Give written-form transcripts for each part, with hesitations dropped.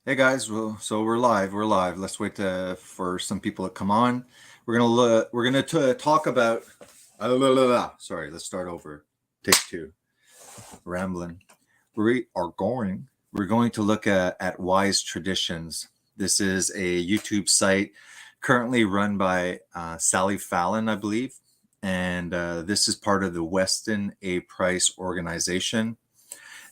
Hey guys, well, so we're live. We're live. Let's wait for some people to come on. We're gonna talk about. Sorry, let's start over. Take two. Rambling. We're going to look at Wise Traditions. This is a YouTube site currently run by Sally Fallon, I believe, and this is part of the Weston A. Price organization.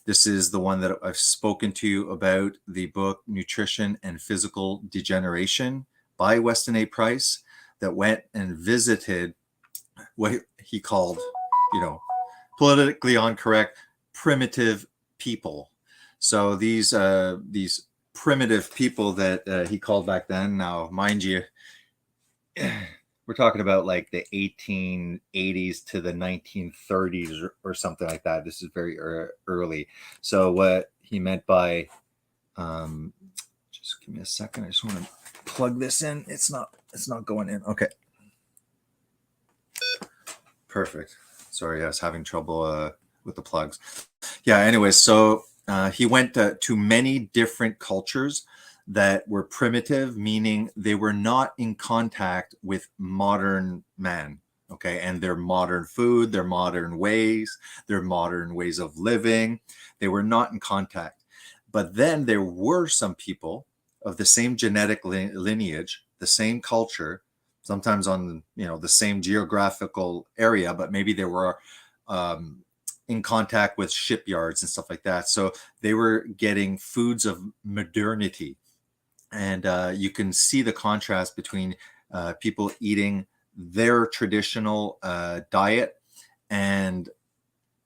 This is the one that I've spoken to you about, the book Nutrition and Physical Degeneration by Weston A. Price, that went and visited what he called, you know, politically incorrect primitive people. So these primitive people that he called back then. Now, mind you, we're talking about like the 1880s to the 1930s or something like that. This is very early. So what he meant by, um, just give me a second. I just want to plug this in. It's not going in. Okay. Perfect. Sorry, I was having trouble with the plugs. Yeah. Anyways, so he went to many different cultures that were primitive, meaning they were not in contact with modern man. Okay, and their modern food, their modern ways of living, they were not in contact. But then there were some people of the same genetic lineage, the same culture, sometimes on the same geographical area, but maybe they were um, in contact with shipyards and stuff like that. So they were getting foods of modernity, and you can see the contrast between people eating their traditional diet and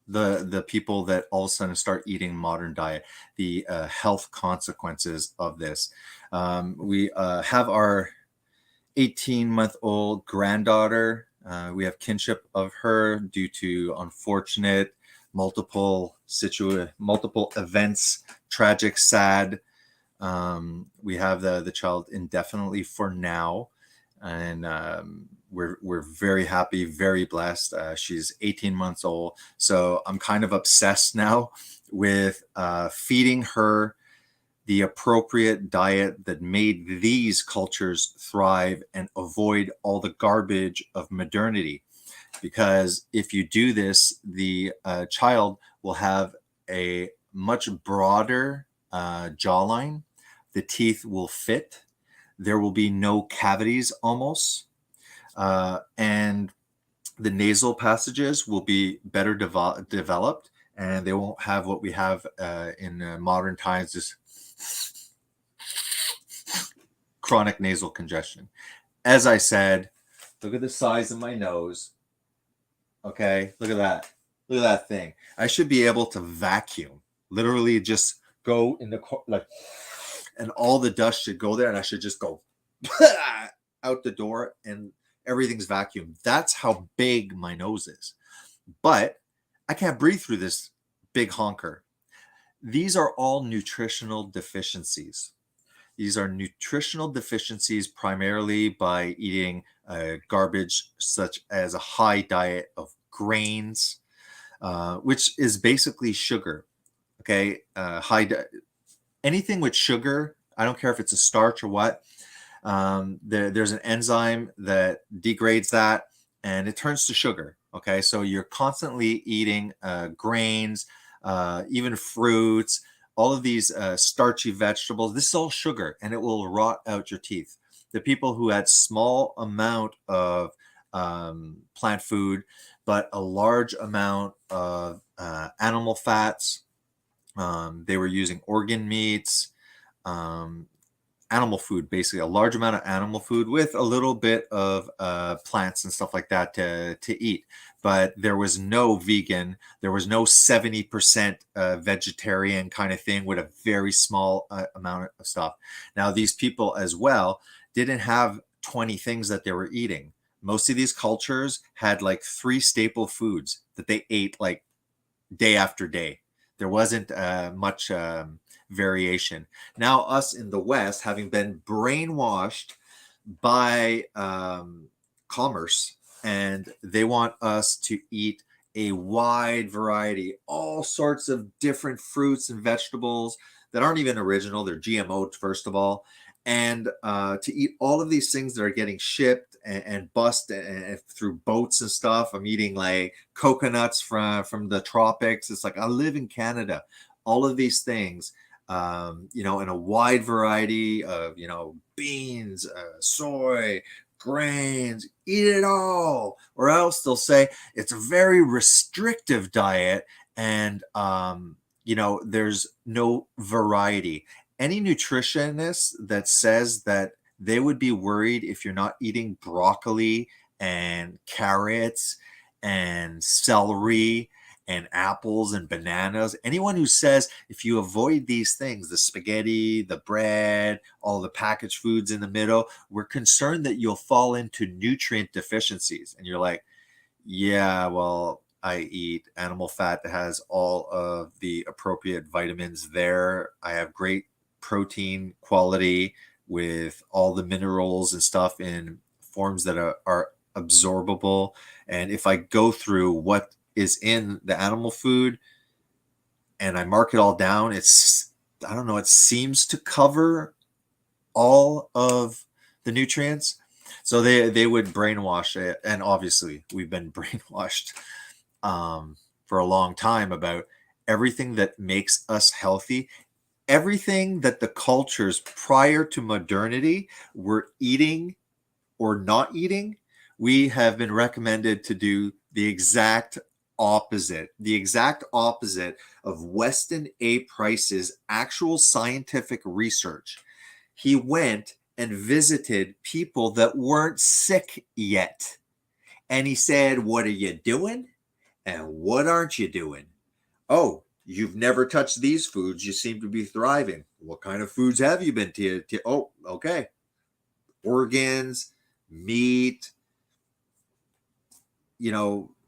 the people that all of a sudden start eating modern diet, the health consequences of this. We have our 18-month-old granddaughter. We have kinship of her due to unfortunate multiple events, tragic, sad. We have the child indefinitely for now, and we're very happy, very blessed. She's 18 months old, so I'm kind of obsessed now with feeding her the appropriate diet that made these cultures thrive and avoid all the garbage of modernity. Because if you do this, the child will have a much broader jawline. The teeth will fit. There will be no cavities almost. And the nasal passages will be better developed, and they won't have what we have in modern times, this chronic nasal congestion. As I said, look at the size of my nose. Okay, look at that. Look at that thing. I should be able to vacuum, literally just go in the like, and all the dust should go there, and I should just go out the door, and everything's vacuum. That's how big my nose is. But I can't breathe through this big honker. These are all nutritional deficiencies. These are nutritional deficiencies primarily by eating garbage, such as a high diet of grains, which is basically sugar. Okay, anything with sugar. I don't care if it's a starch or what. There's an enzyme that degrades that, and it turns to sugar. Okay, so you're constantly eating grains, even fruits, all of these starchy vegetables. This is all sugar, and it will rot out your teeth. The people who had small amount of plant food, but a large amount of animal fats, they were using organ meats, um, animal food, basically a large amount of animal food with a little bit of plants and stuff like that to eat. But there was no vegan. There was no 70% vegetarian kind of thing with a very small amount of stuff. Now, these people as well didn't have 20 things that they were eating. Most of these cultures had like 3 staple foods that they ate like day after day. There wasn't much variation. Now, us in the West, having been brainwashed by commerce, and they want us to eat a wide variety, all sorts of different fruits and vegetables that aren't even original. They're GMO, first of all. And to eat all of these things that are getting shipped and bussed and through boats and stuff. I'm eating like coconuts from the tropics. It's like I live in Canada. All of these things, in a wide variety of, beans, soy, grains, eat it all. Or else they'll say it's a very restrictive diet and, there's no variety. Any nutritionist that says that they would be worried if you're not eating broccoli and carrots and celery and apples and bananas. Anyone who says if you avoid these things, the spaghetti, the bread, all the packaged foods in the middle, we're concerned that you'll fall into nutrient deficiencies. And you're like, yeah, well, I eat animal fat that has all of the appropriate vitamins there. I have great protein quality with all the minerals and stuff in forms that are absorbable. And if I go through what is in the animal food and I mark it all down, I don't know, it seems to cover all of the nutrients. So they would brainwash it. And obviously we've been brainwashed for a long time about everything that makes us healthy. Everything that the cultures prior to modernity were eating or not eating, we have been recommended to do the exact opposite of Weston A. Price's actual scientific research. He went and visited people that weren't sick yet. And he said, what are you doing? And what aren't you doing? Oh, you've never touched these foods. You seem to be thriving. What kind of foods have you been to? Oh, okay. Organs, meat,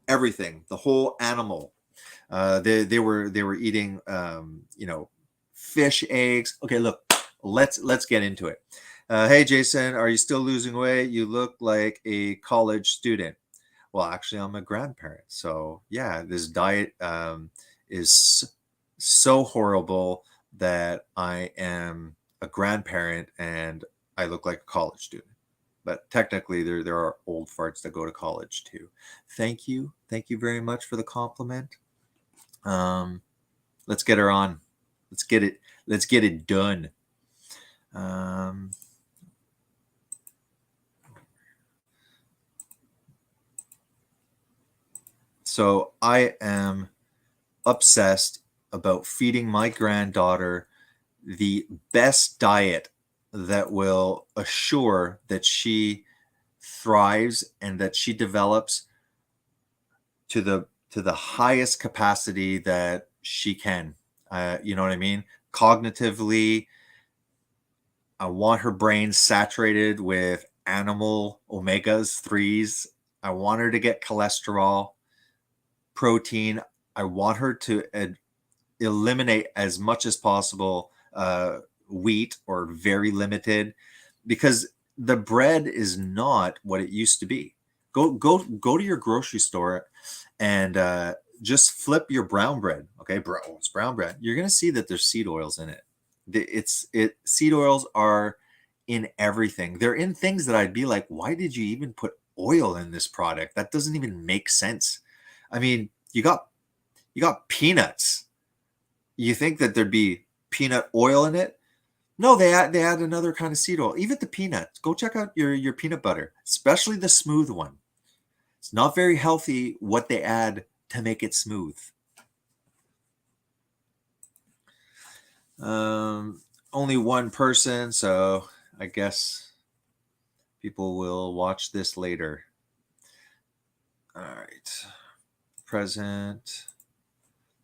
everything, the whole animal. They were eating, fish, eggs. Okay, look, let's get into it. Hey, Jason, are you still losing weight? You look like a college student. Well, actually, I'm a grandparent. So yeah, this diet is so horrible that I am a grandparent and I look like a college student. But technically, there are old farts that go to college too. Thank you very much for the compliment. Let's get her on. Let's get it done. So I am obsessed about feeding my granddaughter the best diet that will assure that she thrives and that she develops to the highest capacity that she can. You know what I mean? Cognitively, I want her brain saturated with animal omegas 3s. I want her to get cholesterol, protein. I want her to eliminate as much as possible wheat or very limited, because the bread is not what it used to be. Go to your grocery store and just flip your brown bread. Okay, it's brown bread. You're gonna see that there's seed oils in it. Seed oils are in everything. They're in things that I'd be like, why did you even put oil in this product? That doesn't even make sense. I mean, you got peanuts. You think that there'd be peanut oil in it? No, they add another kind of seed oil. Even the peanuts. Go check out your peanut butter, especially the smooth one. It's not very healthy what they add to make it smooth. Only one person, so I guess people will watch this later. All right. Present.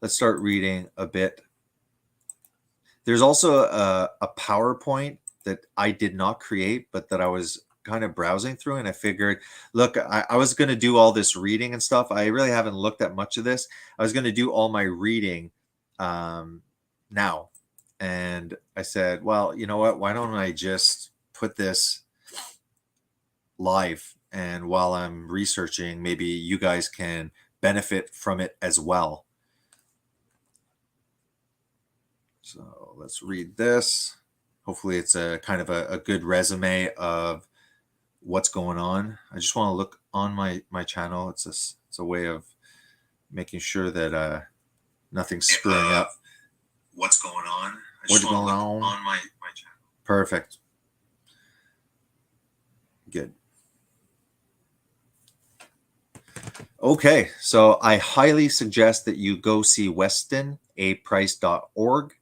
Let's start reading a bit. There's also a PowerPoint that I did not create, but that I was kind of browsing through, and I figured, look, I was going to do all this reading and stuff. I really haven't looked at much of this. I was going to do all my reading now. And I said, well, you know what? Why don't I just put this live? And while I'm researching, maybe you guys can benefit from it as well. So let's read this. Hopefully it's a kind of a good resume of what's going on. I just want to look on my channel. It's a way of making sure that nothing's screwing up. What's going on? What's going on my channel? Perfect. Good. Okay, so I highly suggest that you go see WestonAprice.org.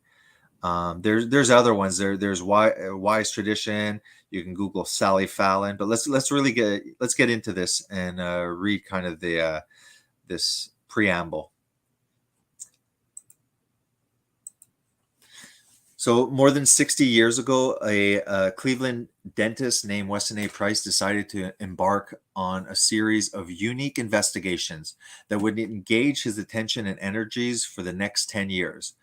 There's other ones. There's Wise Tradition. You can Google Sally Fallon, but let's really get into this and read kind of the this preamble. So more than 60 years ago, a Cleveland dentist named Weston A. Price decided to embark on a series of unique investigations that would engage his attention and energies for the next 10 years.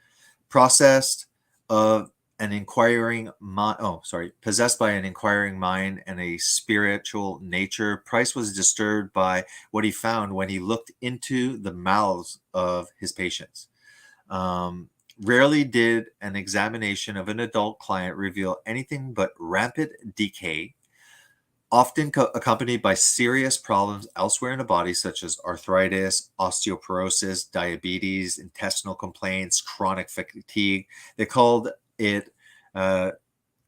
Possessed by an inquiring mind and a spiritual nature, Price was disturbed by what he found when he looked into the mouths of his patients. Rarely did an examination of an adult client reveal anything but rampant decay, often accompanied by serious problems elsewhere in the body, such as arthritis, osteoporosis, diabetes, intestinal complaints, chronic fatigue. They called it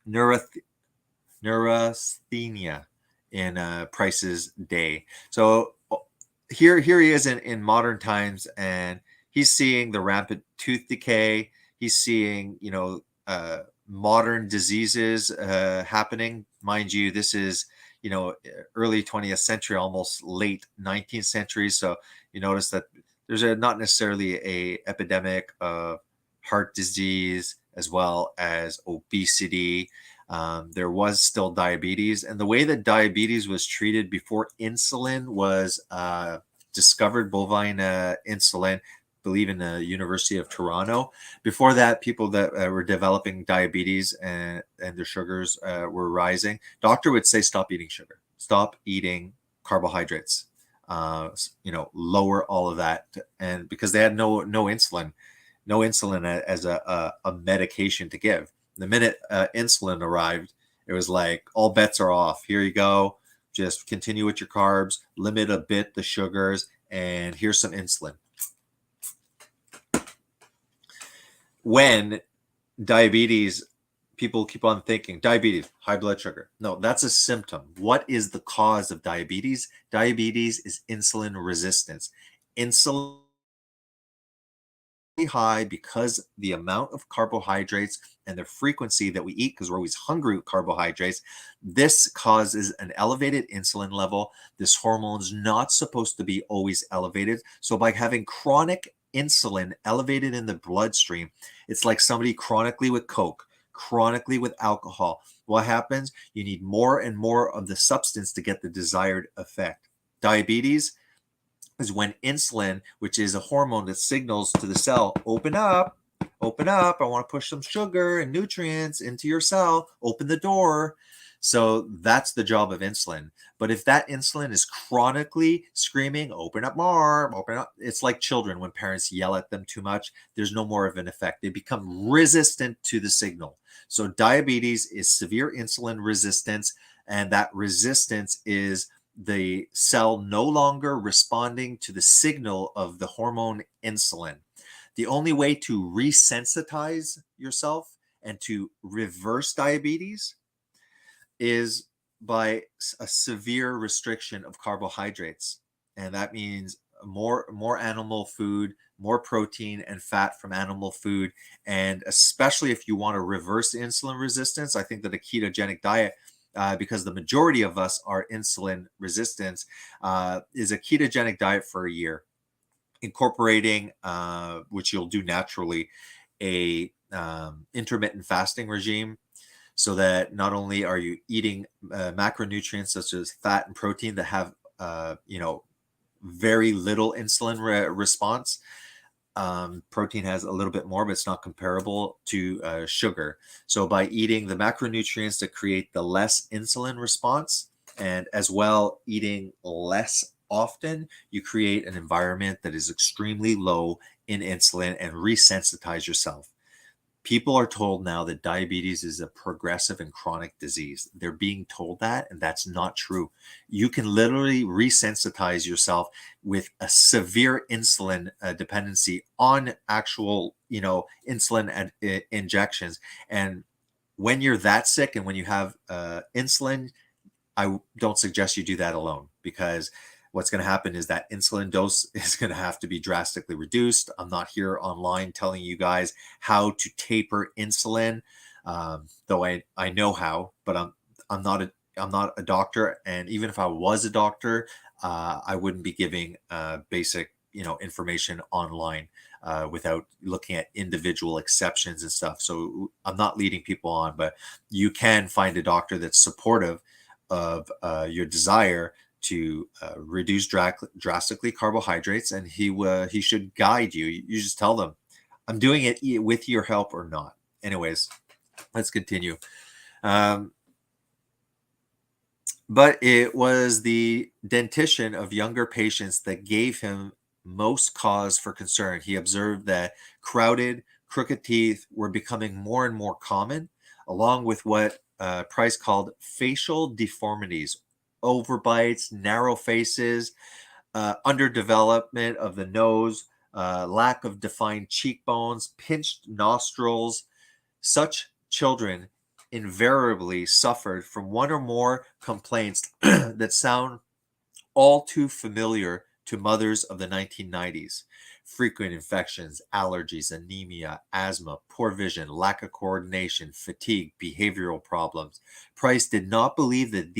neurasthenia in Price's day. So here he is in modern times, and he's seeing the rampant tooth decay. He's seeing, modern diseases happening. Mind you, this is, early 20th century, almost late 19th century. So you notice that there's not necessarily a epidemic of heart disease as well as obesity. There was still diabetes. And the way that diabetes was treated before insulin was discovered, bovine insulin, believe in the University of Toronto. Before that, people that were developing diabetes and their sugars were rising, doctor would say, stop eating sugar, stop eating carbohydrates, lower all of that. And because they had no insulin as a medication to give. The minute insulin arrived, it was like, all bets are off. Here you go. Just continue with your carbs, limit a bit the sugars, and here's some insulin. When diabetes, people keep on thinking, diabetes, high blood sugar. No, that's a symptom. What is the cause of diabetes? Diabetes is insulin resistance. Insulin high because the amount of carbohydrates and the frequency that we eat, because we're always hungry with carbohydrates, this causes an elevated insulin level. This hormone is not supposed to be always elevated. So by having chronic insulin elevated in the bloodstream, it's like somebody chronically with Coke, chronically with alcohol. What happens? You need more and more of the substance to get the desired effect. Diabetes is when insulin, which is a hormone that signals to the cell, open up, I want to push some sugar and nutrients into your cell, open the door. So that's the job of insulin. But if that insulin is chronically screaming, open up more, open up, it's like children when parents yell at them too much, there's no more of an effect. They become resistant to the signal. So diabetes is severe insulin resistance, and that resistance is the cell no longer responding to the signal of the hormone insulin. The only way to resensitize yourself and to reverse diabetes is by a severe restriction of carbohydrates. And that means more animal food, more protein and fat from animal food. And especially if you want to reverse insulin resistance, I think that a ketogenic diet, because the majority of us are insulin resistant, is a ketogenic diet for a year, incorporating, which you'll do naturally, a intermittent fasting regime, so that not only are you eating macronutrients such as fat and protein that have very little insulin response. Protein has a little bit more, but it's not comparable to sugar. So by eating the macronutrients that create the less insulin response, and as well eating less often you create an environment that is extremely low in insulin and resensitize yourself. People are told now that diabetes is a progressive and chronic disease. They're being told that, and that's not true. You can literally resensitize yourself with a severe insulin dependency on actual, insulin injections. And when you're that sick and when you have insulin, I don't suggest you do that alone, because what's going to happen is that insulin dose is going to have to be drastically reduced. I'm not here online telling you guys how to taper insulin, though I know how, but I'm not a doctor, and even if I was a doctor, I wouldn't be giving basic information online without looking at individual exceptions and stuff. So I'm not leading people on, but you can find a doctor that's supportive of your desire to reduce drastically carbohydrates, and he should guide you. You just tell them, I'm doing it with your help or not. Anyways, let's continue. But it was the dentition of younger patients that gave him most cause for concern. He observed that crowded, crooked teeth were becoming more and more common, along with what Price called facial deformities, overbites, narrow faces, underdevelopment of the nose, lack of defined cheekbones, pinched nostrils. Such children invariably suffered from one or more complaints that sound all too familiar to mothers of the 1990s. Frequent infections, allergies, anemia, asthma, poor vision, lack of coordination, fatigue, behavioral problems. Price did not believe that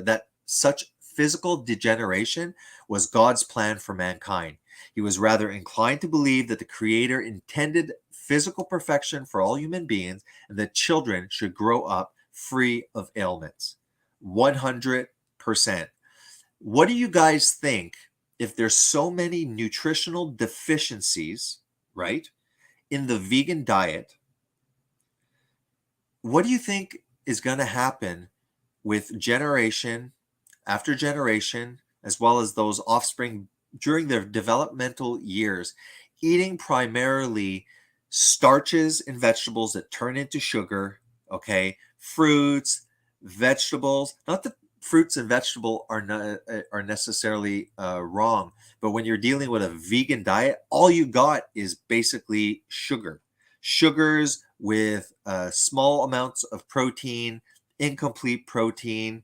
that such physical degeneration was God's plan for mankind. He was rather inclined to believe that the Creator intended physical perfection for all human beings and that children should grow up free of ailments. 100%. What do you guys think if there's so many nutritional deficiencies, right, in the vegan diet? What do you think is going to happen with generation after generation, as well as those offspring during their developmental years, eating primarily starches and vegetables that turn into sugar, okay, fruits, vegetables, not that fruits and vegetable are necessarily wrong, but when you're dealing with a vegan diet, all you got is basically sugars with small amounts of protein, incomplete protein,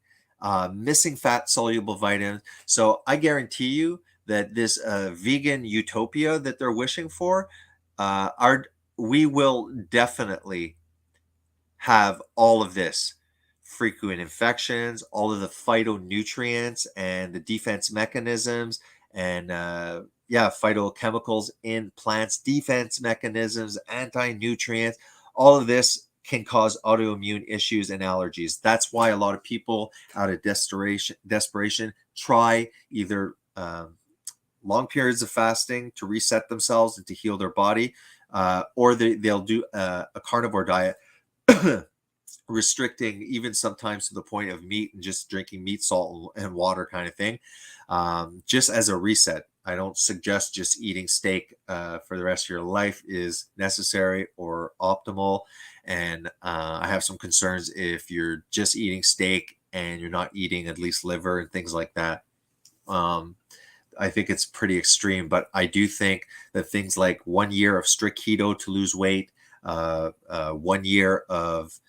missing fat soluble vitamins. So I guarantee you that this vegan utopia that they're wishing for, we will definitely have all of this: frequent infections, all of the phytonutrients and the defense mechanisms, and phytochemicals in plants, defense mechanisms, anti-nutrients. All of this can cause autoimmune issues and allergies. That's why a lot of people, out of desperation, try either long periods of fasting to reset themselves and to heal their body, or they'll do a carnivore diet, restricting even sometimes to the point of meat and just drinking meat, salt, and water kind of thing, just as a reset. I don't suggest just eating steak for the rest of your life is necessary or optimal. And I have some concerns if you're just eating steak and you're not eating at least liver and things like that. I think it's pretty extreme, but I do think that things like 1 year of strict keto to lose weight, 1 year of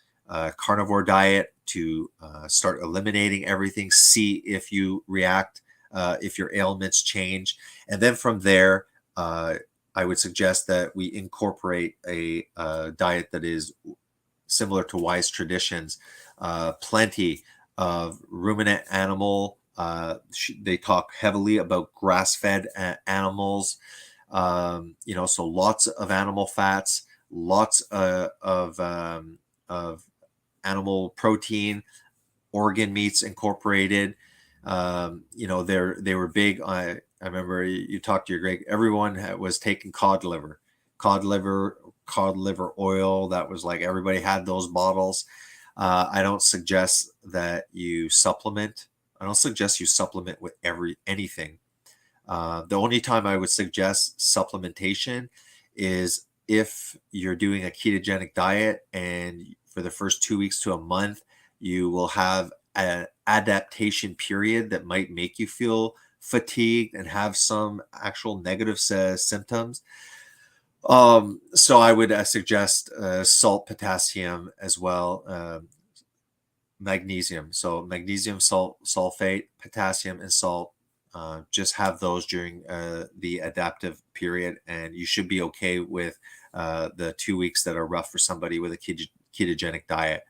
carnivore diet to start eliminating everything, see if you react, if your ailments change. And then from there, I would suggest that we incorporate a diet that is similar to wise traditions, plenty of ruminant animal. They talk heavily about grass-fed animals, so lots of animal fats, lots of animal protein, organ meats incorporated. They were big. I remember you talked to your great. Everyone was taking cod liver oil. That was like everybody had those bottles. I don't suggest that you supplement I don't suggest you supplement with anything. The only time I would suggest supplementation is if you're doing a ketogenic diet and for the first 2 weeks to a month, you will have an adaptation period that might make you feel fatigued and have some actual negative symptoms. So I would suggest salt, potassium as well, magnesium. So magnesium, sulfate, potassium, and salt. Just have those during the adaptive period, and you should be okay with the 2 weeks that are rough for somebody with a ketogenic diet.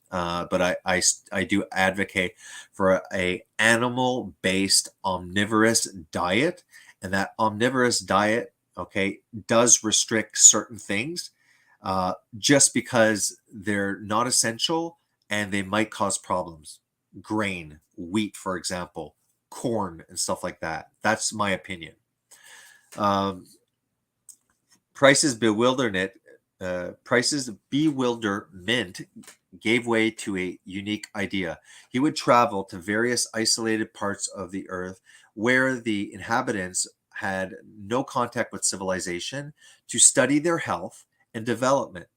But I do advocate for a animal-based omnivorous diet, and that omnivorous diet, okay, does restrict certain things just because they're not essential and they might cause problems. Grain, wheat, for example, corn, and stuff like that. That's my opinion. Price's bewilderment gave way to a unique idea. He would travel to various isolated parts of the earth where the inhabitants had no contact with civilization to study their health and development.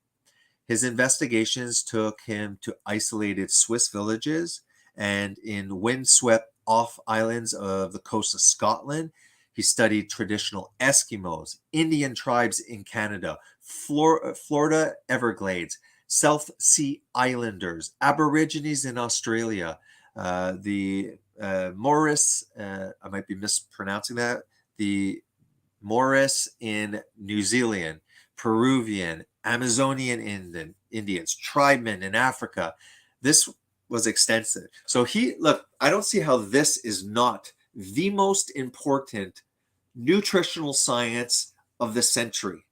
His investigations took him to isolated Swiss villages and in windswept off islands of the coast of Scotland. He studied traditional Eskimos, Indian tribes in Canada, Florida Everglades, South Sea Islanders, Aborigines in Australia, the Morris, I might be mispronouncing that, the Morris in New Zealand, Peruvian, Amazonian Indians, tribemen in Africa. This was extensive. So look, I don't see how this is not the most important nutritional science of the century.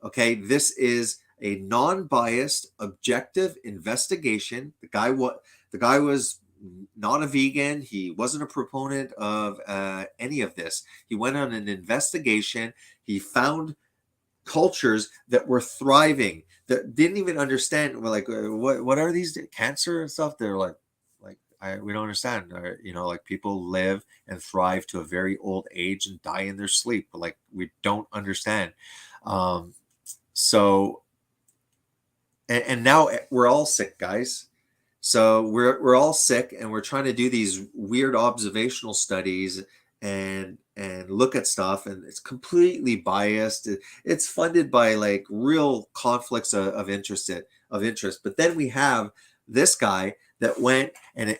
Okay, this is a non-biased, objective investigation. The guy was not a vegan. He wasn't a proponent of any of this. He went on an investigation. He found cultures that were thriving, that didn't even understand, like, what are these, cancer and stuff. They're like we don't understand. Like, people live and thrive to a very old age and die in their sleep, but like, we don't understand. So and now we're all sick, guys. So we're all sick, and we're trying to do these weird observational studies and look at stuff, and it's completely biased. It's funded by like real conflicts of interest. But then we have this guy that went and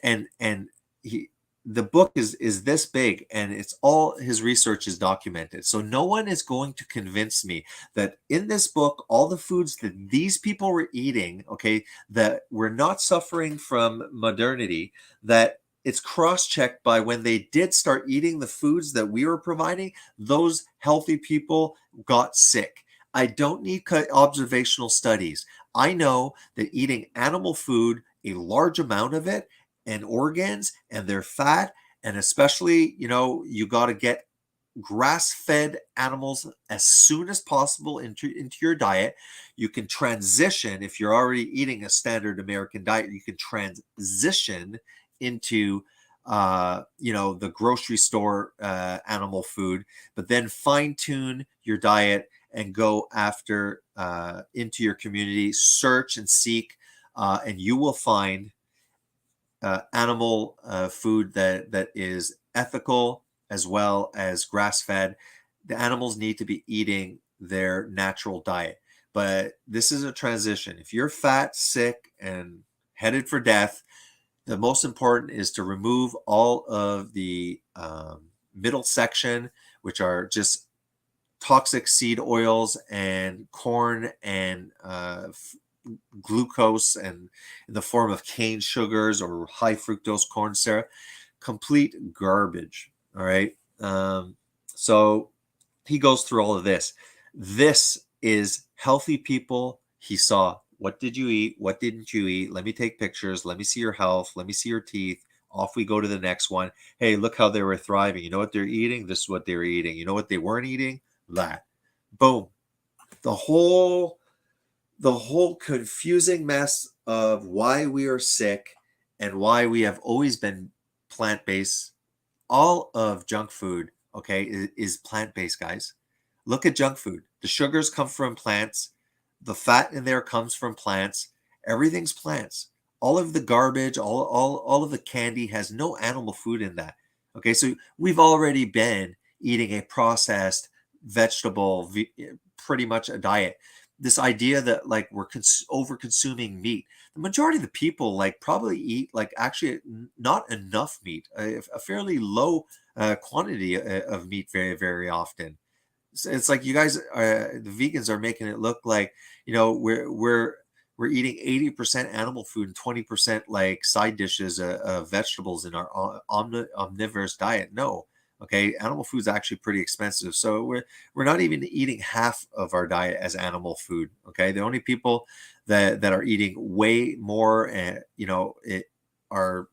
the book is this big, and it's all his research is documented. So no one is going to convince me that in this book, all the foods that these people were eating, okay, that we're not suffering from modernity, that it's cross-checked by when they did start eating the foods that we were providing, those healthy people got sick. I don't need observational studies. I know that eating animal food, a large amount of it, and organs and their fat, and especially, you got to get grass-fed animals as soon as possible into your diet. You can transition, if you're already eating a standard American diet, you can transition into the grocery store animal food, but then fine-tune your diet and go after into your community, search and seek, and you will find animal food that is ethical as well as grass-fed. The animals need to be eating their natural diet. But this is a transition. If you're fat, sick, and headed for death, the most important is to remove all of the middle section, which are just toxic seed oils and corn and glucose and in the form of cane sugars or high fructose corn syrup. Complete garbage. All right. So he goes through all of this. This is healthy people. He saw, what did you eat? What didn't you eat? Let me take pictures. Let me see your health. Let me see your teeth. Off we go to the next one. Hey, look how they were thriving. You know what they're eating? This is what they were eating. You know what they weren't eating? That. Boom. The whole confusing mess of why we are sick and why we have always been plant-based. All of junk food, okay, is plant-based, guys. Look at junk food. The sugars come from plants. The fat in there comes from plants. Everything's plants. All of the garbage, all of the candy has no animal food in that. Okay, so we've already been eating a processed vegetable, pretty much a diet. This idea that like we're over consuming meat. The majority of the people like probably eat like actually not enough meat, a fairly low quantity of meat very often. It's like you guys, the vegans are making it look like, we're eating 80% animal food and 20% like side dishes of vegetables in our omnivorous diet. No, okay, animal food is actually pretty expensive, so we're not even eating half of our diet as animal food. Okay, the only people that are eating way more, and it are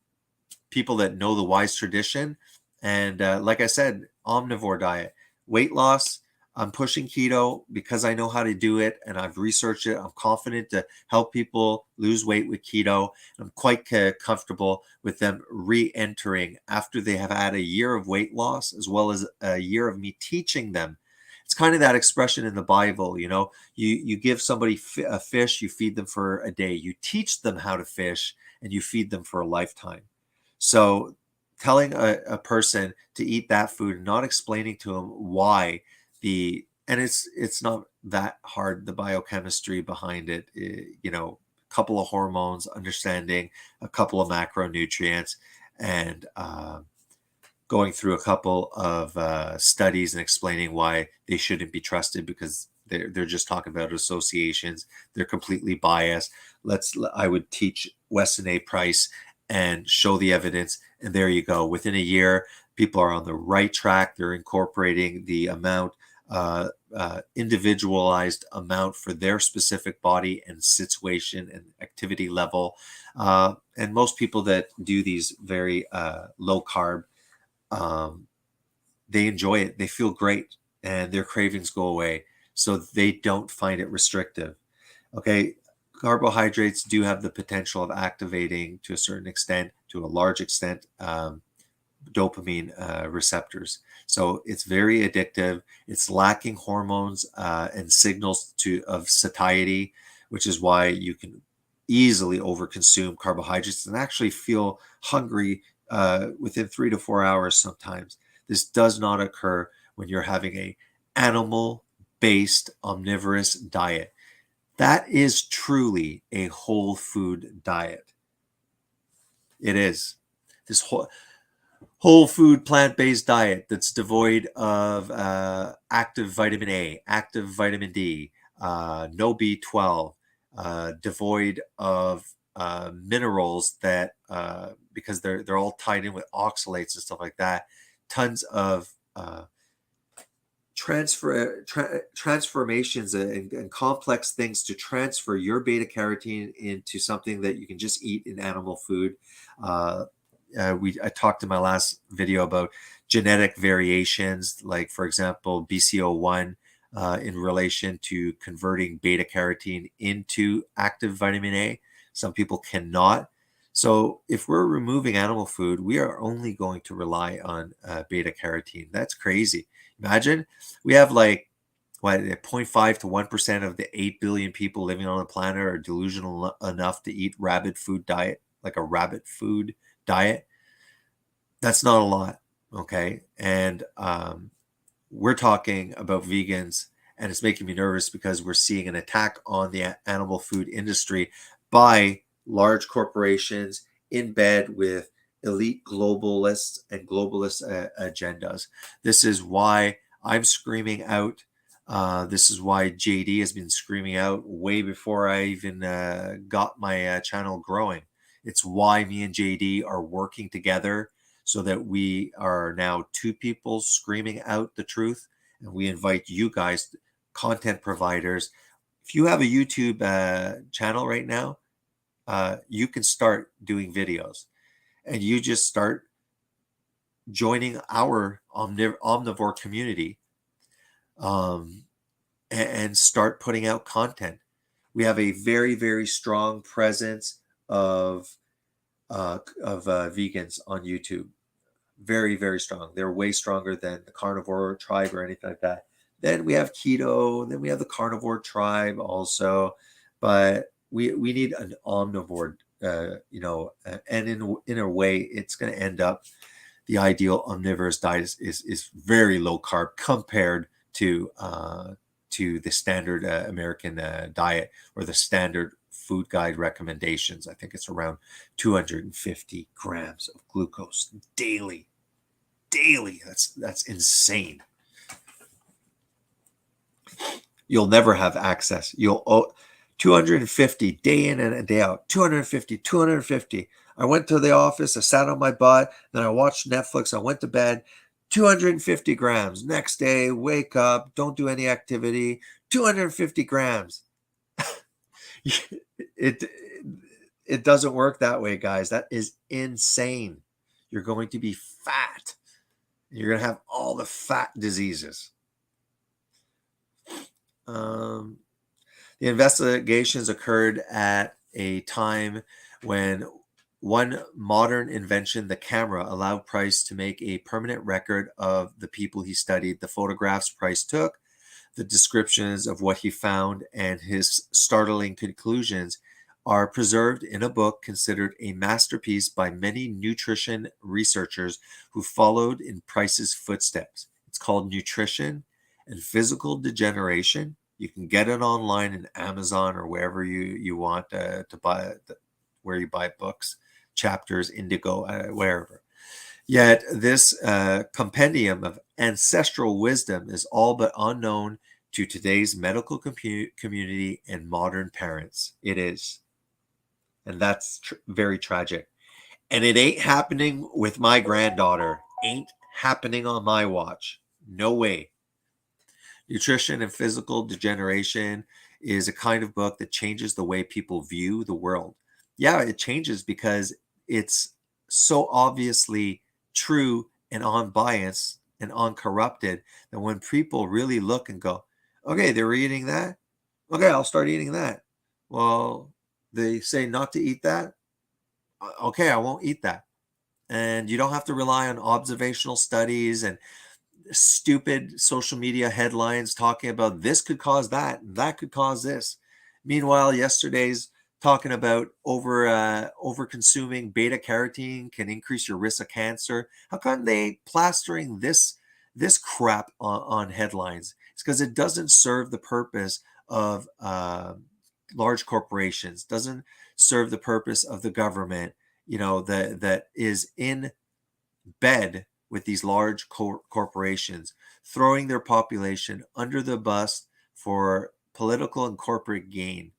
people that know the wise tradition. And like I said, omnivore diet, weight loss. I'm pushing keto because I know how to do it and I've researched it. I'm confident to help people lose weight with keto. I'm quite comfortable with them re-entering after they have had a year of weight loss, as well as a year of me teaching them. It's kind of that expression in the Bible, you give somebody a fish, you feed them for a day. You teach them how to fish and you feed them for a lifetime. So telling a person to eat that food, not explaining to them why and it's not that hard, the biochemistry behind it, a couple of hormones, understanding a couple of macronutrients, and going through a couple of studies and explaining why they shouldn't be trusted because they're just talking about associations. They're completely biased. I would teach Weston A. Price and show the evidence, and there you go. Within a year, people are on the right track. They're incorporating the individualized amount for their specific body and situation and activity level. And most people that do these very low carb, they enjoy it. They feel great and their cravings go away. So they don't find it restrictive. Okay. Carbohydrates do have the potential of activating to a certain extent, to a large extent, dopamine receptors. So it's very addictive. It's lacking hormones and signals of satiety, which is why you can easily overconsume carbohydrates and actually feel hungry within 3 to 4 hours sometimes. This does not occur when you're having a animal-based omnivorous diet. That is truly a whole food diet. It is. This whole food plant-based diet that's devoid of active vitamin A, active vitamin D, no B12, devoid of minerals that because they're all tied in with oxalates and stuff like that. Tons of transformations and complex things to transfer your beta carotene into something that you can just eat in animal food. I talked in my last video about genetic variations, like for example BCO1 in relation to converting beta carotene into active vitamin A. Some people cannot. So if we're removing animal food, we are only going to rely on beta carotene. That's crazy. Imagine we have like 0.5 to 1% of the 8 billion people living on the planet are delusional enough to eat rabbit food diet, like a rabbit food diet. That's not a lot, okay? And we're talking about vegans, and it's making me nervous because we're seeing an attack on the animal food industry by large corporations in bed with elite globalists and globalist agendas. This is why I'm screaming out. This is why JD has been screaming out way before I even got my channel growing. It's why me and JD are working together so that we are now two people screaming out the truth. And we invite you guys, content providers. If you have a YouTube channel right now, you can start doing videos and you just start joining our omnivore community and start putting out content. We have a very, very strong presence of vegans on YouTube. Very, very strong. They're way stronger than the carnivore tribe or anything like that. Then we have keto, and then we have the carnivore tribe also. But we need an omnivore, and in a way, it's going to end up the ideal omnivorous diet is very low carb compared to the standard American diet or the standard food guide recommendations. I think it's around 250 grams of glucose daily. Daily. That's insane. You'll never have access. 250 day in and day out. 250. I went to the office, I sat on my butt, then I watched Netflix, I went to bed. 250 grams. Next day, wake up, don't do any activity. 250 grams. It doesn't work that way, guys. That is insane. You're going to be fat. You're going to have all the fat diseases. The investigations occurred at a time when one modern invention, the camera, allowed Price to make a permanent record of the people he studied, the photographs Price took, the descriptions of what he found, and his startling conclusions are preserved in a book considered a masterpiece by many nutrition researchers who followed in Price's footsteps. It's called Nutrition and Physical Degeneration. You can get it online in Amazon or wherever you want to buy it, where you buy books, Chapters, Indigo, wherever. Yet this compendium of ancestral wisdom is all but unknown to today's medical community and modern parents. It is. And that's very tragic. And it ain't happening with my granddaughter. Ain't happening on my watch. No way. Nutrition and Physical Degeneration is a kind of book that changes the way people view the world. Yeah, it changes because it's so obviously true and unbiased and uncorrupted that when people really look and go, okay, they were eating that. Okay, I'll start eating that. Well, they say not to eat that. Okay, I won't eat that. And you don't have to rely on observational studies and stupid social media headlines talking about this could cause that and that could cause this. Meanwhile, yesterday's talking about over consuming beta carotene can increase your risk of cancer. How come they plastering this crap on headlines? It's because it doesn't serve the purpose of large corporations, doesn't serve the purpose of the government, that is in bed with these large corporations, throwing their population under the bus for political and corporate gain.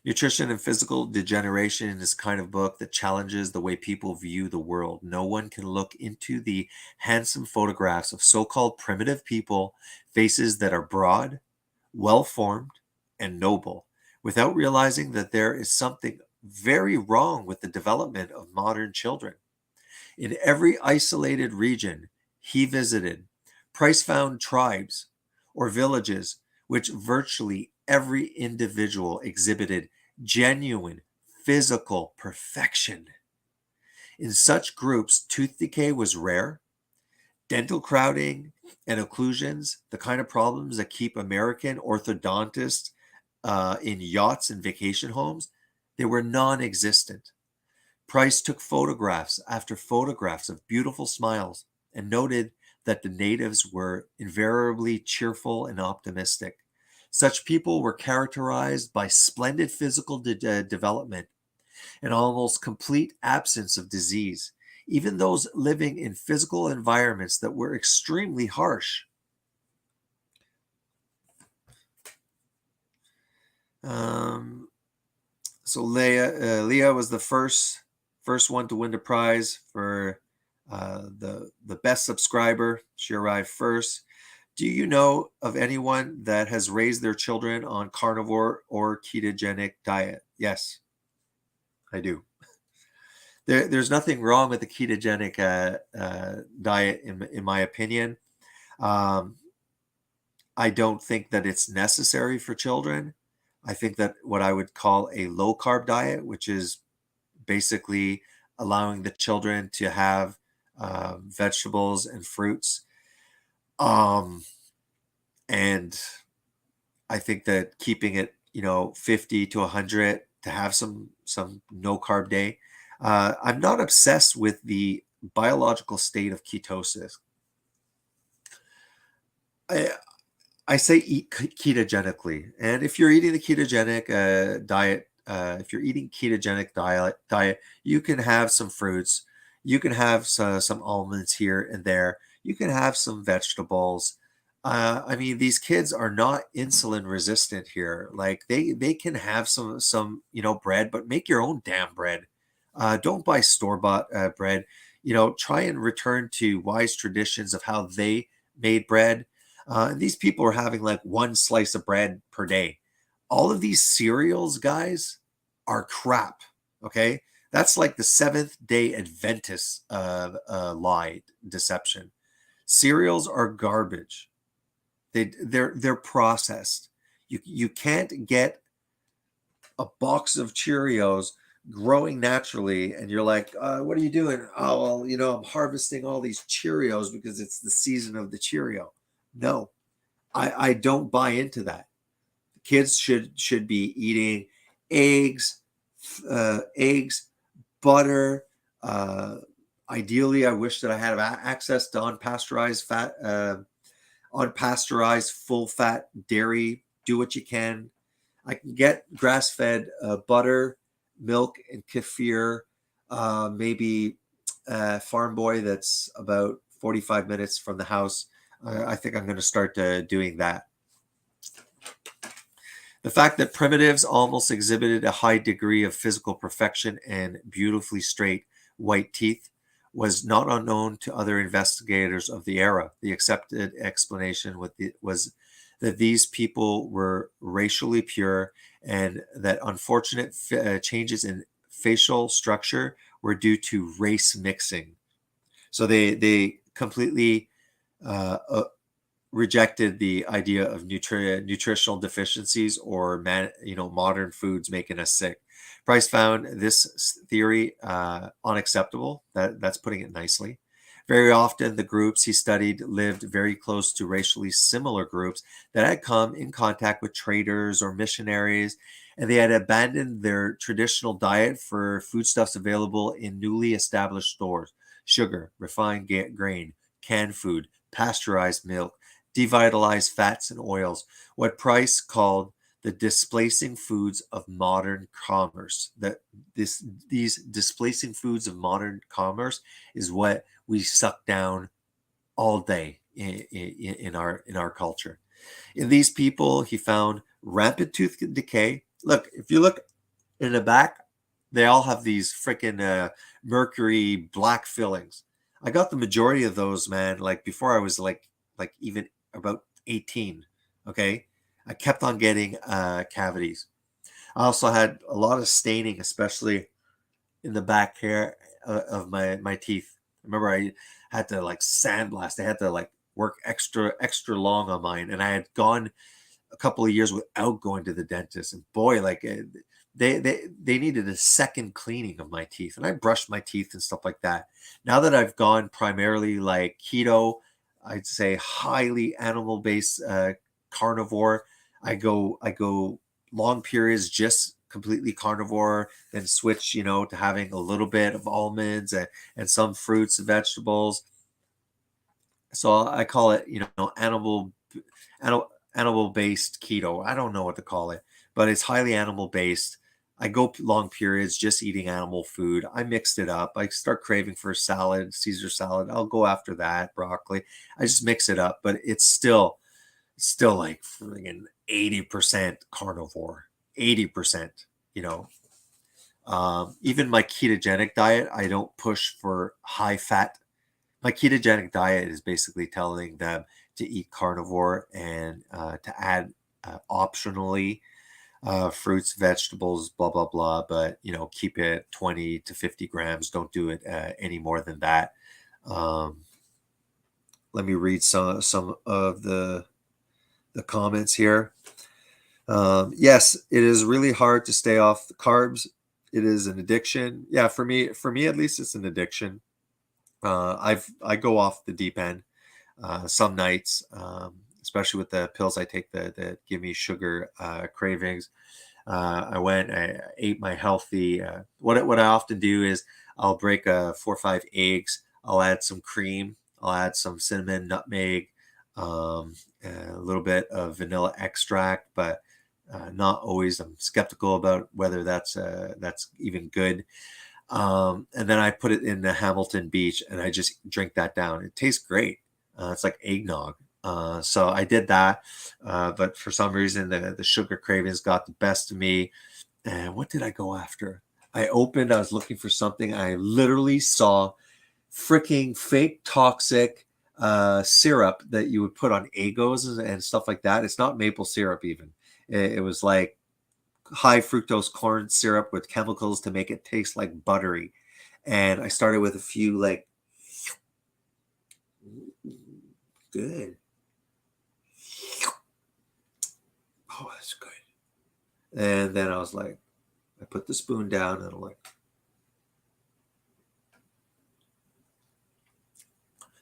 Nutrition and Physical Degeneration is kind of book that challenges the way people view the world. No one can look into the handsome photographs of so-called primitive people, faces that are broad, well-formed, and noble, without realizing that there is something very wrong with the development of modern children. In every isolated region he visited, Price found tribes or villages which virtually every individual exhibited genuine physical perfection. In such groups, tooth decay was rare. Dental crowding and occlusions, the kind of problems that keep American orthodontists in yachts and vacation homes, they were non-existent. Price took photographs after photographs of beautiful smiles and noted that the natives were invariably cheerful and optimistic. Such people were characterized by splendid physical development and almost complete absence of disease, even those living in physical environments that were extremely harsh. So Leah was the first one to win the prize for the best subscriber. She arrived first. Do you know of anyone that has raised their children on carnivore or ketogenic diet? Yes, I do. There's nothing wrong with the ketogenic diet, in my opinion. I don't think that it's necessary for children. I think that what I would call a low carb diet, which is basically allowing the children to have vegetables and fruits. Um, and I think that keeping it, 50 to 100 to have some no carb day. I'm not obsessed with the biological state of ketosis. I, I say eat ketogenically, and if you're eating the ketogenic diet, if you're eating ketogenic diet, you can have some fruits, you can have some almonds here and there, you can have some vegetables. I mean, these kids are not insulin resistant here. Like they can have some bread, but make your own damn bread. Don't buy store-bought bread. Try and return to wise traditions of how they made bread. And these people are having like one slice of bread per day. All of these cereals, guys, are crap. Okay. That's like the Seventh Day Adventist lie deception. Cereals are garbage. They're processed. You can't get a box of Cheerios growing naturally, and you're like, what are you doing? Oh, well, I'm harvesting all these Cheerios because it's the season of the Cheerio. No, I don't buy into that. Kids should be eating eggs, eggs, butter. Uh, Ideally, I wish that I had access to unpasteurized full fat dairy. Do what you can. I can get grass fed butter, milk, and kefir. Maybe Farm Boy that's about 45 minutes from the house. I think I'm going to start doing that. The fact that primitives almost exhibited a high degree of physical perfection and beautifully straight white teeth was not unknown to other investigators of the era. The accepted explanation was that these people were racially pure and that unfortunate changes in facial structure were due to race mixing. So they completely rejected the idea of nutritional deficiencies or modern foods making us sick. Price found this theory unacceptable. That's putting it nicely. Very often, the groups he studied lived very close to racially similar groups that had come in contact with traders or missionaries, and they had abandoned their traditional diet for foodstuffs available in newly established stores: sugar, refined grain, canned food, pasteurized milk, devitalized fats and oils, what Price called the displacing foods of modern commerce. These displacing foods of modern commerce is what we suck down all day in our culture. In these people, he found rampant tooth decay. Look, if you look in the back, they all have these freaking mercury black fillings. I got the majority of those, man. Like before I was like even about 18. Okay, I kept on getting cavities. I also had a lot of staining, especially in the back hair of my teeth. I remember I had to like sandblast. I had to like work extra long on mine, and I had gone a couple of years without going to the dentist. And boy, like they needed a second cleaning of my teeth, and I brushed my teeth and stuff like that. Now that I've gone primarily like keto, I'd say highly animal based carnivore. I go long periods just completely carnivore, then switch to having a little bit of almonds and some fruits and vegetables. So I call it animal based keto. I don't know what to call it, but it's highly animal based. I go long periods just eating animal food. I mixed it up. I start craving for salad, Caesar salad. I'll go after that, broccoli. I just mix it up, but it's still like friggin' 80% carnivore. 80%, you know. Even my ketogenic diet, I don't push for high fat. My ketogenic diet is basically telling them to eat carnivore and to add optionally fruits, vegetables, blah blah blah. But keep it 20 to 50 grams. Don't do it any more than that. Um, Let me read some of the the comments here. Yes, it is really hard to stay off the carbs. It is an addiction. Yeah, for me at least, it's an addiction. I go off the deep end some nights, especially with the pills I take that give me sugar cravings. I ate my healthy. What I often do is I'll break 4 or 5 eggs. I'll add some cream. I'll add some cinnamon, nutmeg, a little bit of vanilla extract, but not always. I'm skeptical about whether that's even good. And then I put it in the Hamilton Beach, and I just drink that down. It tastes great. It's like eggnog. So I did that, but for some reason the sugar cravings got the best of me. And what did I go after? I was looking for something. I literally saw freaking fake toxic syrup that you would put on Egos and stuff like that. It's not maple syrup even. It was like high fructose corn syrup with chemicals to make it taste like buttery. And I started with a few, like, good. Oh, that's good. And then I was like, I put the spoon down and I'm like,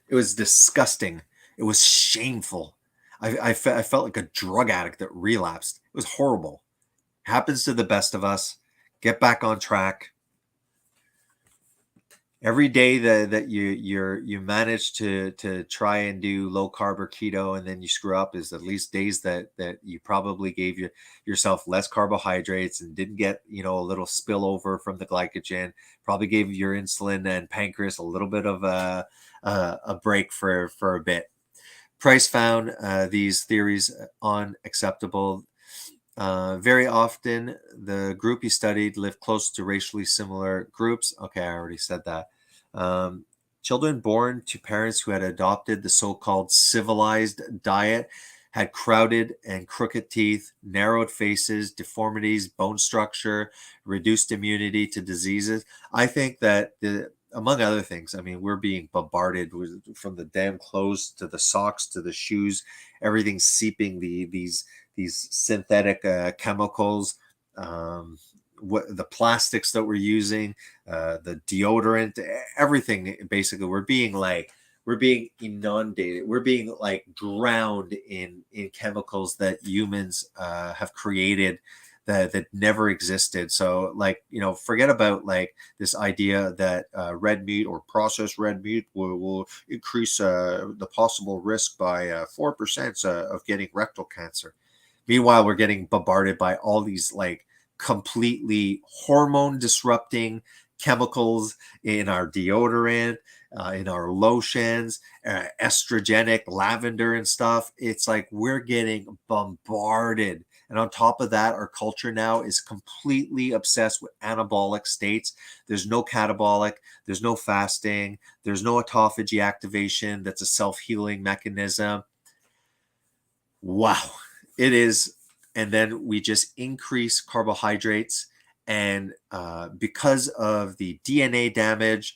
it was disgusting. It was shameful. I felt like a drug addict that relapsed. It was horrible. Happens to the best of us. Get back on track. Every day that you manage to try and do low carb or keto and then you screw up is at least days that you probably gave yourself less carbohydrates and didn't get a little spillover from the glycogen. Probably gave your insulin and pancreas a little bit of a break for a bit. Price found these theories unacceptable. Very often, the group he studied lived close to racially similar groups. Okay, I already said that. Children born to parents who had adopted the so-called civilized diet had crowded and crooked teeth, narrowed faces, deformities, bone structure, reduced immunity to diseases. I think that among other things, I mean, we're being bombarded from the damn clothes to the socks to the shoes, everything's seeping these synthetic chemicals, what the plastics that we're using, the deodorant, everything. Basically, we're being inundated. We're being like drowned in chemicals that humans have created that never existed. So like, forget about like this idea that red meat or processed red meat will increase the possible risk by 4% of getting rectal cancer. Meanwhile, we're getting bombarded by all these like completely hormone disrupting chemicals in our deodorant, in our lotions, estrogenic lavender and stuff. It's like we're getting bombarded. And on top of that, our culture now is completely obsessed with anabolic states. There's no catabolic, there's no fasting, there's no autophagy activation. That's a self-healing mechanism. Wow, it is. And then we just increase carbohydrates. And because of the DNA damage,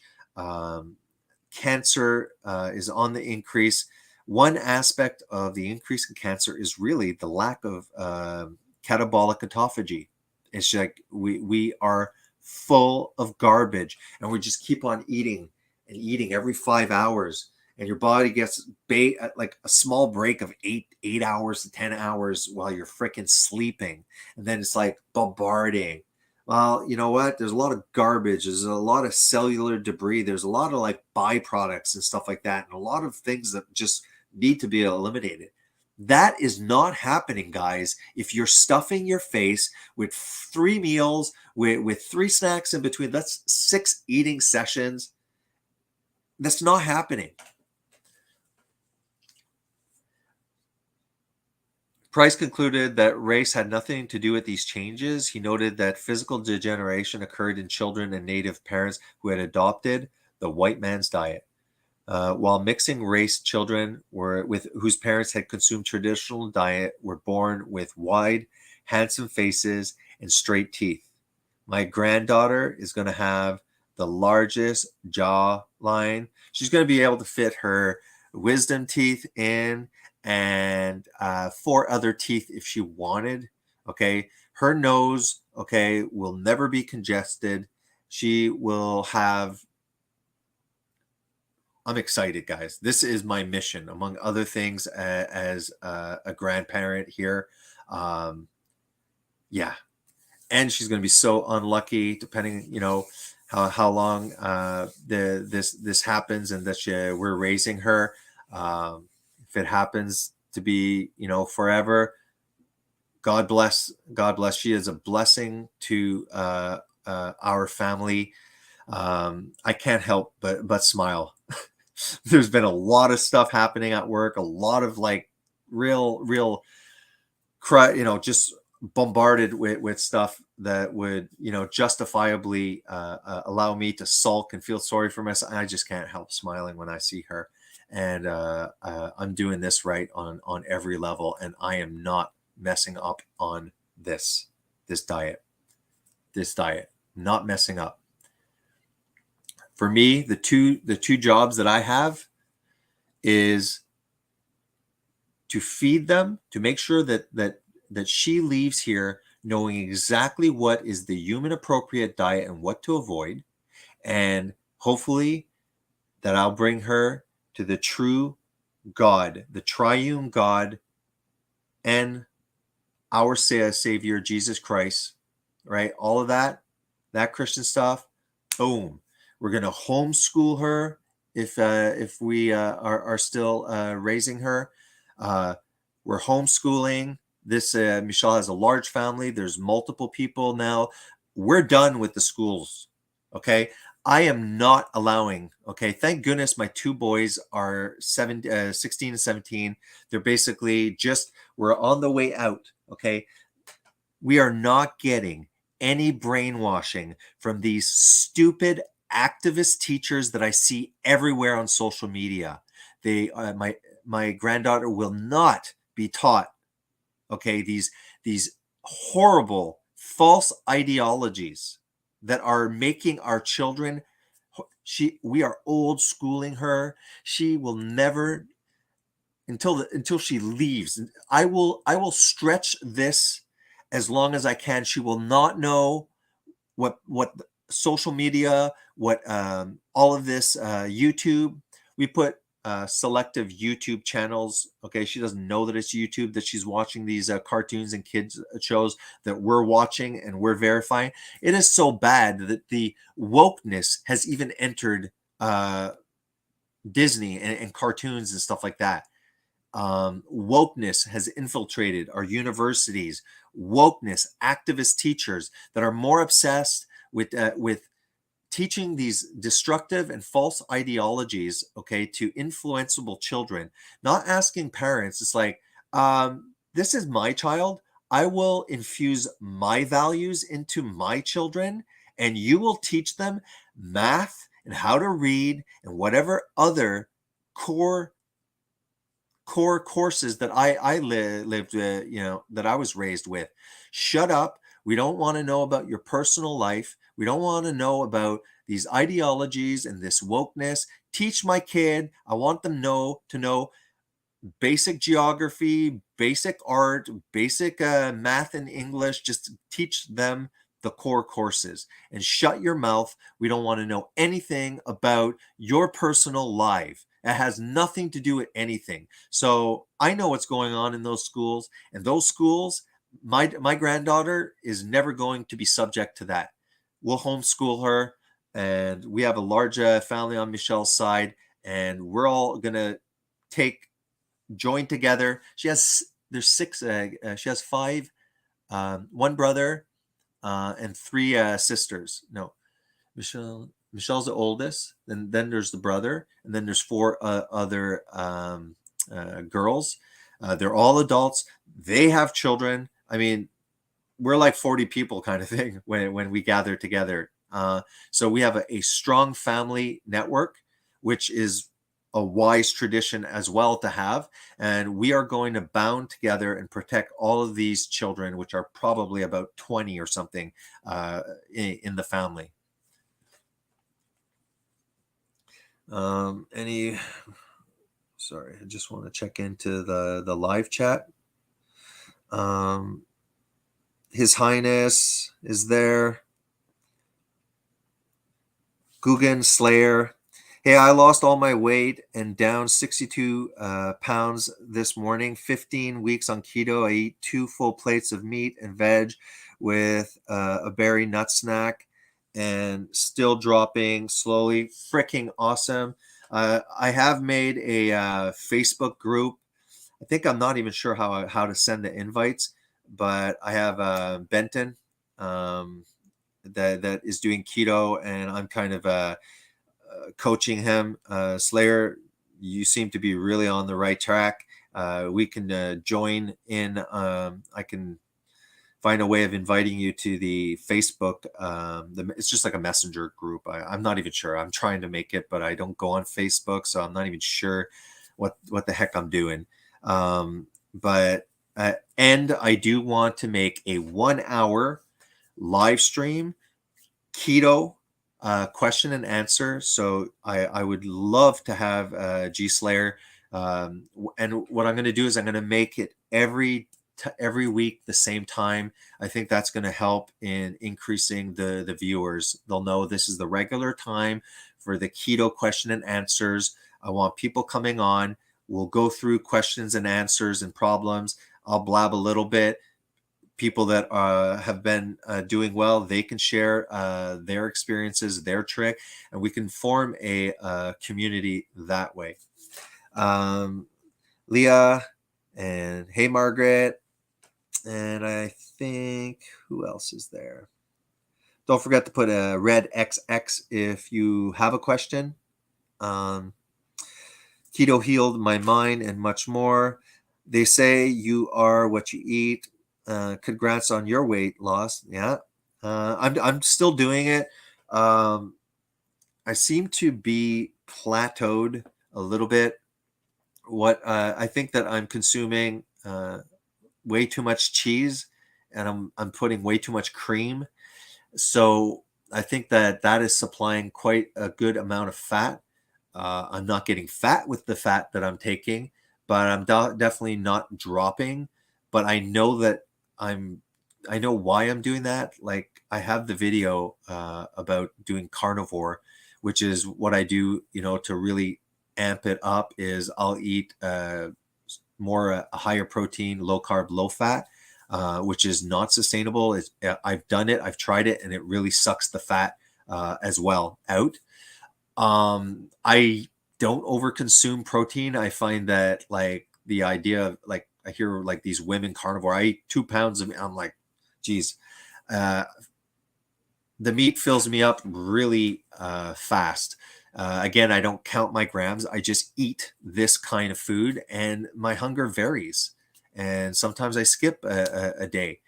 cancer is on the increase. One aspect of the increase in cancer is really the lack of catabolic autophagy. It's like we are full of garbage and we just keep on eating and eating every 5 hours, and your body gets like a small break of 8 hours to 10 hours while you're freaking sleeping, and then it's like bombarding. Well, you know what? There's a lot of garbage. There's a lot of cellular debris. There's a lot of like byproducts and stuff like that, and a lot of things that just need to be eliminated. That is not happening, guys. If you're stuffing your face with 3 meals, with 3 snacks in between, that's 6 eating sessions. That's not happening. Price concluded that race had nothing to do with these changes. He noted that physical degeneration occurred in children and native parents who had adopted the white man's diet, while mixing race children whose parents had consumed traditional diet were born with wide, handsome faces and straight teeth. My granddaughter is going to have the largest jawline. She's going to be able to fit her wisdom teeth in, and 4 other teeth if she wanted. Okay, her nose, okay, will never be congested. She will have. I'm excited, guys. This is my mission, among other things, as a grandparent here. Um, yeah, and she's going to be so unlucky, depending, how long this happens, and that we're raising her. If it happens to be, forever, God bless. God bless. She is a blessing to our family. I can't help but smile. There's been a lot of stuff happening at work, a lot of like real just bombarded with stuff that would, justifiably allow me to sulk and feel sorry for myself. I just can't help smiling when I see her. And I'm doing this right on every level, and I am not messing up on this diet. Not messing up. For me, the two jobs that I have is to feed them, to make sure that she leaves here knowing exactly what is the human appropriate diet and what to avoid, and hopefully that I'll bring her to the true God, the triune God, and our Savior Jesus Christ, right? All of that Christian stuff, boom. We're going to homeschool her if we are still raising her. We're homeschooling. This Michelle has a large family. There's multiple people now. We're done with the schools. Okay. I am not allowing. Okay. Thank goodness my 2 boys are 16 and 17. They're basically we're on the way out. Okay. We are not getting any brainwashing from these stupid activist teachers that I see everywhere on social media. My granddaughter will not be taught, okay, these horrible false ideologies that are making our children. We are old schooling her. She will never, until she leaves. I will stretch this as long as I can. She will not know what social media, what all of this YouTube. We put selective YouTube channels. Okay, she doesn't know that it's YouTube, that she's watching these cartoons and kids shows that we're watching and we're verifying. It is so bad that the wokeness has even entered Disney and cartoons and stuff like that. Wokeness has infiltrated our universities. Wokeness, activist teachers that are more obsessed with teaching these destructive and false ideologies, okay, to influenceable children, not asking parents. It's like, this is my child. I will infuse my values into my children, and you will teach them math and how to read and whatever other core courses that I lived, that I was raised with. Shut up. We don't want to know about your personal life. We don't want to know about these ideologies and this wokeness. Teach my kid. I want them to know basic geography, basic art, basic math and English. Just teach them the core courses and shut your mouth. We don't want to know anything about your personal life. It has nothing to do with anything. So I know what's going on in those schools, and those schools, my granddaughter is never going to be subject to that. We'll homeschool her, and we have a large family on Michelle's side, and we're all gonna join together. There's 6. She has 5, 1 brother, and 3 sisters. No, Michelle's the oldest, and then there's the brother, and then there's 4 other girls. They're all adults. They have children. I mean, we're like 40 people kind of thing when we gather together. So we have a strong family network, which is a wise tradition as well to have. And we are going to bound together and protect all of these children, which are probably about 20 or something in the family. Any Sorry, I just want to check into the live chat. His Highness is there. Guggen Slayer. Hey, I lost all my weight and down 62 pounds this morning. 15 weeks on keto. I eat 2 full plates of meat and veg with a berry nut snack and still dropping slowly. Freaking awesome. I have made a Facebook group. I think I'm not even sure how to send the invites, but I have Benton that is doing keto, and I'm kind of coaching him. Slayer, you seem to be really on the right track. We can join in. I can find a way of inviting you to the Facebook. It's just like a messenger group. I'm not even sure. I'm trying to make it, but I don't go on Facebook, so I'm not even sure what the heck I'm doing. But and I do want to make a 1-hour live stream keto question and answer. So I would love to have G Slayer. And what I'm going to do is I'm going to make it every week the same time. I think that's going to help in increasing the viewers. They'll know this is the regular time for the keto question and answers. I want people coming on. We'll go through questions and answers and problems. I'll blab a little bit. People that have been doing well, they can share their experiences, their trick, and we can form a community that way. Leah and hey Margaret, and I think who else is there? Don't forget to put a red XX if you have a question. Keto healed my mind and much more. They say you are what you eat. Congrats on your weight loss. Yeah, I'm still doing it. I seem to be plateaued a little bit. What I think that I'm consuming way too much cheese, and I'm putting way too much cream. So I think that is supplying quite a good amount of fat. I'm not getting fat with the fat that I'm taking, but I'm definitely not dropping. But I know that I know why I'm doing that. Like I have the video about doing carnivore, which is what I do, to really amp it up is I'll eat more a higher protein, low carb, low fat, which is not sustainable. I've done it, I've tried it, and it really sucks the fat as well out. I don't overconsume protein. I find that like the idea of like I hear like these women carnivore. I eat 2 pounds of. I'm like, geez, the meat fills me up really fast. Again, I don't count my grams. I just eat this kind of food, and my hunger varies. And sometimes I skip a day.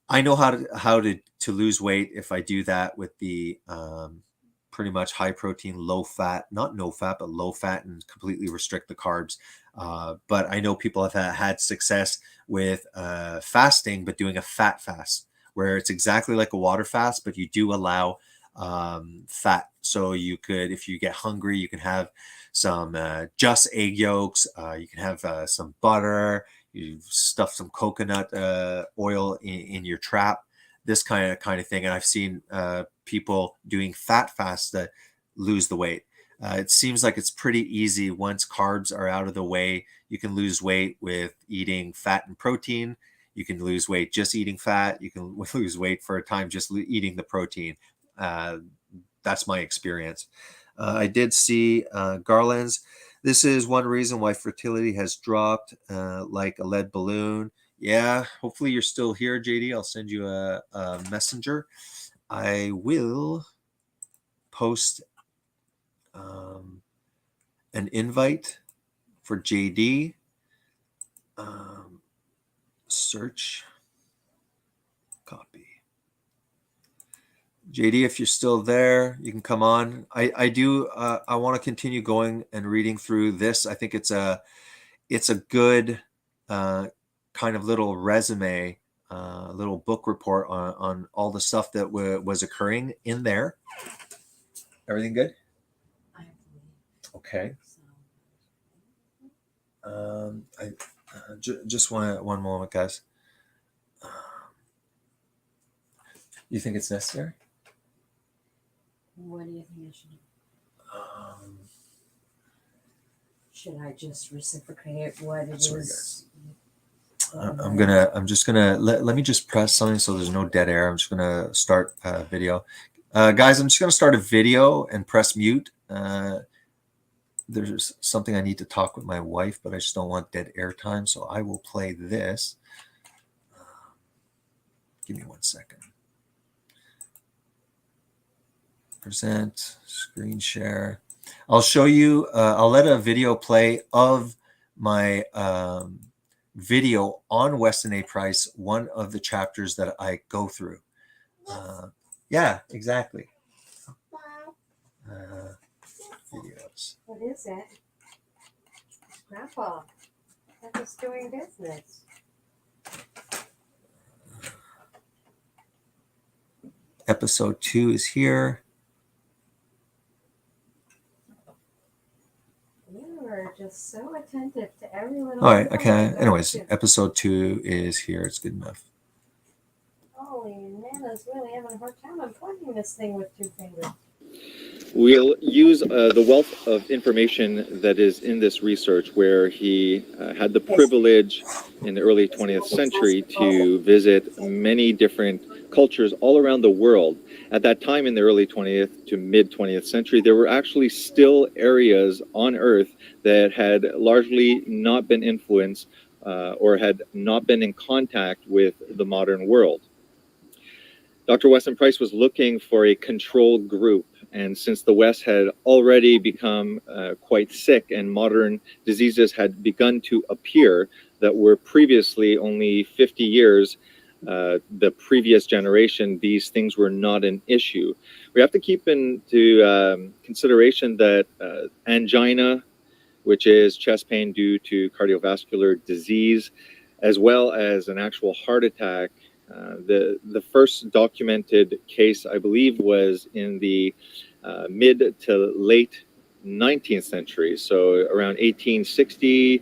I know how to lose weight if I do that with the pretty much high protein, low fat, not no fat, but low fat, and completely restrict the carbs. But I know people have had success with fasting, but doing a fat fast where it's exactly like a water fast, but you do allow fat. So you could, if you get hungry, you can have some just egg yolks. You can have some butter. You stuff some coconut oil in your trap. This kind of thing. And I've seen people doing fat fasts that lose the weight. It seems like it's pretty easy once carbs are out of the way. You can lose weight with eating fat and protein. You can lose weight just eating fat. You can lose weight for a time just eating the protein. That's my experience. I did see Garland's. This is one reason why fertility has dropped like a lead balloon. Yeah, hopefully you're still here, JD. I'll send you a messenger. I will post an invite for JD. Search, copy. JD, if you're still there, you can come on. I do. I want to continue going and reading through this. I think it's a good kind of little resume, little book report on all the stuff that was occurring in there. Everything good? Okay. Just one moment, guys. You think it's necessary? What do you think I should do? Should I just reciprocate what it Sorry, is? I'm just gonna let me just press something so there's no dead air. I'm just gonna start a video. Guys, I'm just gonna start a video and press mute. There's something I need to talk with my wife, but I just don't want dead air time, so I will play this. Give me 1 second. Present, screen share. I'll show you, I'll let a video play of my video on Weston A. Price, one of the chapters that I go through. Yeah, exactly. Videos. What is it? Grandpa, that was doing business. Episode 2 is here. You are just so attentive to every little. All right, okay. Anyways, episode 2 is here. It's good enough. Holy Nana's really having a hard time unplugging this thing with 2 fingers. We'll use the wealth of information that is in this research, where he had the privilege in the early 20th century to visit many different cultures all around the world. At that time, in the early 20th to mid 20th century, there were actually still areas on Earth that had largely not been influenced or had not been in contact with the modern world. Dr. Weston Price was looking for a control group. And since the West had already become quite sick and modern diseases had begun to appear that were previously only 50 years, the previous generation, these things were not an issue. We have to keep into consideration that angina, which is chest pain due to cardiovascular disease, as well as an actual heart attack, the first documented case, I believe, was in the mid to late 19th century, so around 1860,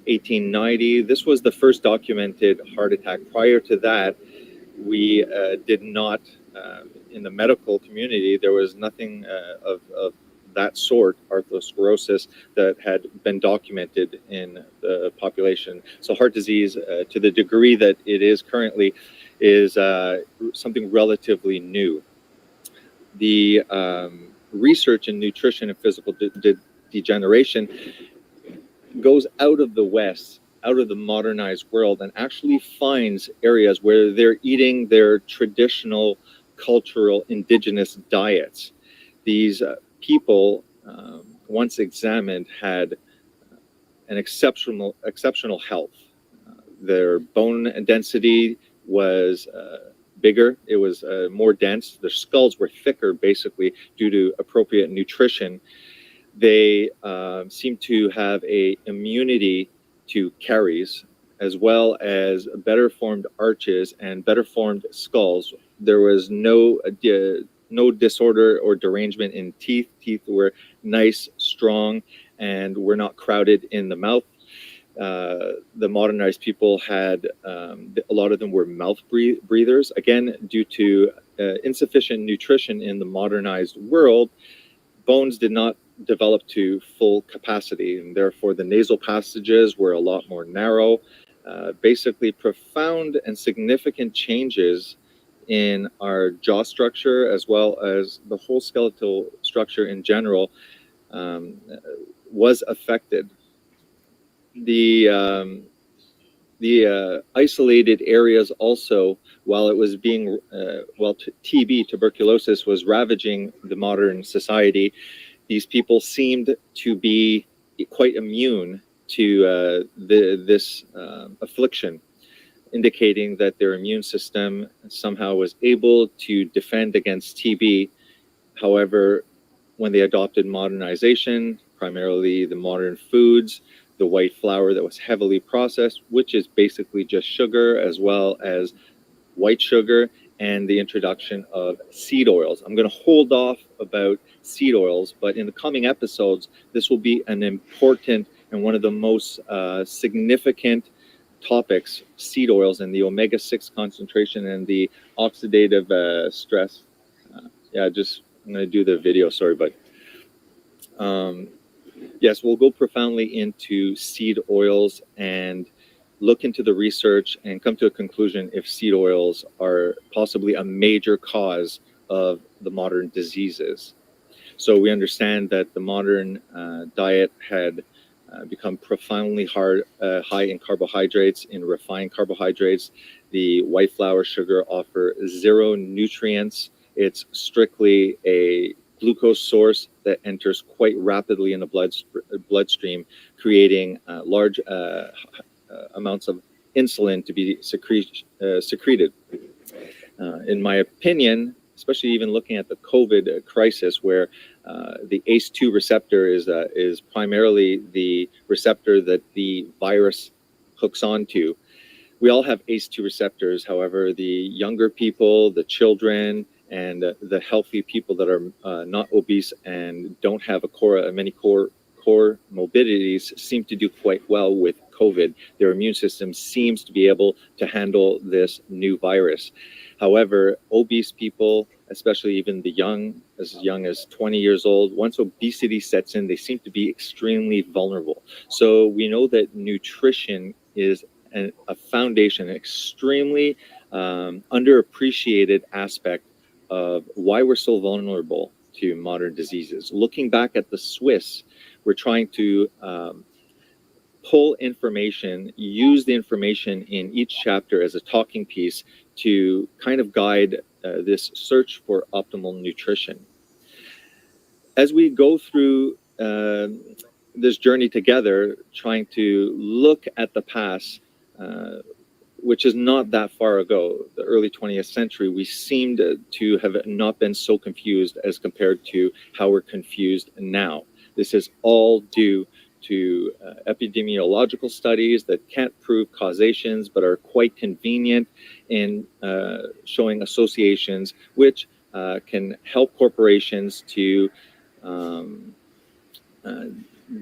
1890. This was the first documented heart attack. Prior to that, we did not, in the medical community, there was nothing of that sort, atherosclerosis, that had been documented in the population. So heart disease, to the degree that it is currently, is something relatively new. The research in nutrition and physical degeneration goes out of the West, out of the modernized world, and actually finds areas where they're eating their traditional cultural indigenous diets. These people, once examined, had an exceptional health. Their bone density was bigger, it was more dense, their skulls were thicker, basically due to appropriate nutrition. They seem to have a immunity to caries, as well as better formed arches and better formed skulls. There was no disorder or derangement in teeth. Teeth were nice, strong, and were not crowded in the mouth. The modernized people had, a lot of them were mouth breathers. Again, due to insufficient nutrition in the modernized world, bones did not develop to full capacity, and therefore the nasal passages were a lot more narrow. Basically, profound and significant changes in our jaw structure, as well as the whole skeletal structure in general, was affected. The isolated areas also, while it was being, TB, tuberculosis, was ravaging the modern society, these people seemed to be quite immune to this affliction, indicating that their immune system somehow was able to defend against TB. However, when they adopted modernization, primarily the modern foods, the white flour that was heavily processed, which is basically just sugar, as well as white sugar, and the introduction of seed oils. I'm going to hold off about seed oils, but in the coming episodes, this will be an important and one of the most significant topics, seed oils and the omega-6 concentration and the oxidative stress. I'm going to do the video, sorry, but yes, we'll go profoundly into seed oils and look into the research and come to a conclusion if seed oils are possibly a major cause of the modern diseases. So we understand that the modern diet had become profoundly high in carbohydrates, in refined carbohydrates. The white flour sugar offer zero nutrients. It's strictly a glucose source that enters quite rapidly in the bloodstream, creating large amounts of insulin to be secreted. In my opinion, especially even looking at the COVID crisis, where the ACE2 receptor is primarily the receptor that the virus hooks onto. We all have ACE2 receptors. However, the younger people, the children, and the healthy people that are not obese and don't have many core morbidities seem to do quite well with COVID. Their immune system seems to be able to handle this new virus. However, obese people, especially even the young as 20 years old, once obesity sets in, they seem to be extremely vulnerable. So we know that nutrition is a foundation, an extremely underappreciated aspect of why we're so vulnerable to modern diseases. Looking back at the Swiss, we're trying to pull information, use the information in each chapter as a talking piece to kind of guide this search for optimal nutrition. As we go through this journey together, trying to look at the past, which is not that far ago, the early 20th century, we seemed to have not been so confused as compared to how we're confused now. This is all due to epidemiological studies that can't prove causations, but are quite convenient in showing associations, which can help corporations to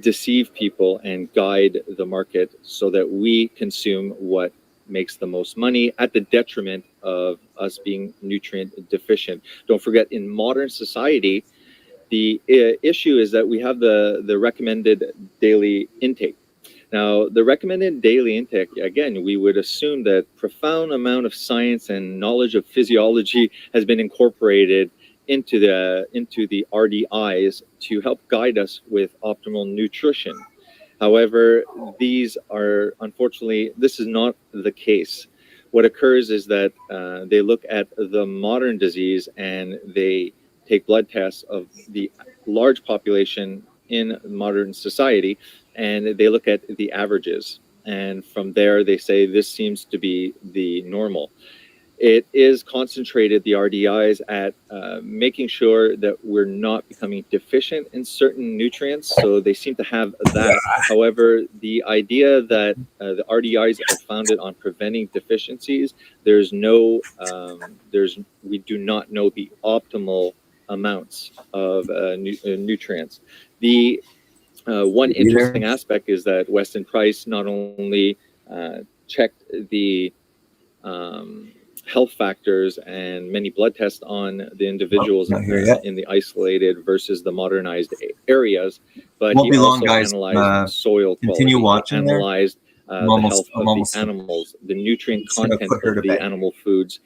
deceive people and guide the market so that we consume what makes the most money at the detriment of us being nutrient deficient. Don't forget, in modern society, the issue is that we have the recommended daily intake. Now, the recommended daily intake, again, we would assume that profound amount of science and knowledge of physiology has been incorporated into the RDIs to help guide us with optimal nutrition. However, this is not the case. What occurs is that they look at the modern disease and they take blood tests of the large population in modern society, and they look at the averages. And from there, they say this seems to be the normal. It is concentrated, the RDIs, at making sure that we're not becoming deficient in certain nutrients. So they seem to have that. However, the idea that the RDIs are founded on preventing deficiencies, we do not know the optimal amounts of nutrients. The one interesting aspect is that Weston Price not only checked the health factors and many blood tests on the individuals in the isolated versus the modernized areas, but he also analyzed soil quality, analyzed the health of the animals, the nutrient content of the animal foods,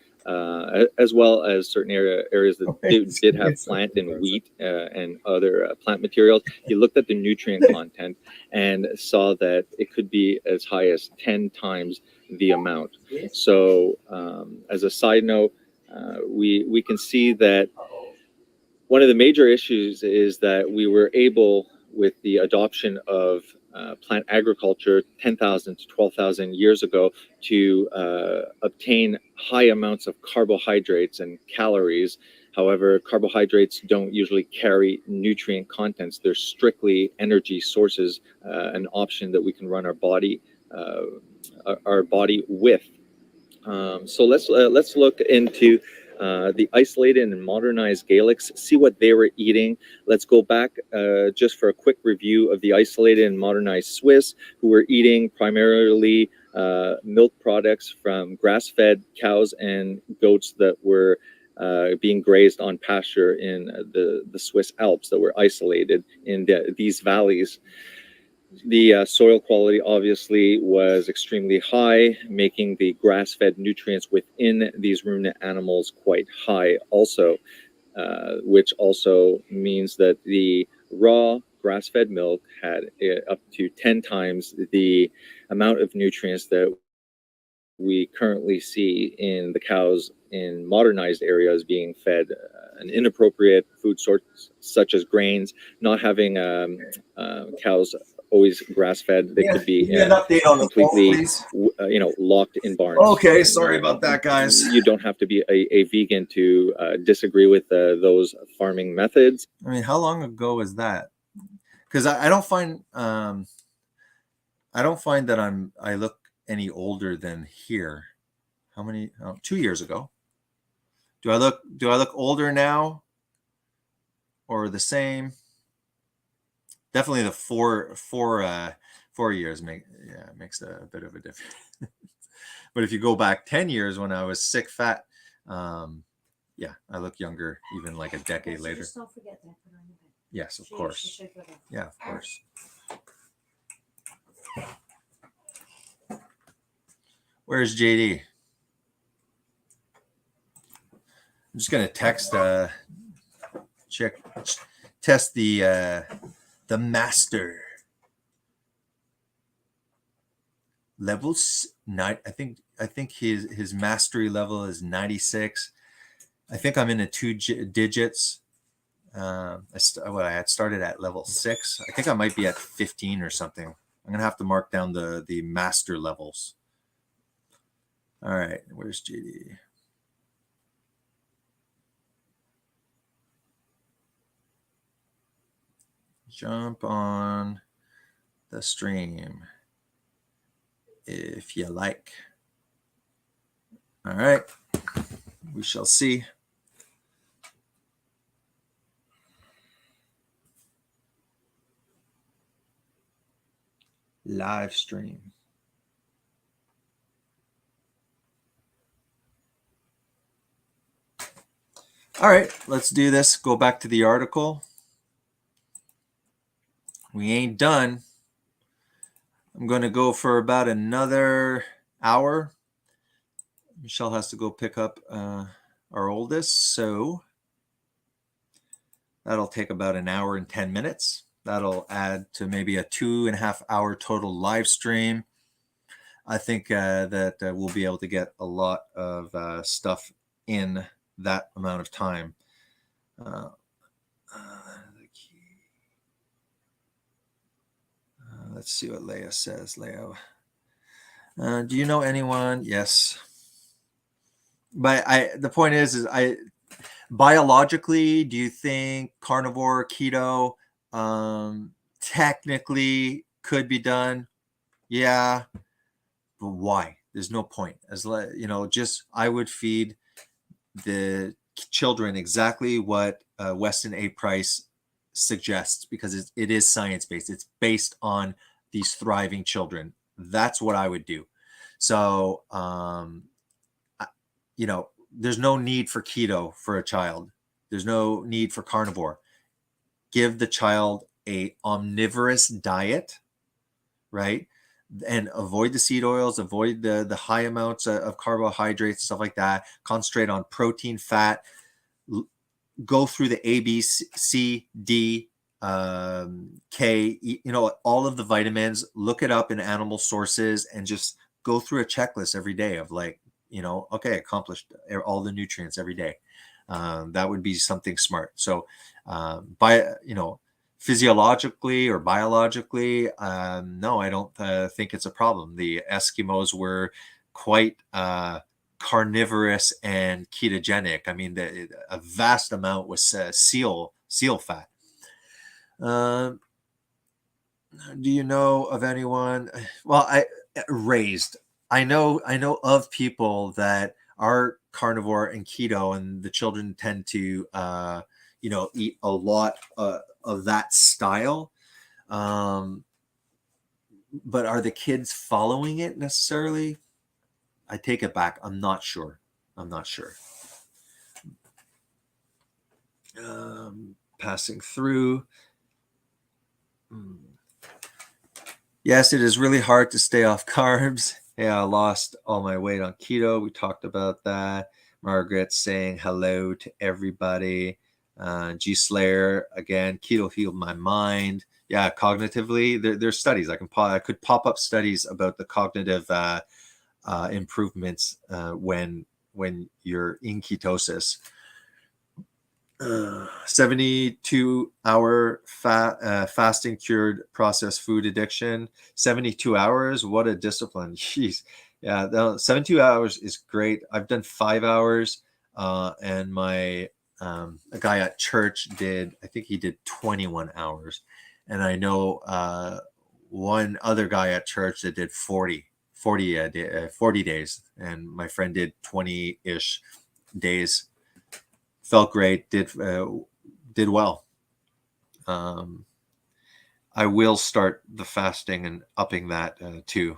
as well as certain areas that did have plant and wheat and other plant materials. He looked at the nutrient content and saw that it could be as high as 10 times the amount. So as a side note, we can see that one of the major issues is that we were able, with the adoption of plant agriculture 10,000 to 12,000 years ago, to obtain high amounts of carbohydrates and calories. However, carbohydrates don't usually carry nutrient contents. They're strictly energy sources, an option that we can run our body with. So let's look into the isolated and modernized Gaelics, see what they were eating. Let's go back just for a quick review of the isolated and modernized Swiss, who were eating primarily milk products from grass-fed cows and goats that were being grazed on pasture in the Swiss Alps that were isolated in these valleys. The soil quality obviously was extremely high, making the grass-fed nutrients within these ruminant animals quite high also, which also means that the raw grass-fed milk had up to 10 times the amount of nutrients that we currently see in the cows in modernized areas being fed an inappropriate food source such as grains, not having cows always grass-fed. They could be an update on the poll, completely, please. locked in barns. Okay, sorry about that, guys. You don't have to be a vegan to disagree with those farming methods. I mean, how long ago was that? Because I don't find that I look any older than here. How many? 2 years ago. Do I look older now, or the same? Definitely the four years makes a bit of a difference. But if you go back 10 years when I was sick, fat, yeah, I look younger, even like a decade later. Just don't forget that. Put on your bed. Yes, of She course. should go there. Yeah, of course. Where's JD? I'm just gonna test the master levels. I think his mastery level is 96. I think I'm in the two digits. I had started at level 6. I think I might be at 15 or something. I'm gonna have to mark down the master levels. All right, where's JD? Jump on the stream if you like. All right, we shall see. Live stream. All right, let's do this. Go back to the article. We ain't done. I'm going to go for about another hour. Michelle has to go pick up our oldest, so that'll take about an hour and 10 minutes. That'll add to maybe a 2.5 hour total live stream. I think that we'll be able to get a lot of stuff in that amount of time. Let's see what Leia says. Leia, do you know anyone? Yes. But the point is biologically, do you think carnivore, keto, technically could be done? Yeah. But why? There's no point. Just I would feed the children exactly what Weston A. Price suggests, because it is science-based. It's based on these thriving children. That's what I would do. So, there's no need for keto for a child. There's no need for carnivore. Give the child a omnivorous diet, right? And avoid the seed oils, avoid the high amounts of carbohydrates, stuff like that. Concentrate on protein, fat. Go through the A, B, C, D, K, all of the vitamins. Look it up in animal sources and just go through a checklist every day of okay, accomplished all the nutrients every day. That would be something smart. So physiologically or biologically, no, I don't think it's a problem. The Eskimos were quite carnivorous and ketogenic. I mean, a vast amount was seal fat. Do you know of anyone? Well, I know of people that are carnivore and keto, and the children tend to eat a lot of that style. But are the kids following it necessarily? I take it back. I'm not sure. Passing through. Yes, it is really hard to stay off carbs. Yeah, I lost all my weight on keto. We talked about that. Margaret saying hello to everybody. G Slayer again. Keto healed my mind. Yeah, cognitively, there's studies. I could pop up studies about the cognitive improvements when you're in ketosis. 72-hour fasting cured processed food addiction. 72 hours, what a discipline. Jeez. Yeah, 72 hours is great. I've done 5 hours, and my a guy at church I think he did 21 hours. And I know one other guy at church that did 40 days. And my friend did 20-ish days. Felt great, did well. I will start the fasting and upping that too,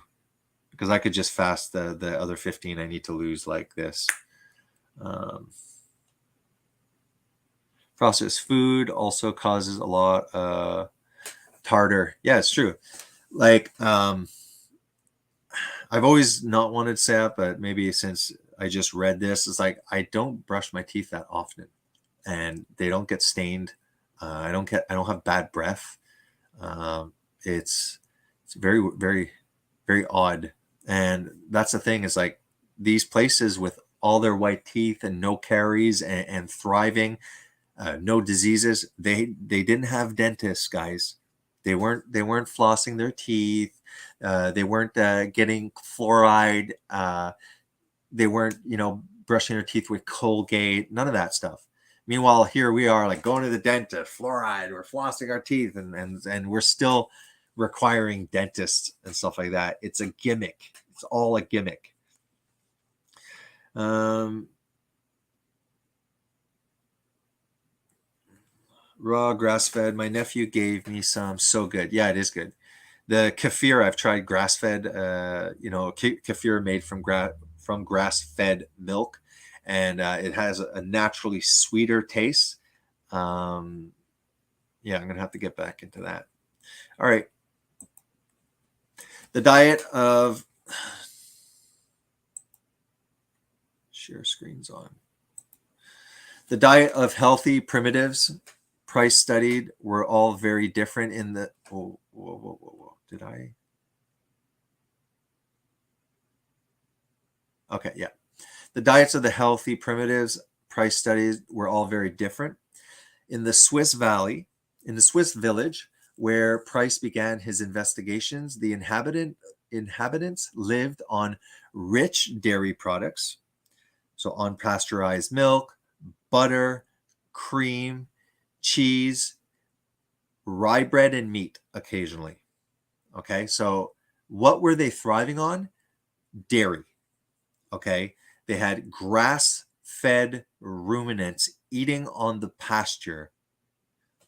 because I could just fast the other 15 I need to lose like this. Processed food also causes a lot tartar. Yeah, it's true. Like I've always not wanted to say that, but maybe since I just read this, it's like I don't brush my teeth that often, and they don't get stained. I don't have bad breath. It's very, very, very odd. And that's the thing, is like these places with all their white teeth and no caries and thriving, no diseases. They didn't have dentists, guys. They weren't flossing their teeth. They weren't getting fluoride. They weren't, brushing their teeth with Colgate. None of that stuff. Meanwhile, here we are, like going to the dentist, fluoride. We're flossing our teeth, and we're still requiring dentists and stuff like that. It's a gimmick. It's all a gimmick. Raw grass-fed. My nephew gave me some. So good. Yeah, it is good. The kefir, I've tried grass-fed. Kefir made from grass-fed milk, and it has a naturally sweeter taste. I'm gonna have to get back into that. All right. The diet of share screens on. The diet of healthy primitives, price studied, were all very different in the. Whoa. Did I? Okay, yeah. The diets of the healthy primitives, price studies, were all very different. In the Swiss village where Price began his investigations, the inhabitants lived on rich dairy products, so unpasteurized milk, butter, cream, cheese, rye bread, and meat occasionally. Okay, so what were they thriving on? Dairy. Okay, they had grass-fed ruminants eating on the pasture,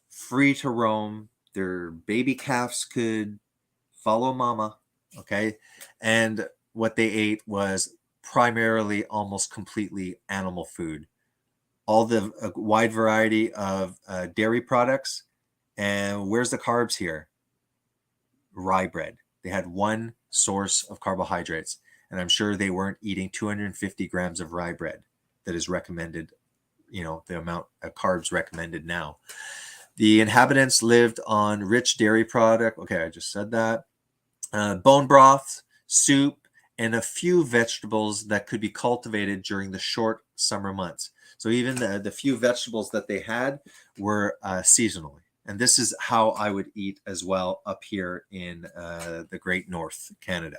free to roam. Their baby calves could follow mama. Okay, and what they ate was primarily, almost completely, animal food. All the wide variety of dairy products. And where's the carbs here? Rye bread. They had one source of carbohydrates, and I'm sure they weren't eating 250 grams of rye bread that is recommended, the amount of carbs recommended now. The inhabitants lived on rich dairy product. Okay, I just said that. Bone broth, soup, and a few vegetables that could be cultivated during the short summer months. So even the few vegetables that they had were seasonally. And this is how I would eat as well up here in the Great North, Canada.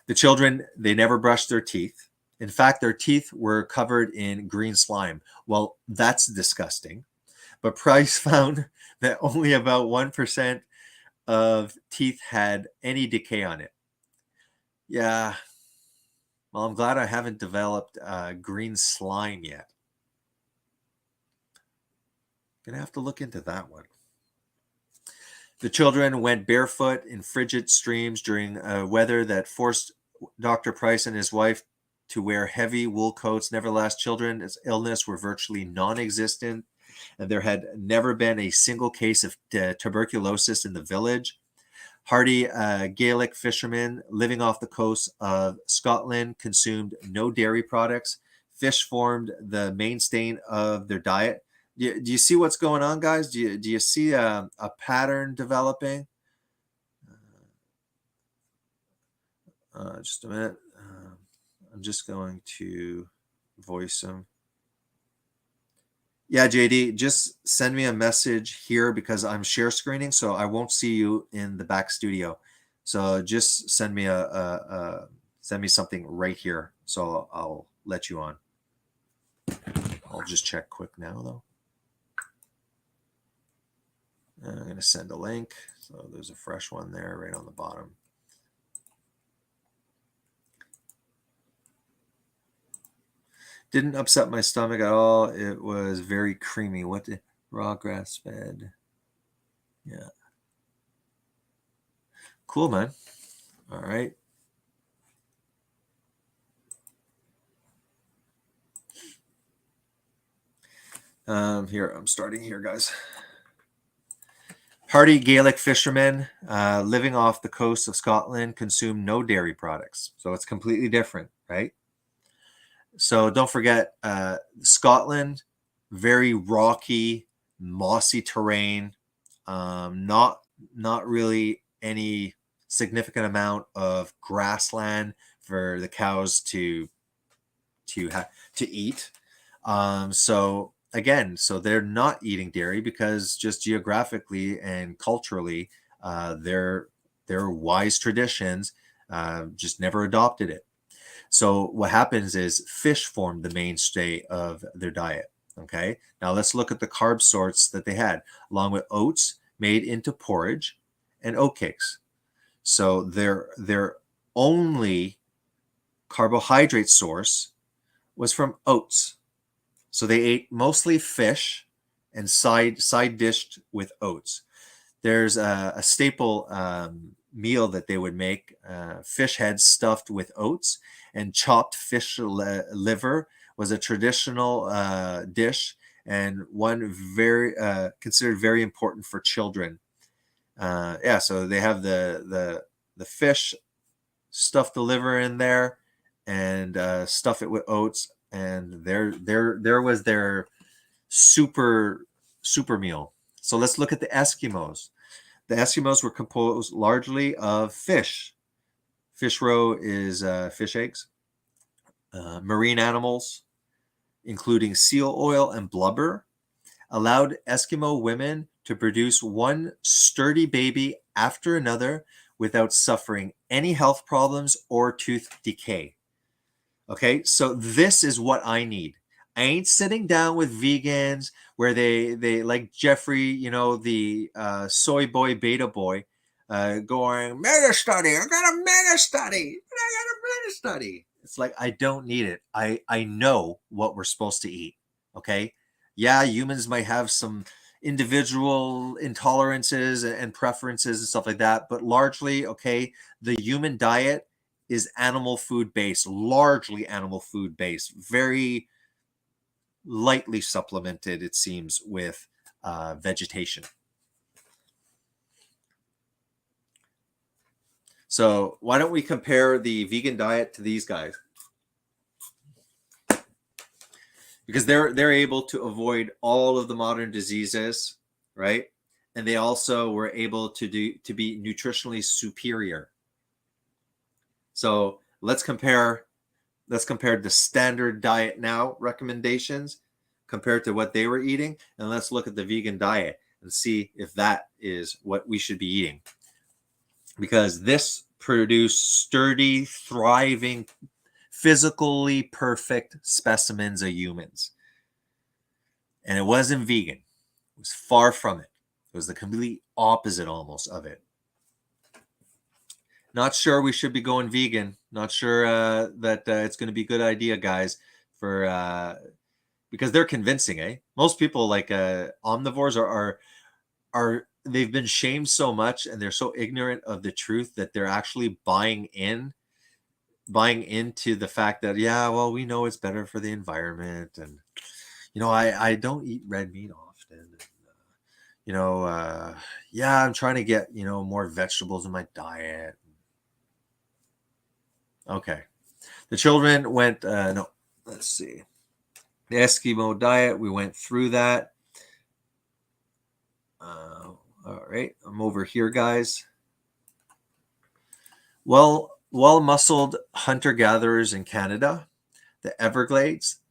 The children, they never brushed their teeth. In fact, their teeth were covered in green slime. Well, that's disgusting. But Price found that only about 1% of teeth had any decay on it. Yeah. Well, I'm glad I haven't developed green slime yet. Gonna have to look into that one. The children went barefoot in frigid streams during weather that forced Dr. Price and his wife to wear heavy wool coats. Nevertheless, children's illness were virtually non-existent, and there had never been a single case of tuberculosis in the village. Hardy Gaelic fishermen living off the coast of Scotland consumed no dairy products. Fish formed the mainstay of their diet. Do you see what's going on, guys? Do you see a pattern developing? Just a minute. I'm just going to voice them. Yeah, JD, just send me a message here because I'm share screening, so I won't see you in the back studio. So just send me send me something right here, so I'll let you on. I'll just check quick now, though. I'm going to send a link. So there's a fresh one there right on the bottom. Didn't upset my stomach at all. It was very creamy. What the raw grass fed? Yeah. Cool, man. All right. Here, I'm starting here, guys. Hardy Gaelic fishermen living off the coast of Scotland consume no dairy products. So it's completely different, right? So don't forget, Scotland, very rocky, mossy terrain, not really any significant amount of grassland for the cows to eat. So again, so they're not eating dairy because just geographically and culturally, their wise traditions just never adopted it. So what happens is fish formed the mainstay of their diet. Okay, now let's look at the carb sorts that they had, along with oats made into porridge and oatcakes. So their only carbohydrate source was from oats. So they ate mostly fish and side dished with oats. There's a staple meal that they would make, fish heads stuffed with oats, and chopped fish liver was a traditional dish and one very considered very important for children. Yeah, so they have the fish, stuff the liver in there, and stuff it with oats, and there was their super meal. So let's look at the Eskimos. The Eskimos were composed largely of fish. Fish roe is fish eggs. Marine animals, including seal oil and blubber, allowed Eskimo women to produce one sturdy baby after another without suffering any health problems or tooth decay. Okay, so this is what I need. I ain't sitting down with vegans where they like Jeffrey, you know, the soy boy, beta boy, going, mega study, I got a mega study. It's like, I don't need it. I know what we're supposed to eat. Okay. Yeah, humans might have some individual intolerances and preferences and stuff like that, but largely, okay, the human diet is animal food based, largely animal food based, very lightly supplemented, it seems, with vegetation. So why don't we compare the vegan diet to these guys? Because they're able to avoid all of the modern diseases, right? And they also were able to be nutritionally superior. So let's compare the standard diet now recommendations compared to what they were eating, and let's look at the vegan diet and see if that is what we should be eating. Because this produced sturdy, thriving, physically perfect specimens of humans. And it wasn't vegan. It was far from it. It was the complete opposite almost of it. Not sure we should be going vegan. Not sure that it's going to be a good idea, guys, for because they're convincing, eh? Most people like omnivores are they've been shamed so much and they're so ignorant of the truth that they're actually buying into the fact that, yeah, well, we know it's better for the environment, and I don't eat red meat often, and, yeah, I'm trying to get more vegetables in my diet. Okay, the children went no, let's see, the Eskimo diet, we went through that. All right, I'm over here, guys. Well-muscled hunter-gatherers in Canada, the Everglades,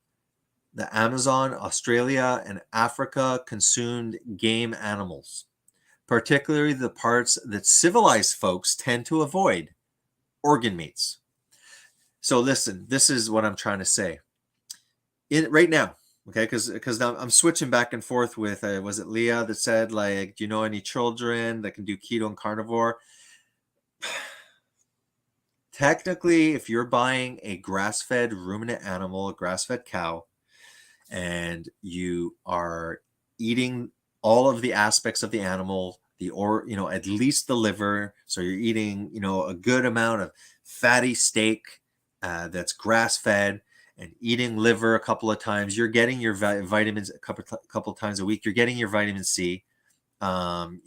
the Amazon, Australia, and Africa consumed game animals, particularly the parts that civilized folks tend to avoid, organ meats. So listen, this is what I'm trying to say. Right now, okay, because now I'm switching back and forth with, was it Leah that said, like, do you know any children that can do keto and carnivore? Technically, if you're buying a grass-fed ruminant animal, a grass-fed cow, and you are eating all of the aspects of the animal, at least the liver, so you're eating a good amount of fatty steak that's grass-fed, and eating liver a couple of times, you're getting your vitamins a couple of times a week, you're getting your vitamin C, and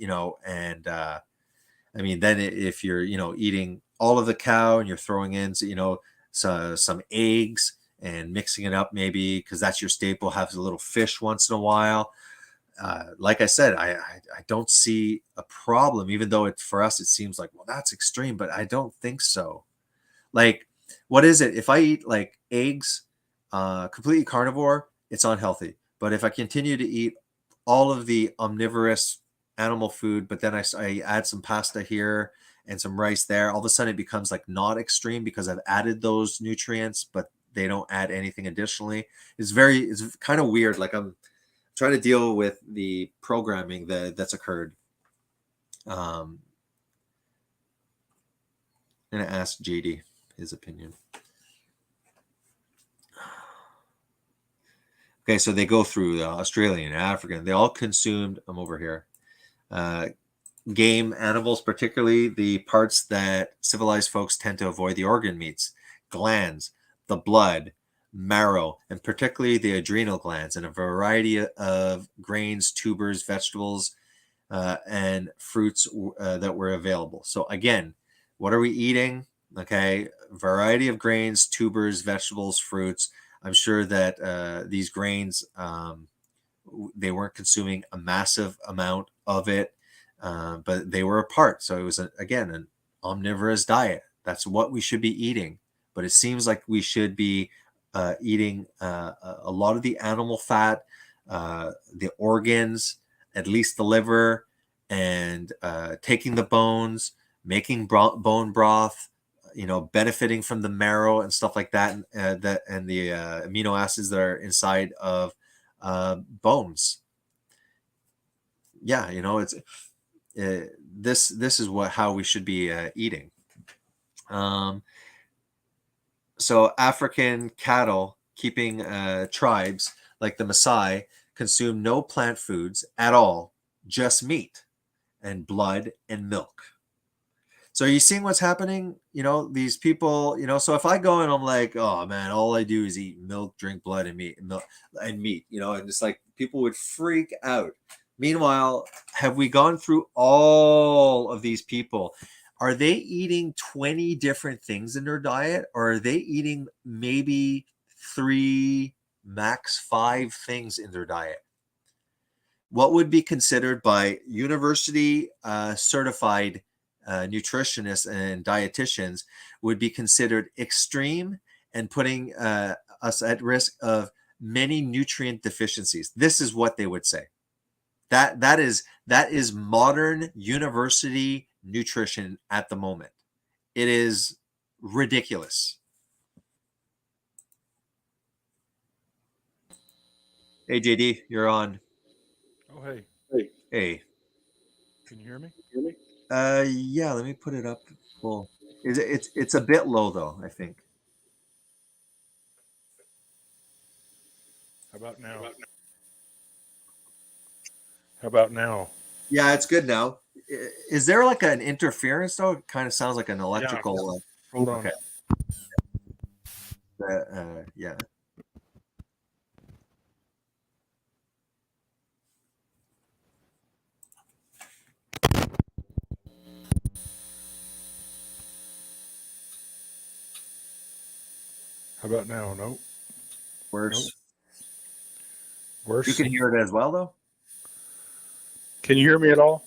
I mean, then if you're eating all of the cow and you're throwing in some eggs and mixing it up, maybe because that's your staple, have a little fish once in a while. Like I said, I don't see a problem, even though for us it seems like, well, that's extreme, but I don't think so. Like, what is it? If I eat like eggs, completely carnivore, it's unhealthy. But if I continue to eat all of the omnivorous animal food, but then I add some pasta here and some rice there, all of a sudden it becomes like not extreme because I've added those nutrients, but they don't add anything additionally. It's kind of weird. Like, I'm trying to deal with the programming that's occurred. I'm gonna ask JD his opinion. Okay, so they go through the Australian, African. They all consumed. I'm over here. Game animals, particularly the parts that civilized folks tend to avoid, the organ meats, glands, the blood, marrow, and particularly the adrenal glands, and a variety of grains, tubers, vegetables, and fruits that were available. So again, what are we eating? Okay, variety of grains, tubers, vegetables, fruits. I'm sure that these grains, they weren't consuming a massive amount of it, but they were a part. So it was, again, an omnivorous diet. That's what we should be eating. But it seems like we should be eating a lot of the animal fat, the organs, at least the liver, and taking the bones, making bone broth, benefiting from the marrow and stuff like that, and the amino acids that are inside of bones. Yeah, it's this is how we should be eating. So African cattle keeping tribes like the Maasai consume no plant foods at all, just meat and blood and milk. So are you seeing what's happening? These people, so if I go and I'm like, oh man, all I do is eat milk, drink blood and meat, and it's like people would freak out. Meanwhile, have we gone through all of these people? Are they eating 20 different things in their diet, or are they eating maybe 3, max 5 things in their diet? What would be considered by university certified nutritionists and dietitians would be considered extreme and putting us at risk of many nutrient deficiencies. This is what they would say. That is modern university nutrition at the moment. It is ridiculous. Hey JD, you're on. Oh, hey, Hey. can you hear me? Yeah, let me put it up full. It's a bit low though, I think. How about now? How about now? Yeah, it's good now. Is there like an interference though? It kind of sounds like an electrical. Hold on. Okay. Yeah. How about now? Nope. Worse. Worse. You can hear it as well though. Can you hear me at all?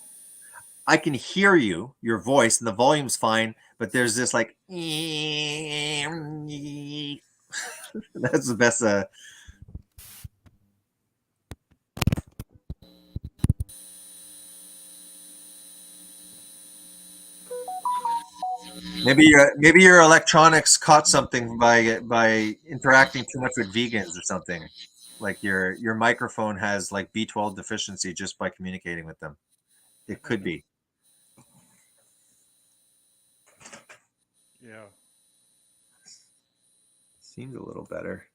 I can hear you, your voice, and the volume's fine, but there's this like that's the best. Maybe your electronics caught something by interacting too much with vegans or something. Like your microphone has like B12 deficiency just by communicating with them. It could be. Yeah. Seems a little better.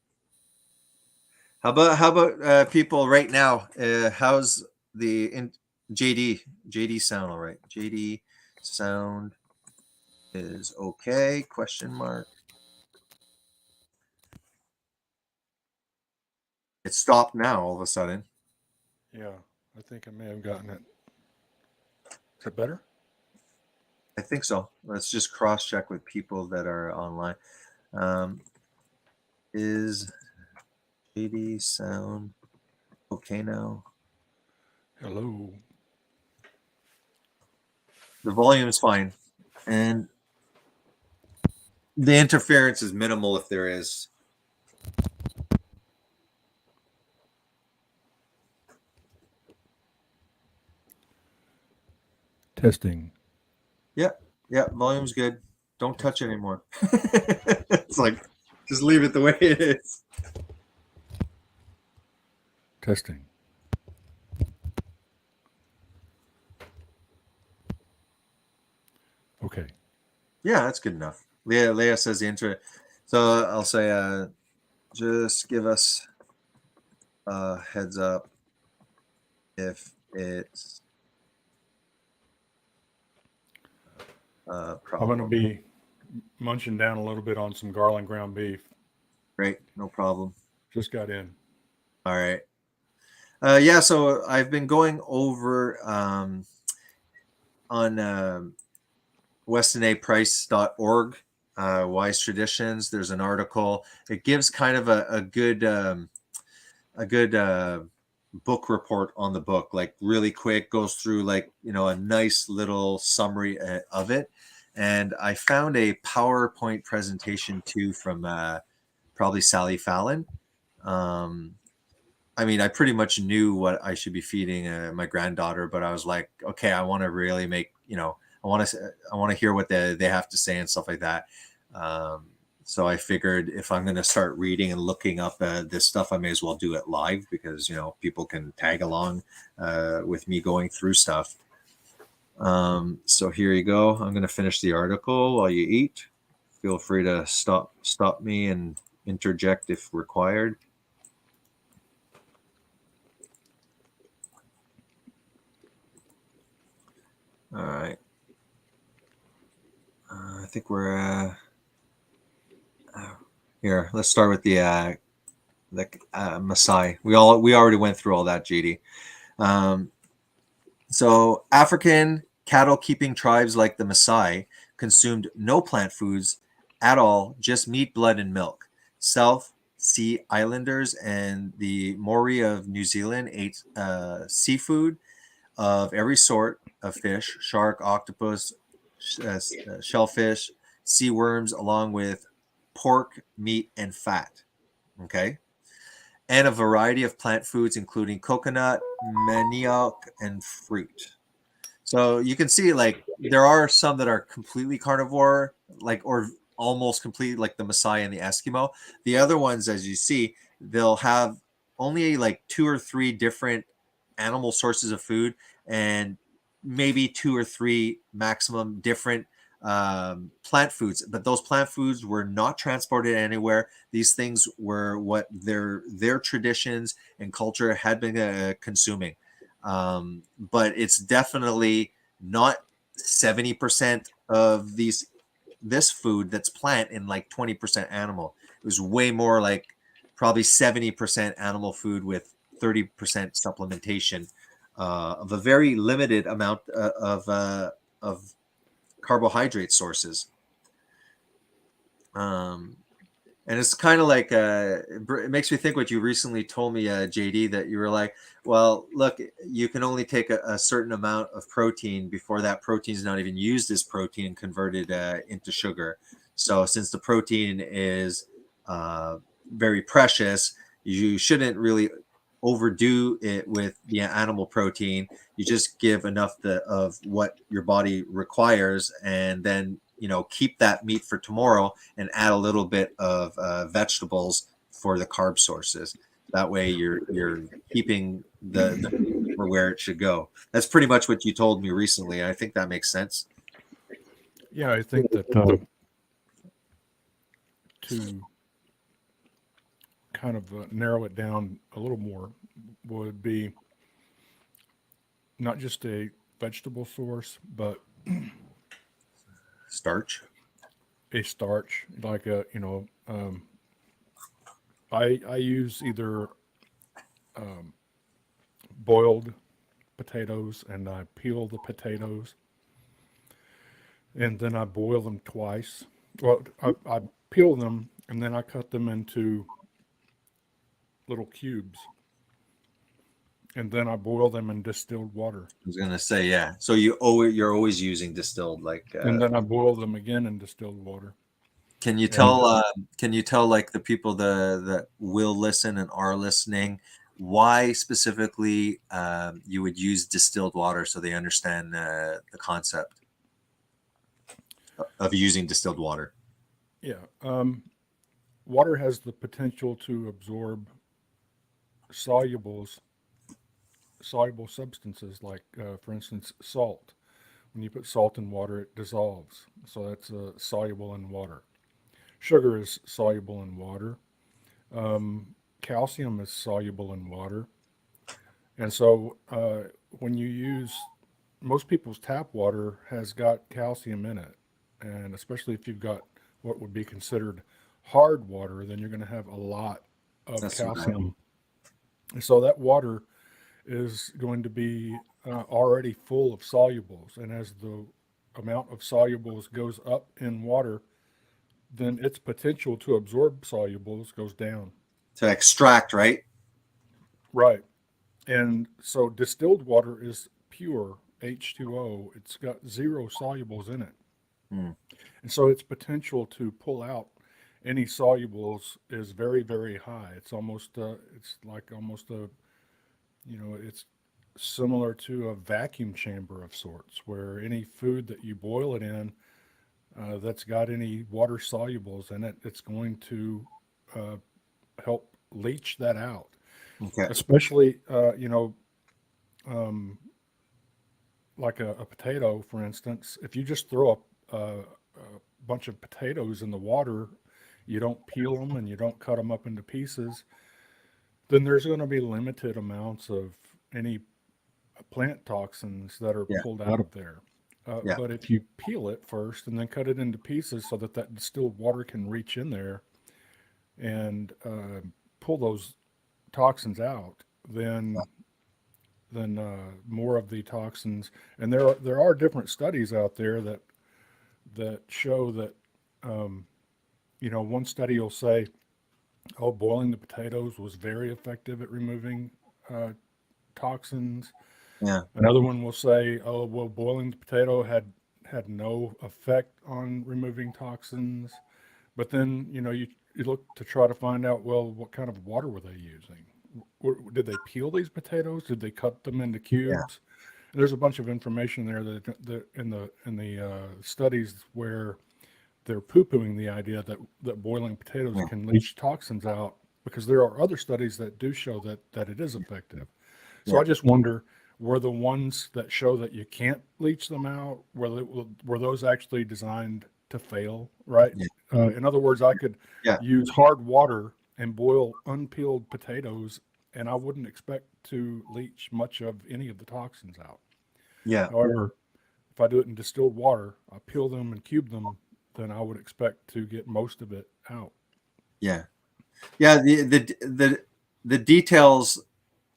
How about people right now? How's the JD sound all right? JD sound is okay? Question mark. It stopped now all of a sudden. Yeah. I think I may have gotten it. Is it better? I think so. Let's just cross check with people that are online. Is JD sound okay now? Hello. The volume is fine, and the interference is minimal if there is. Testing. Yeah, volume's good. Don't touch it anymore. It's like just leave it the way it is. Testing. Okay. Yeah, that's good enough. Leah says the intro. So I'll say, just give us a heads up if it's a I'm problem. going to be munching down a little bit on some garlic ground beef. Great, no problem. Just got in. All right. Yeah, so I've been going over on westonaprice.org, Wise Traditions. There's an article. It gives kind of a good book report on the book, like really quick, goes through like, a nice little summary of it. And I found a PowerPoint presentation too from probably Sally Fallon. I mean, I pretty much knew what I should be feeding my granddaughter, but I was like, okay, I want to really make, I want to hear what they have to say and stuff like that. So I figured if I'm going to start reading and looking up this stuff, I may as well do it live because, people can tag along with me going through stuff. So here you go. I'm going to finish the article while you eat. Feel free to stop me and interject if required. All right. I think we're here. Let's start with the Maasai. We already went through all that, JD. So African cattle keeping tribes like the Maasai consumed no plant foods at all, just meat, blood, and milk. South Sea Islanders and the Maori of New Zealand ate seafood of every sort of fish: shark, octopus, shellfish, sea worms, along with pork, meat, and fat. Okay. And a variety of plant foods, including coconut, manioc, and fruit. So you can see, like, there are some that are completely carnivore, like, or almost complete, like the Maasai and the Eskimo. The other ones, as you see, they'll have only like 2 or 3 different animal sources of food and maybe 2 or 3 maximum different plant foods, but those plant foods were not transported anywhere. These things were what their traditions and culture had been consuming. But it's definitely not 70% of this food that's plant and like 20% animal. It was way more like probably 70% animal food with 30% supplementation of a very limited amount of carbohydrate sources. And it's kind of like it makes me think what you recently told me, JD, that you were like, well, look, you can only take a certain amount of protein before that protein is not even used as protein and converted into sugar. So since the protein is very precious, you shouldn't really overdo it with the animal protein. You just give enough of what your body requires, and then keep that meat for tomorrow and add a little bit of vegetables for the carb sources. That way you're keeping the meat for where it should go. That's pretty much what you told me recently. I think that makes sense. Yeah, I think that to kind of narrow it down a little more would be not just a vegetable source, but Starch. a starch, like I use either boiled potatoes, and I peel the potatoes, and then I boil them twice. Well, I peel them, and then I cut them into little cubes, and then I boil them in distilled water, I was gonna say, yeah. So you're always using distilled, like. and then I boil them again in distilled water. Can you And tell? Can you tell, like, the people that will listen and are listening, why specifically you would use distilled water so they understand the concept of using distilled water? yeah, water has the potential to absorb soluble substances, like, for instance, salt. When you put salt in water, it dissolves. So that's soluble in water. Sugar is soluble in water. Calcium is soluble in water. And so when you use, most people's tap water has got calcium in it. And especially if you've got what would be considered hard water, then you're going to have a lot of That's right. calcium. And so that water is going to be already full of solubles. And as the amount of solubles goes up in water, then its potential to absorb solubles goes down. To extract, right? Right. And so distilled water is pure H2O. It's got zero solubles in it. Hmm. And so its potential to pull out any solubles is very, very high. It's almost, it's like almost a, it's similar to a vacuum chamber of sorts, where any food that you boil it in that's got any water solubles in it, it's going to help leach that out. Okay. Especially, like a potato, for instance. If you just throw a bunch of potatoes in the water, you don't peel them and you don't cut them up into pieces, then there's going to be limited amounts of any plant toxins that are Yeah. pulled out of there. Yeah. But if you peel it first and then cut it into pieces so that that distilled water can reach in there and pull those toxins out, then more of the toxins, and there are different studies out there that show that one study will say, oh, boiling the potatoes was very effective at removing toxins. Yeah. Another one will say, oh, well, boiling the potato had no effect on removing toxins. But then, you look to try to find out, well, what kind of water were they using? Did they peel these potatoes? Did they cut them into cubes? Yeah. There's a bunch of information there that in the studies where they're poo-pooing the idea that boiling potatoes can leach toxins out, because there are other studies that do show that it is effective. So I just wonder, were the ones that show that you can't leach them out, were those actually designed to fail, right? Yeah. In other words, I could Yeah. use hard water and boil unpeeled potatoes, and I wouldn't expect to leach much of any of the toxins out. Yeah. However, if I do it in distilled water, I peel them and cube them, then I would expect to get most of it out. Yeah. Yeah. The details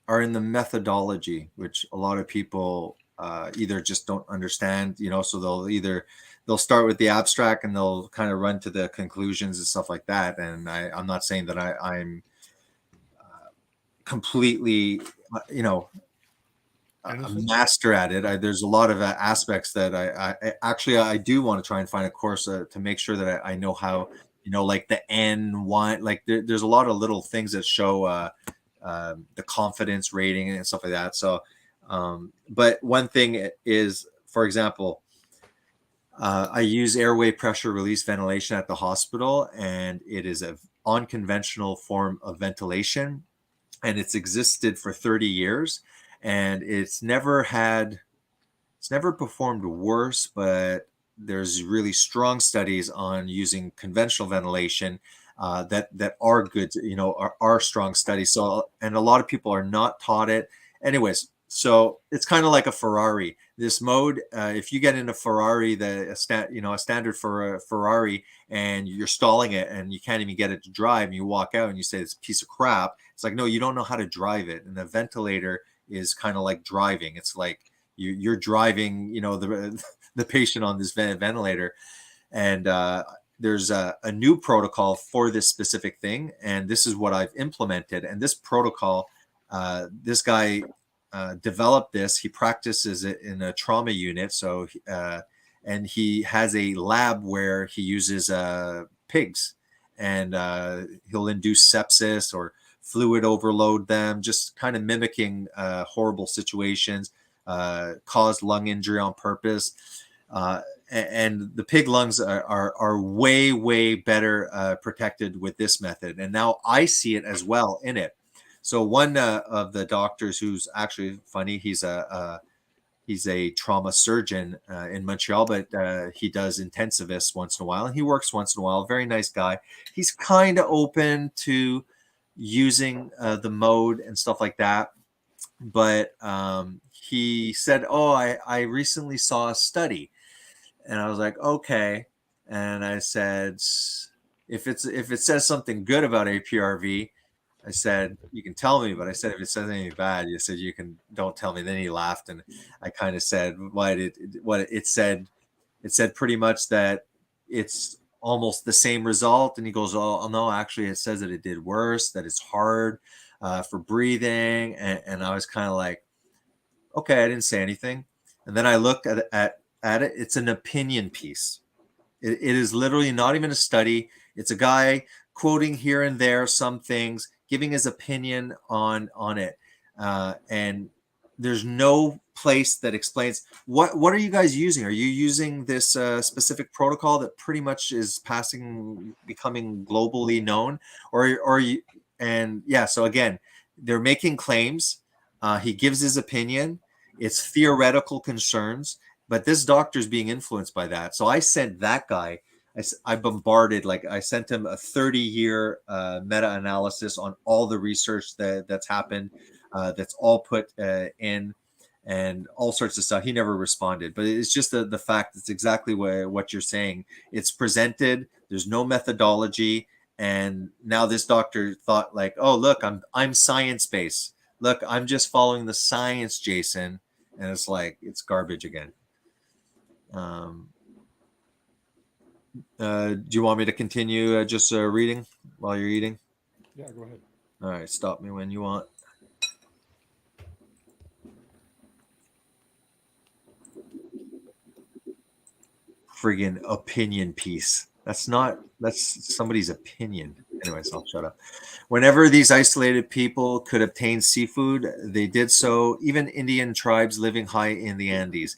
are in the methodology, which a lot of people either just don't understand, so they'll start with the abstract and they'll kind of run to the conclusions and stuff like that. And I'm not saying that I'm completely, a master at it. There's a lot of aspects that I do want to try and find a course to make sure that I know how, like the N1, like there's a lot of little things that show the confidence rating and stuff like that. So, but one thing is, for example, I use airway pressure release ventilation at the hospital, and it is an unconventional form of ventilation, and it's existed for 30 years, and it's never performed worse, but there's really strong studies on using conventional ventilation that are good, are strong studies. So, and a lot of people are not taught it. Anyways, so it's kind of like a Ferrari. This mode, if you get in a Ferrari, a standard for a Ferrari, and you're stalling it and you can't even get it to drive, and you walk out and you say it's a piece of crap. It's like, no, you don't know how to drive it. And the ventilator is kind of like driving. It's like you're driving, the patient on this ventilator, and there's a new protocol for this specific thing, and this is what I've implemented. And this protocol, this guy developed this. He practices it in a trauma unit, so and he has a lab where he uses pigs, and he'll induce sepsis or fluid overload them, just kind of mimicking horrible situations, cause lung injury on purpose. And the pig lungs are way better protected with this method. And now I see it as well in it. So one of the doctors, who's actually funny, he's a trauma surgeon in Montreal, but he does intensivist once in a while, and he works once in a while. Very nice guy. He's kind of open to using the mode and stuff like that. But he said, I recently saw a study. And I was like, okay. And I said, if it says something good about APRV, I said, you can tell me. But I said, if it says anything bad, you said, don't tell me. Then he laughed, and I kind of said what it said. It said pretty much that it's almost the same result. And he goes, oh no, actually it says that it did worse, that it's hard for breathing. And I was kind of like, okay, I didn't say anything. And then I looked at it. It's an opinion piece. It is literally not even a study. It's a guy quoting here and there some things, giving his opinion on it. And there's no place that explains what are you guys using? Are you using this specific protocol that pretty much is becoming globally known, or are you? And yeah, so again, they're making claims. He gives his opinion. It's theoretical concerns, but this doctor is being influenced by that. So I sent that guy, I bombarded, I sent him a 30-year meta-analysis on all the research that's happened, that's all put in, and all sorts of stuff. He never responded, but it's just the fact it's exactly what you're saying. It's presented. There's no methodology. And now this doctor thought oh, look, I'm science-based. Look, I'm just following the science, Jason. And it's it's garbage again. Do you want me to continue just reading while you're eating? Yeah, go ahead. All right, stop me when you want. Friggin' opinion piece. That's somebody's opinion. Anyways, I'll shut up. Whenever these isolated people could obtain seafood, they did so. Even Indian tribes living high in the Andes.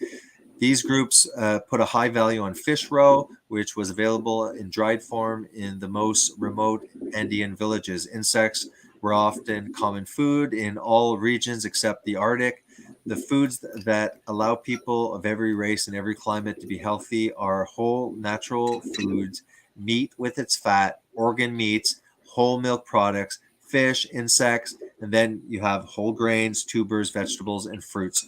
These groups put a high value on fish roe, which was available in dried form in the most remote Andean villages. Insects were often common food in all regions except the Arctic. The foods that allow people of every race and every climate to be healthy are whole natural foods, meat with its fat, organ meats, whole milk products, fish, insects, and then you have whole grains, tubers, vegetables, and fruits.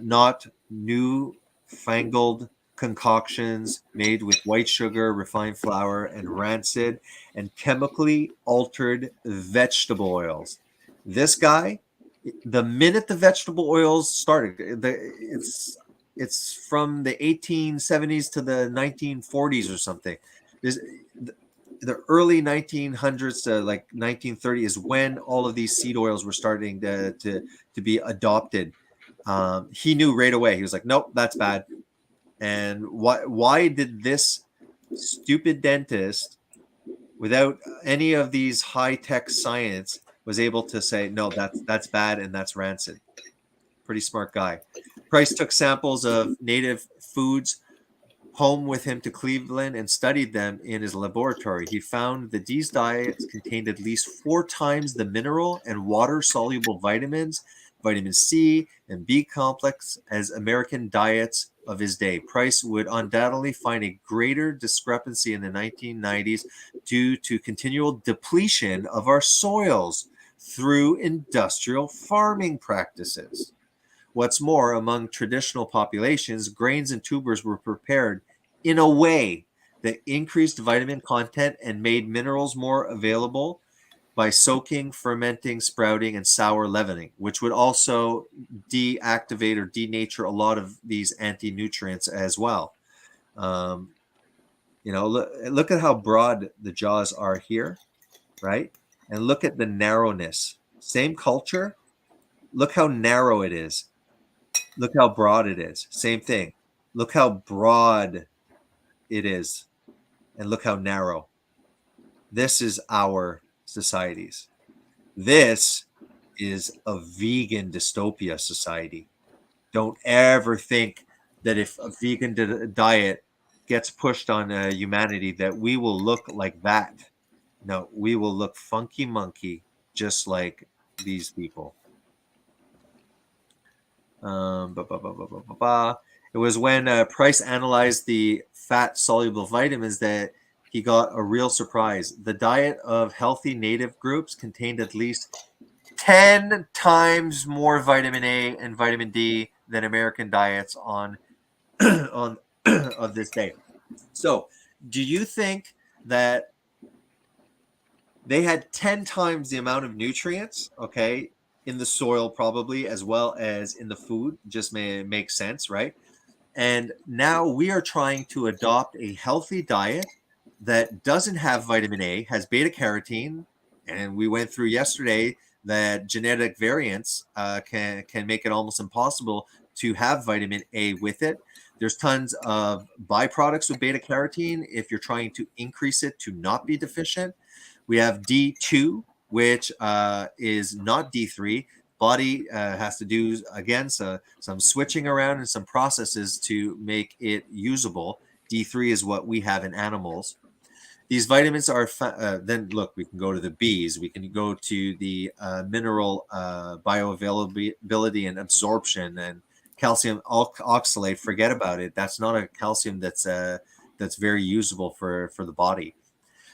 Not new fangled concoctions made with white sugar, refined flour, and rancid and chemically altered vegetable oils. This guy, the minute the vegetable oils started, it's from the 1870s to the 1940s or something. There's, the early 1900s to like 1930 is when all of these seed oils were starting to be adopted. He knew right away. He was like, nope, that's bad. And why did this stupid dentist, without any of these high-tech science, was able to say, no, that's bad and that's rancid? Pretty smart guy. Price took samples of native foods home with him to Cleveland and studied them in his laboratory. He found that these diets contained at least 4 times the mineral and water-soluble vitamins, vitamin C and B complex, as American diets of his day. Price would undoubtedly find a greater discrepancy in the 1990s due to continual depletion of our soils through industrial farming practices. What's more, among traditional populations, grains and tubers were prepared in a way that increased vitamin content and made minerals more available by soaking, fermenting, sprouting, and sour leavening, which would also deactivate or denature a lot of these anti-nutrients as well. Look at how broad the jaws are here, right? And look at the narrowness. Same culture. Look how narrow it is. Look how broad it is. Same thing. Look how broad it is. And look how narrow. This is our societies. This is a vegan dystopia society. Don't ever think that if a vegan diet gets pushed on humanity that we will look like that. No, we will look funky monkey just like these people. It was when Price analyzed the fat-soluble vitamins that he got a real surprise. The diet of healthy native groups contained at least 10 times more vitamin A and vitamin D than American diets on of this day. So, do you think that they had 10 times the amount of nutrients, okay, in the soil probably, as well as in the food? Just may make sense, right? And now we are trying to adopt a healthy diet that doesn't have vitamin A, has beta carotene, and we went through yesterday that genetic variants can make it almost impossible to have vitamin A with it. There's tons of byproducts with beta carotene if you're trying to increase it to not be deficient. We have D2, which is not D3. Body has to do, again, some switching around and some processes to make it usable. D3 is what we have in animals. These vitamins are, then look, we can go to the Bs. We can go to the mineral bioavailability and absorption and calcium oxalate. Forget about it. That's not a calcium that's very usable for the body.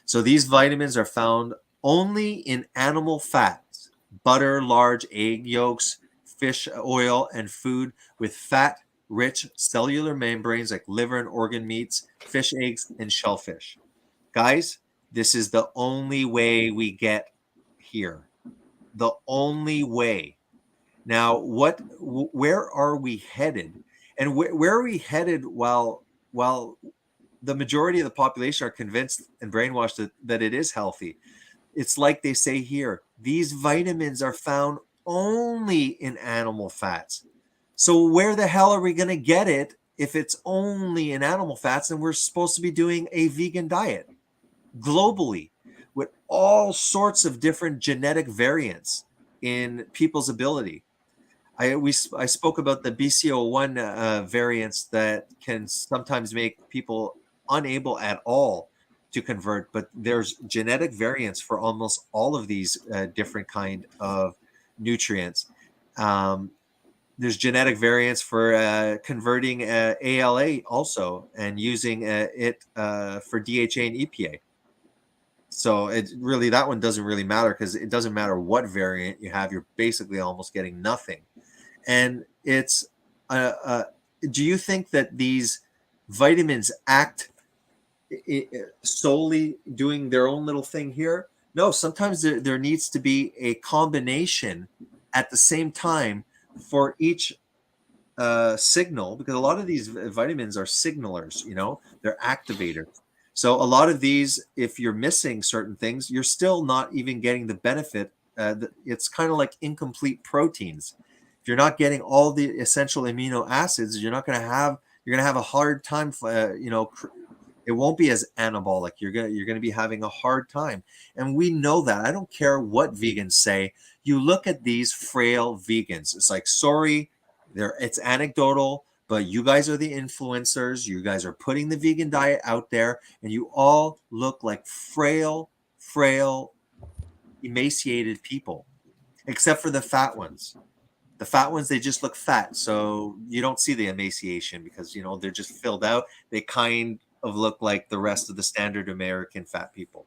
So these vitamins are found only in animal fats, butter, large egg yolks, fish oil, and food with fat-rich cellular membranes like liver and organ meats, fish eggs, and shellfish. Guys, this is the only way we get here. The only way. Now, where are we headed? And where are we headed while the majority of the population are convinced and brainwashed that it is healthy? It's like they say here, these vitamins are found only in animal fats. So where the hell are we going to get it if it's only in animal fats and we're supposed to be doing a vegan diet globally with all sorts of different genetic variants in people's ability? I spoke about the BCO1 variants that can sometimes make people unable at all to convert, but there's genetic variants for almost all of these different kind of nutrients. there's genetic variants for converting ALA also and using it for DHA and EPA. So it really, that one doesn't really matter because it doesn't matter what variant you have. You're basically almost getting nothing. And it's, do you think that these vitamins act solely doing their own little thing here? No, sometimes there needs to be a combination at the same time for each signal, because a lot of these vitamins are signalers, they're activators. So a lot of these, if you're missing certain things, you're still not even getting the benefit. It's kind of like incomplete proteins. If you're not getting all the essential amino acids, you're going to have a hard time. It won't be as anabolic. You're going to be having a hard time. And we know that. I don't care what vegans say. You look at these frail vegans. It's like, sorry, it's anecdotal, but you guys are the influencers. You guys are putting the vegan diet out there, and you all look like frail, emaciated people, except for the fat ones. The fat ones, they just look fat. So you don't see the emaciation because, they're just filled out. They kind of look like the rest of the standard American fat people.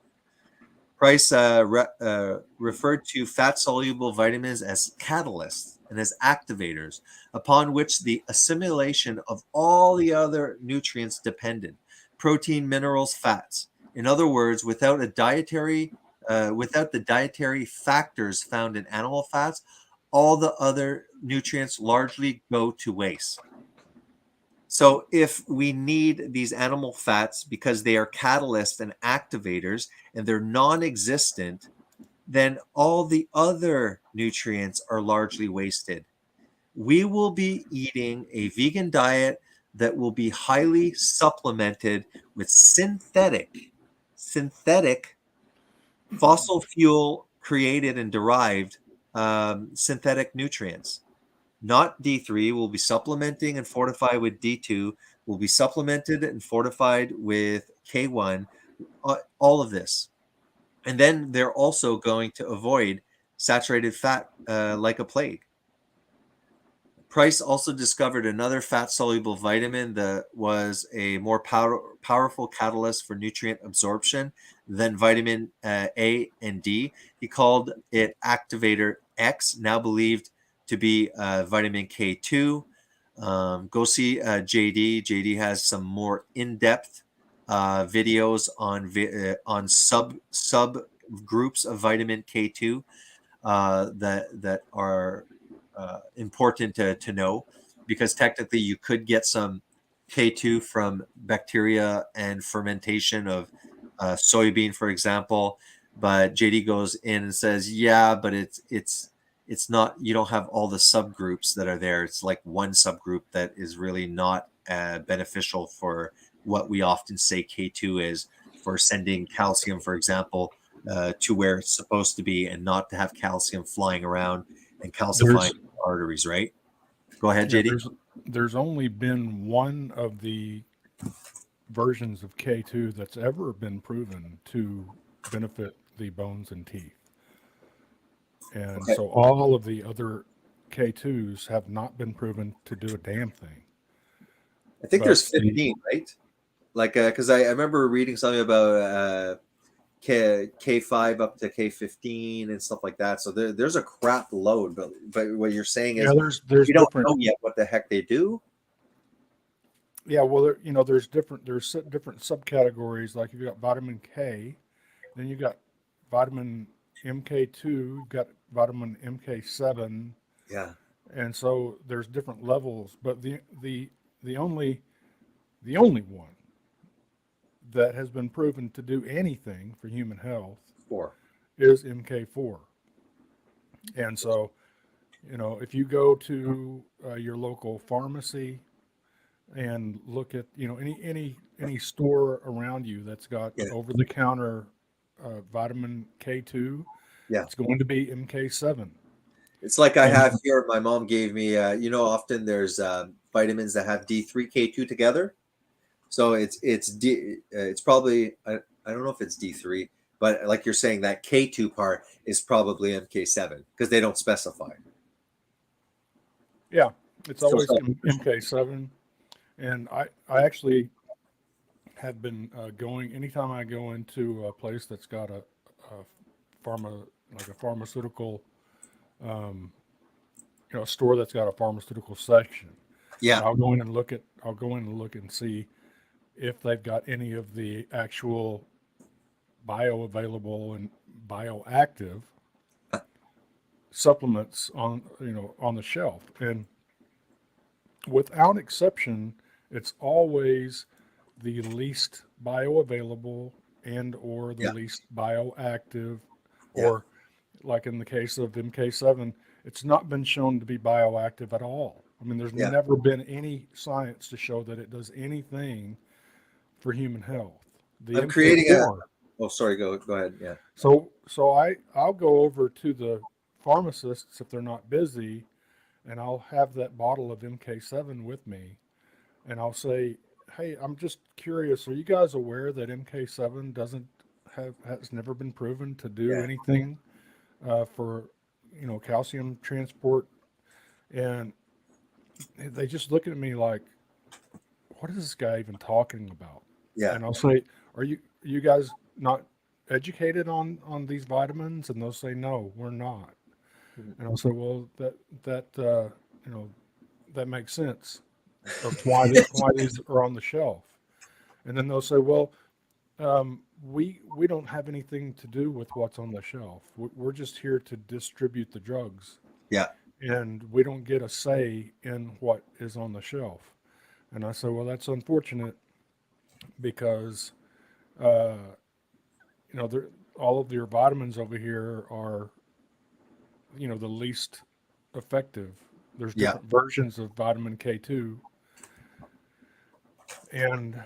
Price referred to fat-soluble vitamins as catalysts and as activators, upon which the assimilation of all the other nutrients depended: protein, minerals, fats. In other words, without the dietary factors found in animal fats, all the other nutrients largely go to waste. So if we need these animal fats because they are catalysts and activators and they're non-existent, then all the other nutrients are largely wasted. We will be eating a vegan diet that will be highly supplemented with synthetic fossil fuel created and derived synthetic nutrients. Not D3. We'll be supplementing and fortified with D2. We'll be supplemented and fortified with K1, all of this. And then they're also going to avoid saturated fat like a plague. Price also discovered another fat-soluble vitamin that was a more powerful catalyst for nutrient absorption than vitamin A and D. He called it Activator X, now believed to be vitamin K2. Go see JD. JD has some more in-depth videos on subgroups of vitamin K2 that are important to know, because technically you could get some K2 from bacteria and fermentation of soybean, for example. But JD goes in and says, yeah, but it's not, you don't have all the subgroups that are there. It's like one subgroup that is really not beneficial for what we often say K2 is, for sending calcium, for example, to where it's supposed to be, and not to have calcium flying around and calcifying arteries, right? Go ahead, JD. There's only been one of the versions of K2 that's ever been proven to benefit the bones and teeth. And so all of the other K2s have not been proven to do a damn thing. I think there's 15, right? Like, because I remember reading something about K5 up to K15 and stuff like that. So there's a crap load. But what you're saying is, there's we don't know yet what the heck they do. Yeah, well, there's different subcategories. Like you've got vitamin K, then you've got vitamin MK2, you've got vitamin MK7. Yeah. And so there's different levels, but the only one that has been proven to do anything for human health is MK4. And so, if you go to your local pharmacy and look at, any store around you that's got over-the-counter vitamin K2, it's going to be MK7. It's like I have here. My mom gave me, often there's vitamins that have D3, K2 together. So it's probably, I don't know if it's D3, but like you're saying, that K2 part is probably MK7 because they don't specify. Yeah, it's So always so- MK7, and I actually had been going anytime I go into a place that's got a a pharmaceutical, um, a store that's got a pharmaceutical section, and Yeah. I'll go in and look and see if they've got any of the actual bioavailable and bioactive supplements on on the shelf, and without exception, it's always the least bioavailable and or the Yeah. least bioactive, Yeah. or like in the case of MK7, it's not been shown to be bioactive at all. I mean, there's Yeah. never been any science to show that it does anything for human health. The I'm creating a. MK4. Oh, sorry. Go ahead. Yeah. I'll go over to the pharmacists if they're not busy, and I'll have that bottle of MK7 with me, and I'll say, "Hey, I'm just curious. Are you guys aware that MK7 doesn't has never been proven to do Yeah. anything for calcium transport?" And they just look at me like, "What is this guy even talking about?" Yeah. And I'll say, "Are you guys not educated on these vitamins?" And they'll say, "No, we're not." Mhm. And I'll say, "Well, that you know that makes sense of why these are on the shelf." And then they'll say, "Well, we don't have anything to do with what's on the shelf. We're just here to distribute the drugs, Yeah. and we don't get a say in what is on the shelf." And I say, "Well, that's unfortunate because uh, all of your vitamins over here are the least effective. There's Yeah. different versions of vitamin K2, and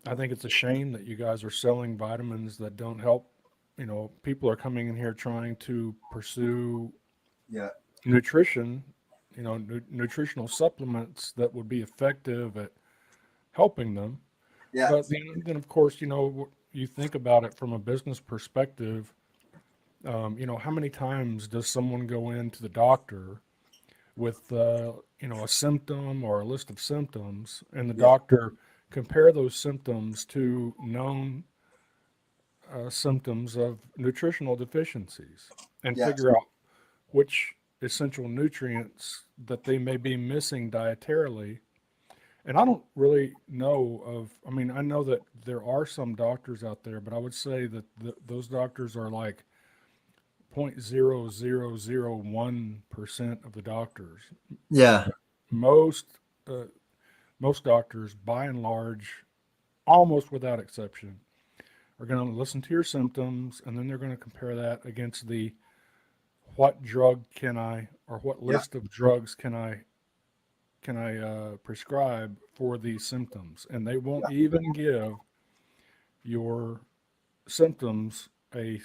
I think it's a shame that you guys are selling vitamins that don't help. People are coming in here trying to pursue Yeah. nutrition, nutritional supplements that would be effective at helping them. Yeah. But then of course, you think about it from a business perspective. How many times does someone go into the doctor with a symptom or a list of symptoms, and the Yeah. doctor compare those symptoms to known symptoms of nutritional deficiencies and Yeah. figure out which essential nutrients that they may be missing dietarily. And I don't really know I mean, I know that there are some doctors out there, but I would say that those doctors are like 0.0001% of the doctors. Yeah. Most uh, most doctors, by and large, almost without exception, are going to listen to your symptoms, and then they're going to compare that against the what drug can I, or what Yeah. list of drugs can I prescribe for these symptoms, and they won't even give your symptoms the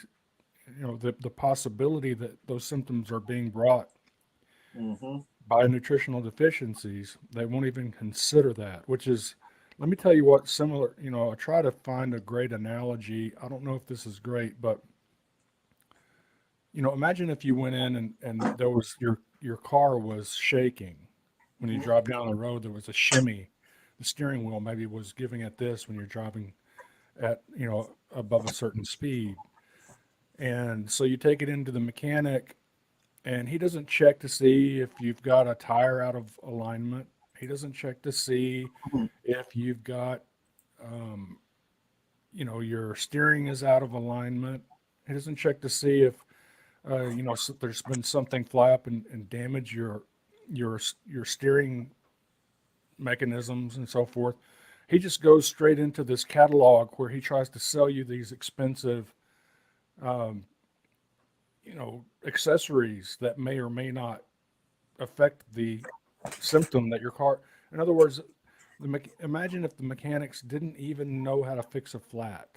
possibility that those symptoms are being brought Mm-hmm. by nutritional deficiencies. They won't even consider that, which is, let me tell you what similar, I try to find a great analogy. I don't know if this is great, but imagine if you went in and there was your car was shaking when you Mm-hmm. drive down the road. There was a shimmy. The steering wheel maybe was giving it this when you're driving at above a certain speed. And so you take it into the mechanic, and he doesn't check to see if you've got a tire out of alignment. He doesn't check to see if you've got um, your steering is out of alignment. He doesn't check to see if there's been something fly up and damage your steering mechanisms and so forth. He just goes straight into this catalog where he tries to sell you these expensive, um, accessories that may or may not affect the symptom that your car. In other words, imagine if the mechanics didn't even know how to fix a flat,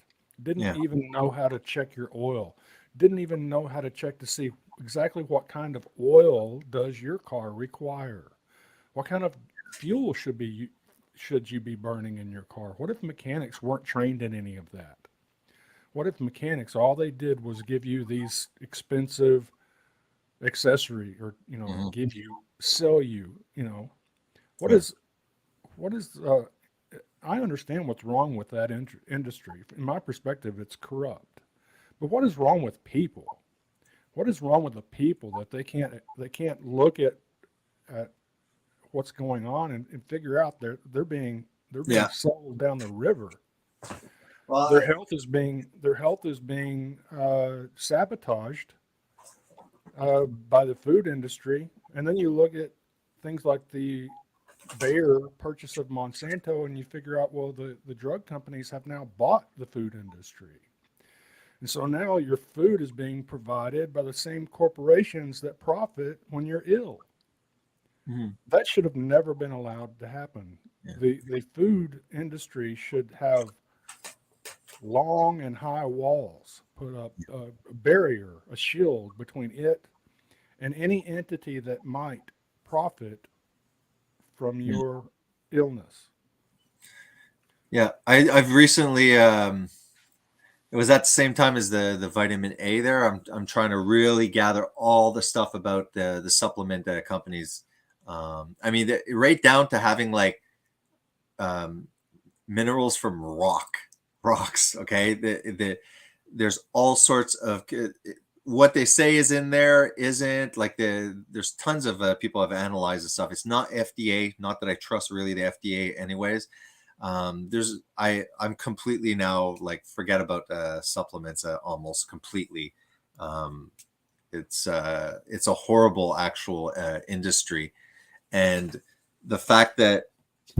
didn't Yeah. even know how to check your oil, didn't even know how to check to see exactly what kind of oil does your car require, what kind of fuel should you be burning in your car. What if mechanics weren't trained in any of that? What if mechanics, all they did was give you these expensive accessory, or Mhm. give you, sell you, what Yeah. is what is I understand what's wrong with that industry. In my perspective, it's corrupt. But what is wrong with people? What is wrong with the people that they can't look at what's going on and figure out they're being Yeah. sold down the river. Well, Their health is being sabotaged by the food industry. And then you look at things like the Bayer purchase of Monsanto, and you figure out, well, the drug companies have now bought the food industry. And so now your food is being provided by the same corporations that profit when you're ill. mhm. That should have never been allowed to happen. Yeah. The food industry should have long and high walls put up, a barrier, a shield between it and any entity that might profit from Yeah. your illness. Yeah. I've recently it was at the same time as the vitamin A there. I'm trying to really gather all the stuff about the supplement companies. I mean, right down to having like um, minerals from rocks. Okay, there's all sorts of what they say is in there isn't like there's tons of people have analyzed the stuff. It's not FDA. Not that I trust really the FDA, anyways. I'm completely now like forget about supplements almost completely. Um, it's a horrible actual industry, and the fact that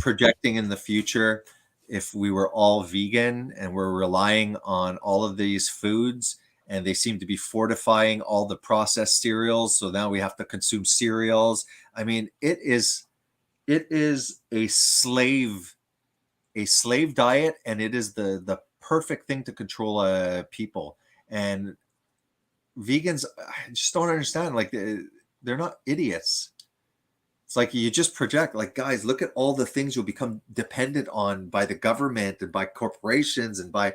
projecting in the future, if we were all vegan and we're relying on all of these foods and they seem to be fortifying all the processed cereals, so now we have to consume cereals. I mean, it is a slave diet, and it is the perfect thing to control people. And vegans, I just don't understand, like they're not idiots. It's like you just project, like, guys, look at all the things you'll become dependent on by the government and by corporations and by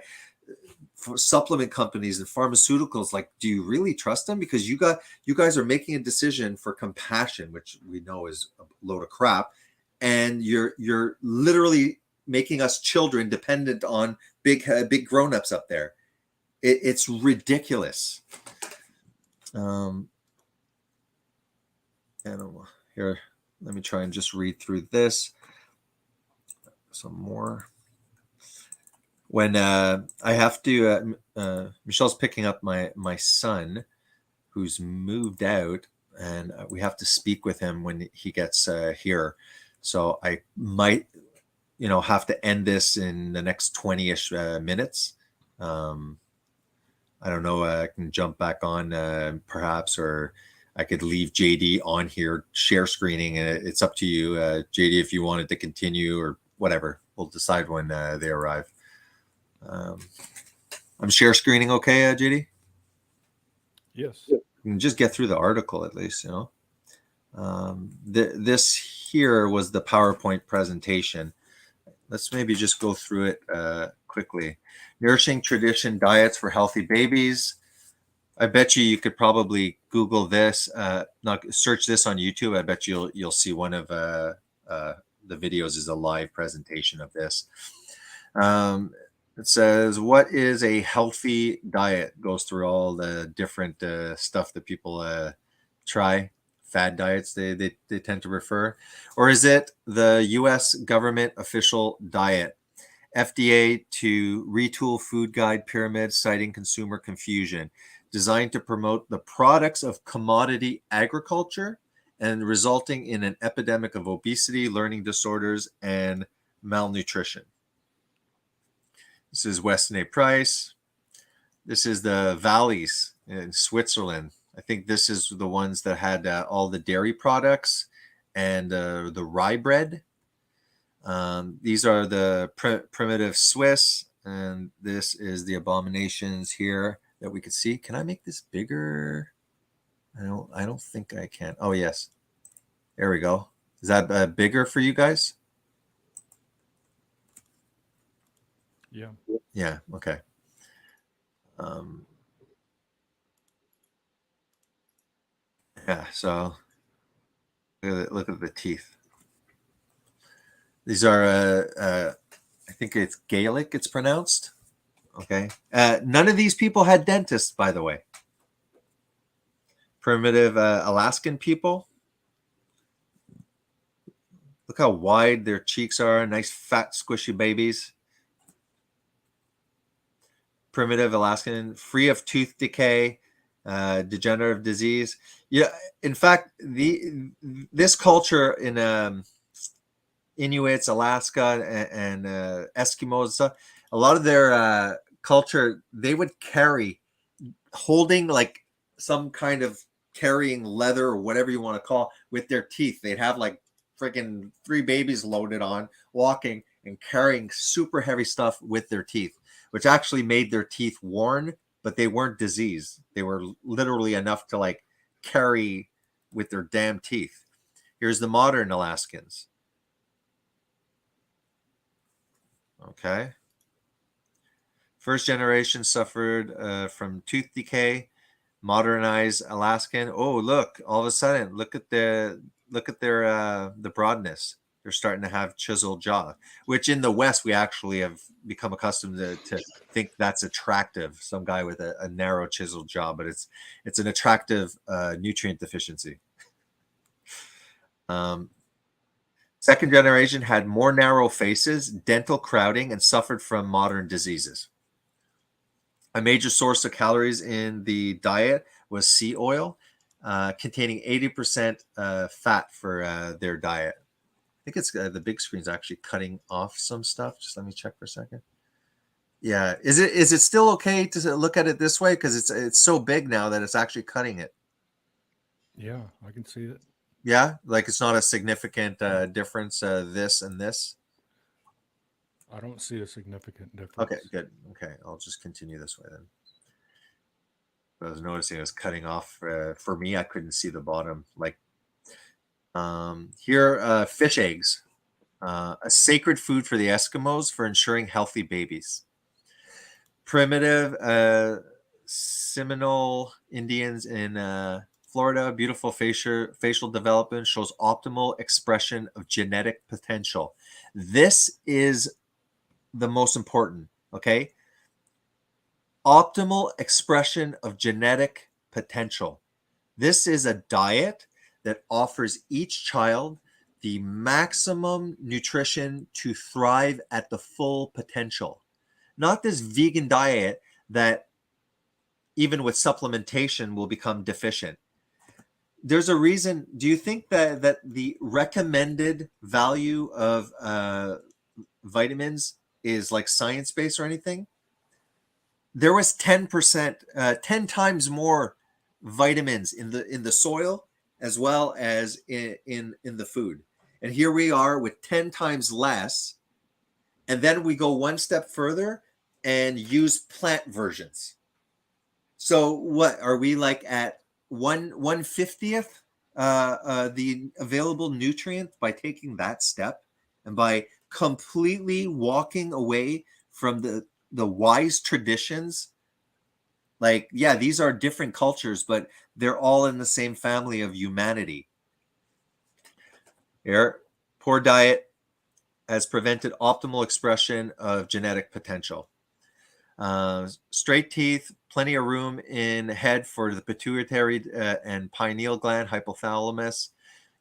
supplement companies and pharmaceuticals. Like, do you really trust them? Because you guys are making a decision for compassion, which we know is a load of crap, and you're literally making us children dependent on big grown-ups up there. It's ridiculous. Um, and here, let me try and just read through this some more. When I have to, Michelle's picking up my son, who's moved out, and we have to speak with him when he gets here. So I might, have to end this in the next 20-ish minutes. I don't know. I can jump back on perhaps, or I could leave JD on here share screening. It's up to you, JD, if you wanted to continue or whatever. We'll decide when they arrive. I'm share screening, okay, JD? Yes. You can just get through the article at least, this here was the PowerPoint presentation. Let's maybe just go through it quickly. Nourishing tradition diets for healthy babies. I bet you could probably Google this, not search this on YouTube. I bet you'll see one of the videos is a live presentation of this. It says, what is a healthy diet? Goes through all the different stuff that people try. Fad diets, they tend to refer. Or is it the U.S. government official diet? FDA to retool food guide pyramid, citing consumer confusion. Designed to promote the products of commodity agriculture and resulting in an epidemic of obesity, learning disorders, and malnutrition. This is Weston A. Price. This is the Valleys in Switzerland. I think this is the ones that had all the dairy products and the rye bread. These are the primitive Swiss, and this is the abominations here that we could see. Can I make this bigger? I don't think I can. Oh yes, there we go. Is that bigger for you guys? Yeah. Yeah. Okay. Yeah, so look at the teeth. These are, I think it's Gaelic, it's pronounced. Okay. None of these people had dentists, by the way. Primitive Alaskan people. Look how wide their cheeks are. Nice, fat, squishy babies. Primitive Alaskan, free of tooth decay, degenerative disease. Yeah, in fact, this culture in Inuits, Alaska, and Eskimos, a lot of their culture, they would carry, holding like some kind of carrying leather or whatever you want to call with their teeth. They'd have like freaking 3 babies loaded on, walking and carrying super heavy stuff with their teeth, which actually made their teeth worn, but they weren't diseased. They were literally enough to like carry with their damn teeth. Here's the modern Alaskans. Okay. First generation suffered from tooth decay. Modernized Alaskan. Oh, look! All of a sudden, look at their the broadness. They're starting to have chiseled jaw, which in the West we actually have become accustomed to think that's attractive. Some guy with a narrow chiseled jaw, but it's an attractive nutrient deficiency. Second generation had more narrow faces, dental crowding, and suffered from modern diseases. A major source of calories in the diet was sea oil, containing 80% fat for their diet. I think it's the big screen's actually cutting off some stuff. Just let me check for a second. Yeah, is it still okay to look at it this way? Because it's so big now that it's actually cutting it. Yeah, I can see it. Yeah, like it's not a significant difference. This and this. I don't see a significant difference. Okay, good. Okay, I'll just continue this way then. I was noticing it was cutting off. For me, I couldn't see the bottom. Like here, fish eggs, a sacred food for the Eskimos for ensuring healthy babies. Primitive Seminole Indians in Florida, beautiful facial development shows optimal expression of genetic potential. This is the most important, okay? Optimal expression of genetic potential. This is a diet that offers each child the maximum nutrition to thrive at the full potential. Not this vegan diet that even with supplementation will become deficient. There's a reason. Do you think that the recommended value of vitamins is like science-based or anything? There was 10%, 10 times more vitamins in the soil as well as in the food. And here we are with 10 times less. And then we go one step further and use plant versions. So what are we like at 1/50th the available nutrient by taking that step and by completely walking away from the wise traditions? Like, yeah, these are different cultures, but they're all in the same family of humanity. Here, poor diet has prevented optimal expression of genetic potential. Straight teeth, plenty of room in head for the pituitary and pineal gland, hypothalamus,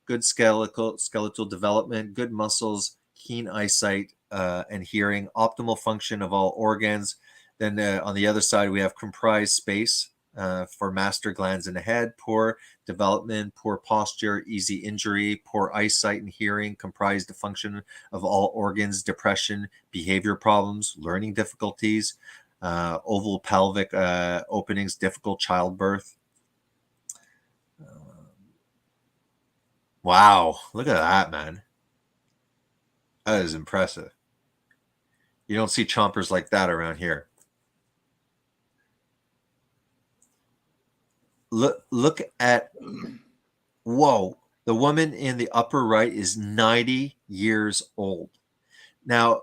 good skeletal development, good muscles, keen eyesight and hearing, optimal function of all organs. Then on the other side, we have comprised space for master glands in the head, poor development, poor posture, easy injury, poor eyesight and hearing, comprised the function of all organs, depression, behavior problems, learning difficulties, oval pelvic openings, difficult childbirth. Wow, look at that, man. That is impressive. You don't see chompers like that around here. Look at, whoa, the woman in the upper right is 90 years old. Now,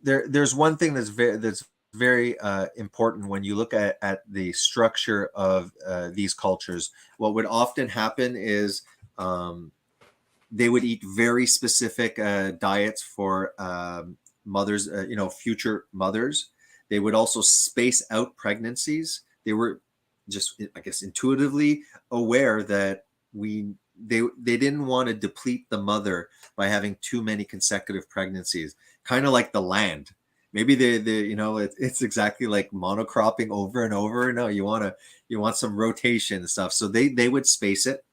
there's one thing that's very important when you look at the structure of these cultures. What would often happen is they would eat very specific diets for mothers, future mothers. They would also space out pregnancies. They were just, I guess, intuitively aware that they didn't want to deplete the mother by having too many consecutive pregnancies, kind of like the land. Maybe it's exactly like monocropping over and over. No, you want some rotation and stuff. So they would space it.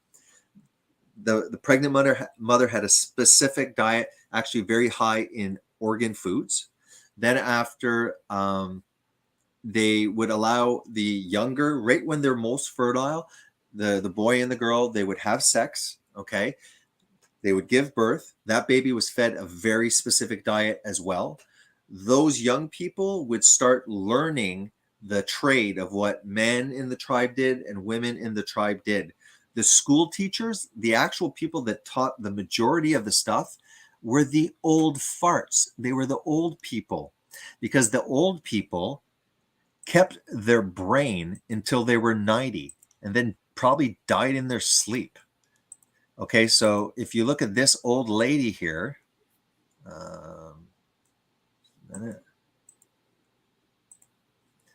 The pregnant mother had a specific diet, actually very high in organ foods. Then after they would allow the younger, right when they're most fertile, the boy and the girl, they would have sex. Okay, they would give birth. That baby was fed a very specific diet as well. Those young people would start learning the trade of what men in the tribe did and women in the tribe did. The school teachers, the actual people that taught the majority of the stuff, were the old farts. They were the old people, because the old people kept their brain until they were 90 and then probably died in their sleep. Okay, so if you look at this old lady here,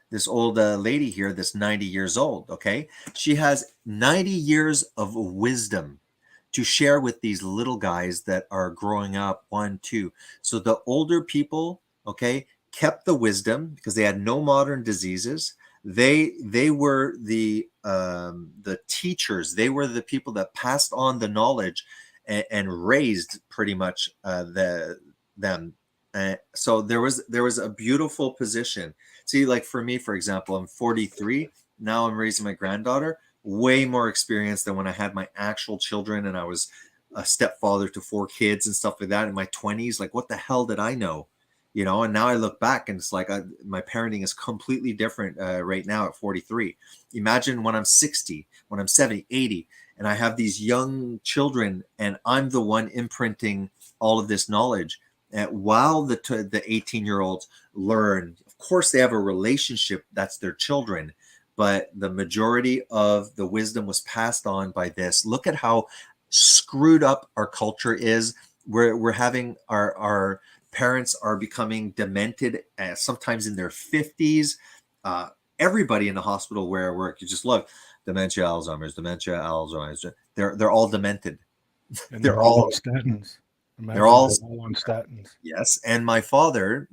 this old lady here that's 90 years old, okay, she has 90 years of wisdom to share with these little guys that are growing up, 1, 2. So the older people, okay, kept the wisdom because they had no modern diseases. They were the teachers. They were the people that passed on the knowledge and raised pretty much them. So there was a beautiful position. See, like for me, for example, I'm 43 now. I'm raising my granddaughter. Way more experience than when I had my actual children and I was a stepfather to 4 kids and stuff like that in my 20s. Like, what the hell did I know? And now I look back and it's like my parenting is completely different right now at 43. Imagine when I'm 60, when I'm 70, 80, and I have these young children and I'm the one imprinting all of this knowledge. While the 18-year-olds learn, of course, they have a relationship. That's their children. But the majority of the wisdom was passed on by this. Look at how screwed up our culture is. We're having our parents are becoming demented, sometimes in their 50s. Everybody in the hospital where I work, you just look, dementia, Alzheimer's. They're all demented. And They're all on statins. Imagine they're all on statins. Yes. And my father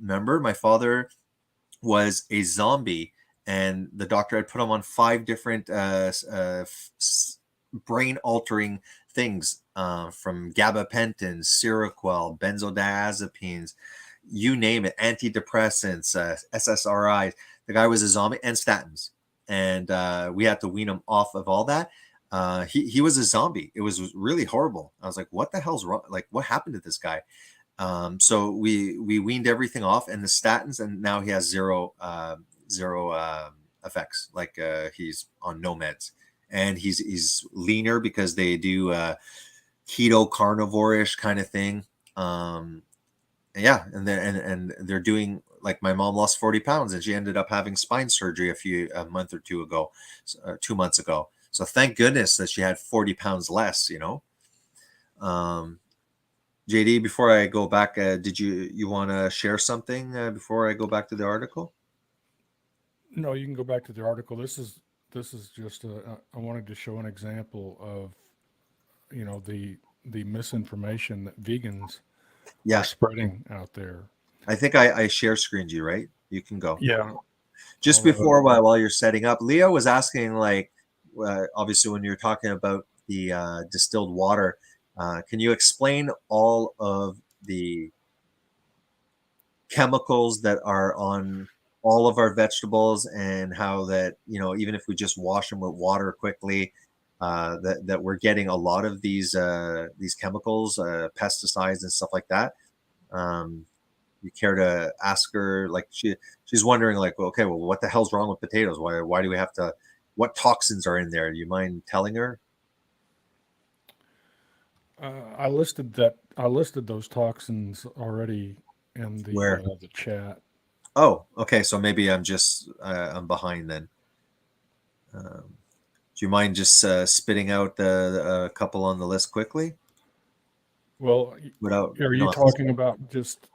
was a zombie, and the doctor had put him on 5 different brain altering things, from gabapentin, Seroquel, benzodiazepines, you name it, antidepressants, SSRIs. The guy was a zombie, and statins. And we had to wean him off of all that. He was a zombie. It was really horrible. I was like, what the hell's wrong? Like, what happened to this guy? So we weaned everything off, and the statins, and now he has zero effects. Like he's on no meds, and he's leaner because they do keto carnivore-ish kind of thing. Yeah, and they're doing, like, my mom lost 40 pounds and she ended up having spine surgery a month or 2 ago, 2 months ago. So thank goodness that she had 40 pounds less, JD, before I go back, did you want to share something before I go back to the article? No, you can go back to the article. This is just I wanted to show an example of the misinformation that vegans Yeah, are spreading out there. I think I share screened you, right? You can go. Yeah. Just before, while you're setting up, Leo was asking, like, obviously when you're talking about the distilled water, can you explain all of the chemicals that are on all of our vegetables, and how that, even if we just wash them with water quickly, that we're getting a lot of these chemicals, pesticides and stuff like that? You care to ask her? Like, she's wondering, like, well, okay, well, what the hell's wrong with potatoes? Why do we have to? What toxins are in there? Do you mind telling her? I listed those toxins already in Where? The chat. Oh, okay. So maybe I'm just I'm behind then. Do you mind just spitting out a couple on the list quickly Well, without are you you don't have to talking about just,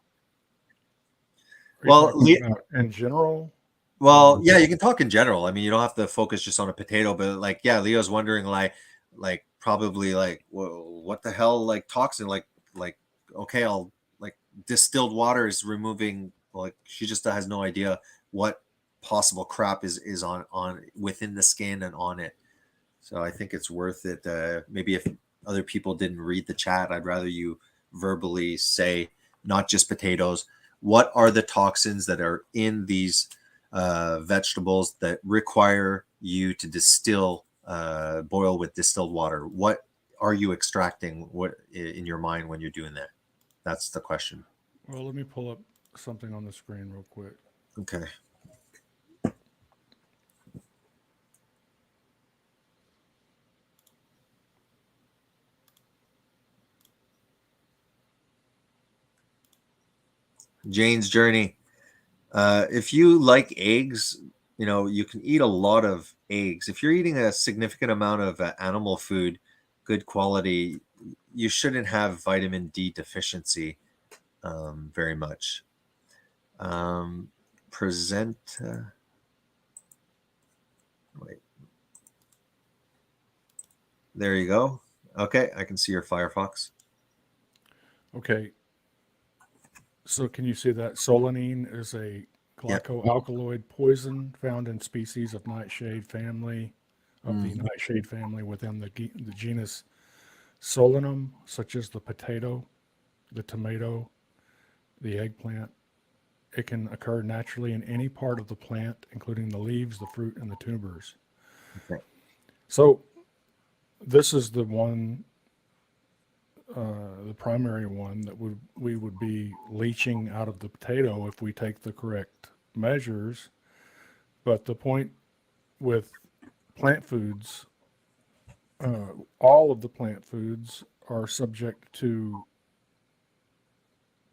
are you Well, talking about in general? well, yeah, you can talk in general. I mean, you don't have to focus just on a potato, but like, yeah, Leo's wondering, like probably like, well, what the hell, like toxin, like, okay, I'll like distilled water is removing, like, she just has no idea what possible crap is on within the skin and on it. So I think it's worth it. Maybe if other people didn't read the chat, I'd rather you verbally say, not just potatoes, what are the toxins that are in these vegetables that require you to distill, boil with distilled water? What are you extracting? What in your mind when you're doing that? That's the question. Well, let me pull up something on the screen real quick. Okay. Jane's Journey. If you like eggs, you can eat a lot of eggs. If you're eating a significant amount of animal food, good quality, you shouldn't have vitamin D deficiency very much. Present. Wait. There you go. Okay, I can see your Firefox. Okay. So can you see that solanine is a Yep. glycoalkaloid poison found in species of nightshade family, of the Mhm. nightshade family within the genus Solanum, such as the potato, the tomato, the eggplant. It can occur naturally in any part of the plant, including the leaves, the fruit, and the tubers. Okay. So this is the one, the primary one that we would be leaching out of the potato if we take the correct measures. But the point with plant foods, all of the plant foods are subject to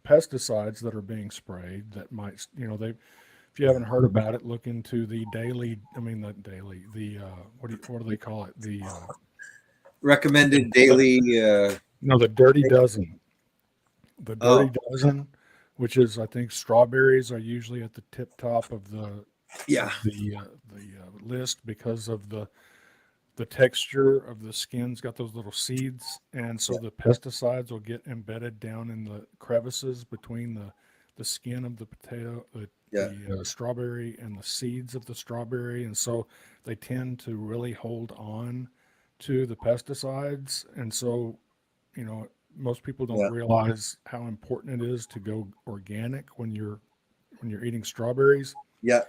pesticides that are being sprayed that might, they, if you haven't heard about it, look into the daily, I mean, not daily, the, what do they call it? Recommended daily. No, the Dirty Dozen. The Dirty Oh, Dozen, which is, I think, strawberries are usually at the tip top of the yeah. of the list because of the texture of the skin's got those little seeds, and so Yeah. the pesticides will get embedded down in the crevices between the skin of the potato, Yeah. the strawberry, and the seeds of the strawberry, and so they tend to really hold on to the pesticides, and so most people don't Yeah. realize how important it is to go organic when you're eating strawberries. Yeah.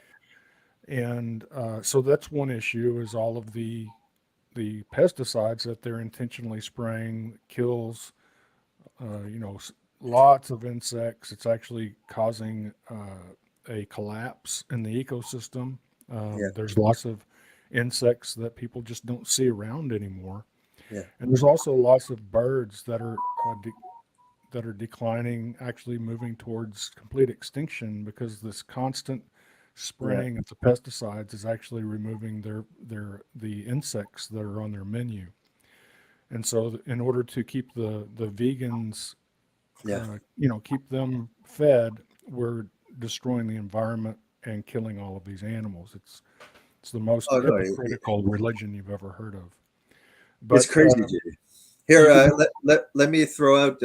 And so that's one issue, is all of the pesticides that they're intentionally spraying kills, lots of insects. It's actually causing a collapse in the ecosystem. Yeah. There's lots of insects that people just don't see around anymore, Yeah. and there's also lots of birds that are declining, actually moving towards complete extinction, because this constant Yeah. spraying of the pesticides is actually removing the insects that are on their menu. And so in order to keep the vegans, Yeah. keep them fed, we're destroying the environment and killing all of these animals. It's the most Oh no, hypocritical religion you've ever heard of. it's But crazy, dude. Here, even let me throw out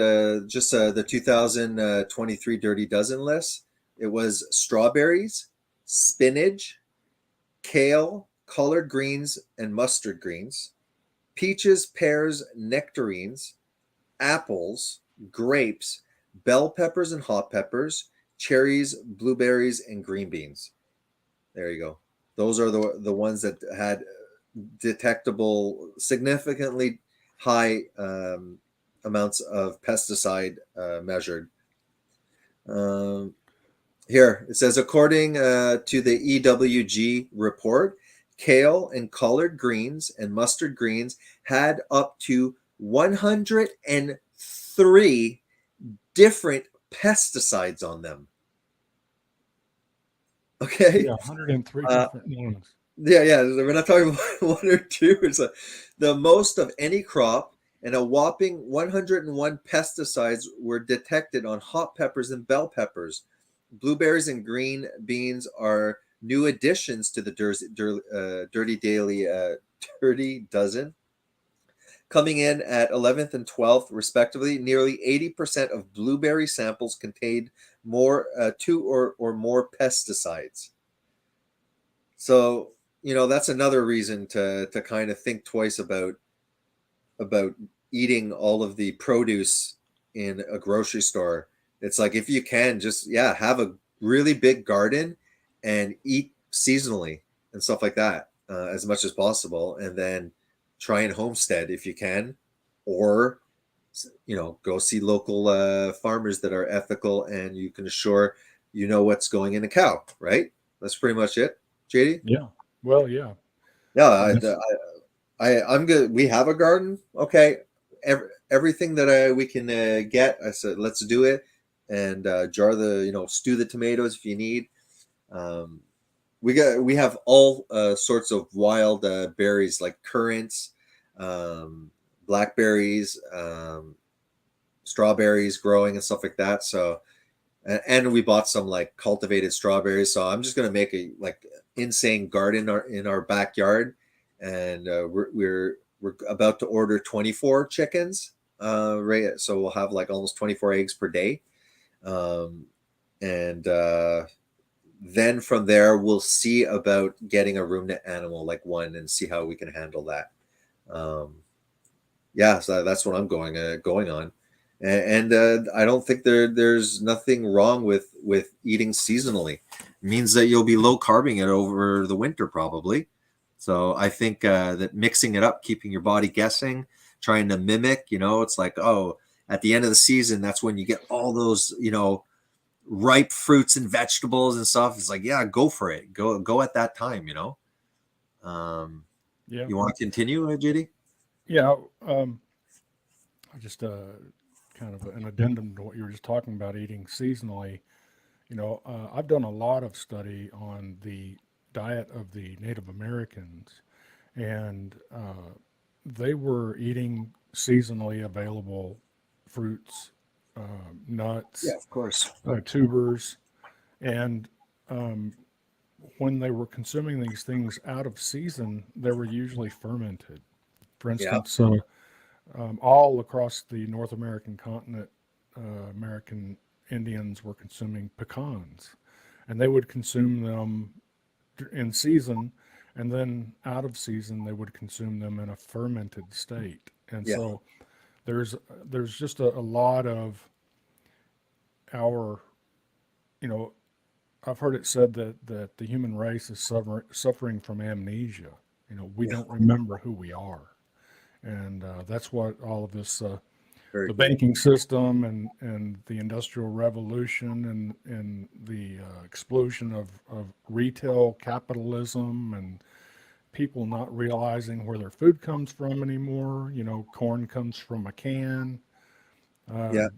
just the 2023 Dirty Dozen list. It was strawberries, spinach, kale, collard greens, and mustard greens, peaches, pears, nectarines, apples, grapes, bell peppers and hot peppers, cherries, blueberries, and green beans. There you go. Those are the ones that had detectable, significantly high amounts of pesticide measured. Um, Here it says, according to the EWG report, kale and collard greens and mustard greens had up to 103 different pesticides on them. Okay. Yeah, 103 Uh, different ones. yeah. We're not talking about one or two. It's the most of any crop, and a whopping 101 pesticides were detected on hot peppers and bell peppers. Blueberries and green beans are new additions to the Dirty Daily Dirty Dozen, coming in at 11th and 12th, respectively. Nearly 80% of blueberry samples contained two or more pesticides. So, that's another reason to kind of think twice about eating all of the produce in a grocery store. It's like, if you can, just have a really big garden and eat seasonally and stuff like that, as much as possible, and then try and homestead if you can, or go see local farmers that are ethical, and you can assure what's going in a cow, right? That's pretty much it, JD. Yeah. Well, yeah. Yeah, And this, I'm good. We have a garden. Okay. Everything that we can get, I said, let's do it. And jar stew the tomatoes if you need. Um, we have all sorts of wild berries like currants, blackberries, strawberries growing and stuff like that. So, and we bought some like cultivated strawberries. So I'm just gonna make a like insane garden in our backyard, and we're about to order 24 chickens. Right, so we'll have like almost 24 eggs per day, and then from there we'll see about getting a ruminant animal like one and see how we can handle that. Yeah, so that's what I'm going on, and I don't think there's nothing wrong with eating seasonally. It means that you'll be low carbing it over the winter probably. So I think that mixing it up, keeping your body guessing, trying to mimic, it's like, oh, at the end of the season, that's when you get all those, ripe fruits and vegetables and stuff. It's like, yeah, go for it. Go at that time. yeah. You want to continue, JD? Yeah. I just kind of an addendum to what you were just talking about eating seasonally. I've done a lot of study on the diet of the Native Americans, and they were eating seasonally available fruits, nuts, Of course. tubers, and when they were consuming these things out of season, they were usually fermented. For Yeah. instance, all across the North American continent, American Indians were consuming pecans, and they would consume them in season, and then out of season they would consume them in a fermented state. And Yeah. so there's just a lot of our, you know, I've heard it said that the human race is suffering from amnesia. We Yeah. don't remember who we are, and that's what all of this Very the cool. banking system and the industrial revolution and the explosion of retail capitalism and people not realizing where their food comes from anymore. Corn comes from a can, Yeah.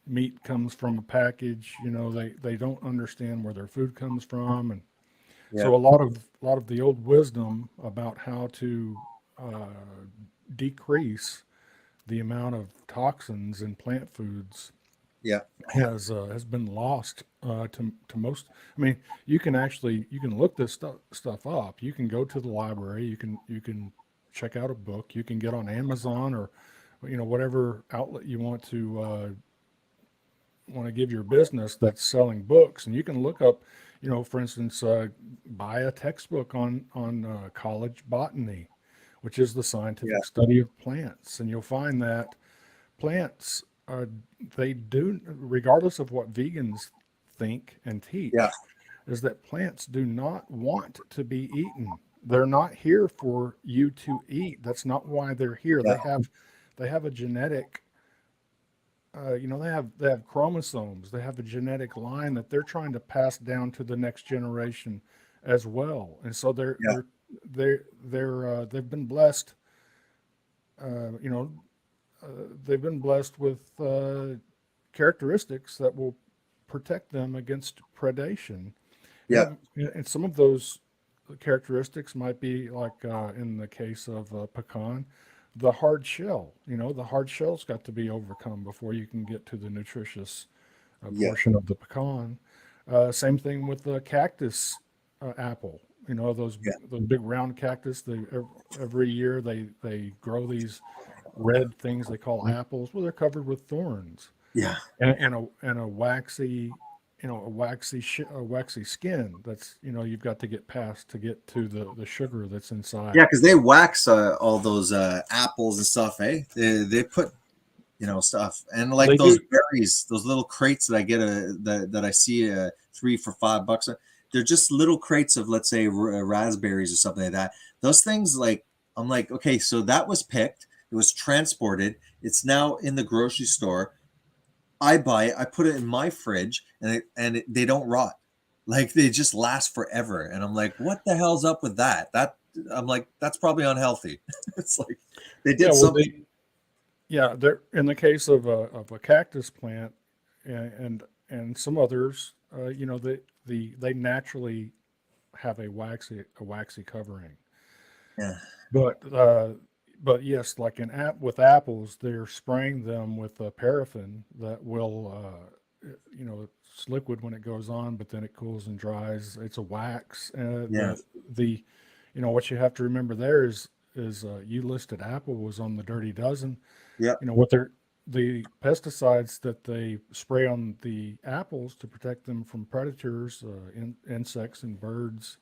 meat comes from a package. They don't understand where their food comes from, and Yeah. so a lot of the old wisdom about how to uh, decrease the amount of toxins in plant foods Yeah. has been lost to most. I mean, you can look this stuff up. You can go to the library. You can check out a book. You can get on Amazon or whatever outlet you want to give your business that's selling books, and you can look up. For instance, buy a textbook on college botany, which is the Yeah. scientific study of plants, and you'll find that plants they do, regardless of what vegans think and Yeah. teach, is that plants do not want to be eaten. They're not here for you to eat. That's not why they're here. Yeah. They have a genetic they have chromosomes. They have a genetic line that they're trying to pass down to the next generation as well. And so Yeah. they've been blessed you know they've been blessed with characteristics that will protect them against predation. Yeah. And some of those characteristics might be like in the case of pecan, the hard shell. The hard shell's got to be overcome before you can get to the nutritious Yeah. portion of the pecan. Same thing with the cactus apple. Those Yeah. those big round cactus. Every year they grow these red things they call apples. Well, they're covered with thorns Yeah. and a waxy, a waxy skin. That's you've got to get past to get to the sugar that's inside. Yeah, because they wax all those apples and stuff, eh? They put stuff, and like They those do. berries, those little crates that I get that I see 3 for $5. They're just little crates of, let's say, raspberries or something like that. Those things, like, I'm like, okay, so that was picked, it was transported, it's now in the grocery store. I buy it, I put it in my fridge, and they don't rot. Like, they just last forever. And I'm like, what the hell's up with that? I'm like, that's probably unhealthy. It's like they did something. They're in the case of a cactus plant and some others, they naturally have a waxy covering. Yeah. But yes, like with apples, they're spraying them with paraffin that will, it's liquid when it goes on, but then it cools and dries. It's a wax. Yeah. What you have to remember there is you listed apple was on the Dirty Dozen. Yeah. The pesticides that they spray on the apples to protect them from predators, insects and birds.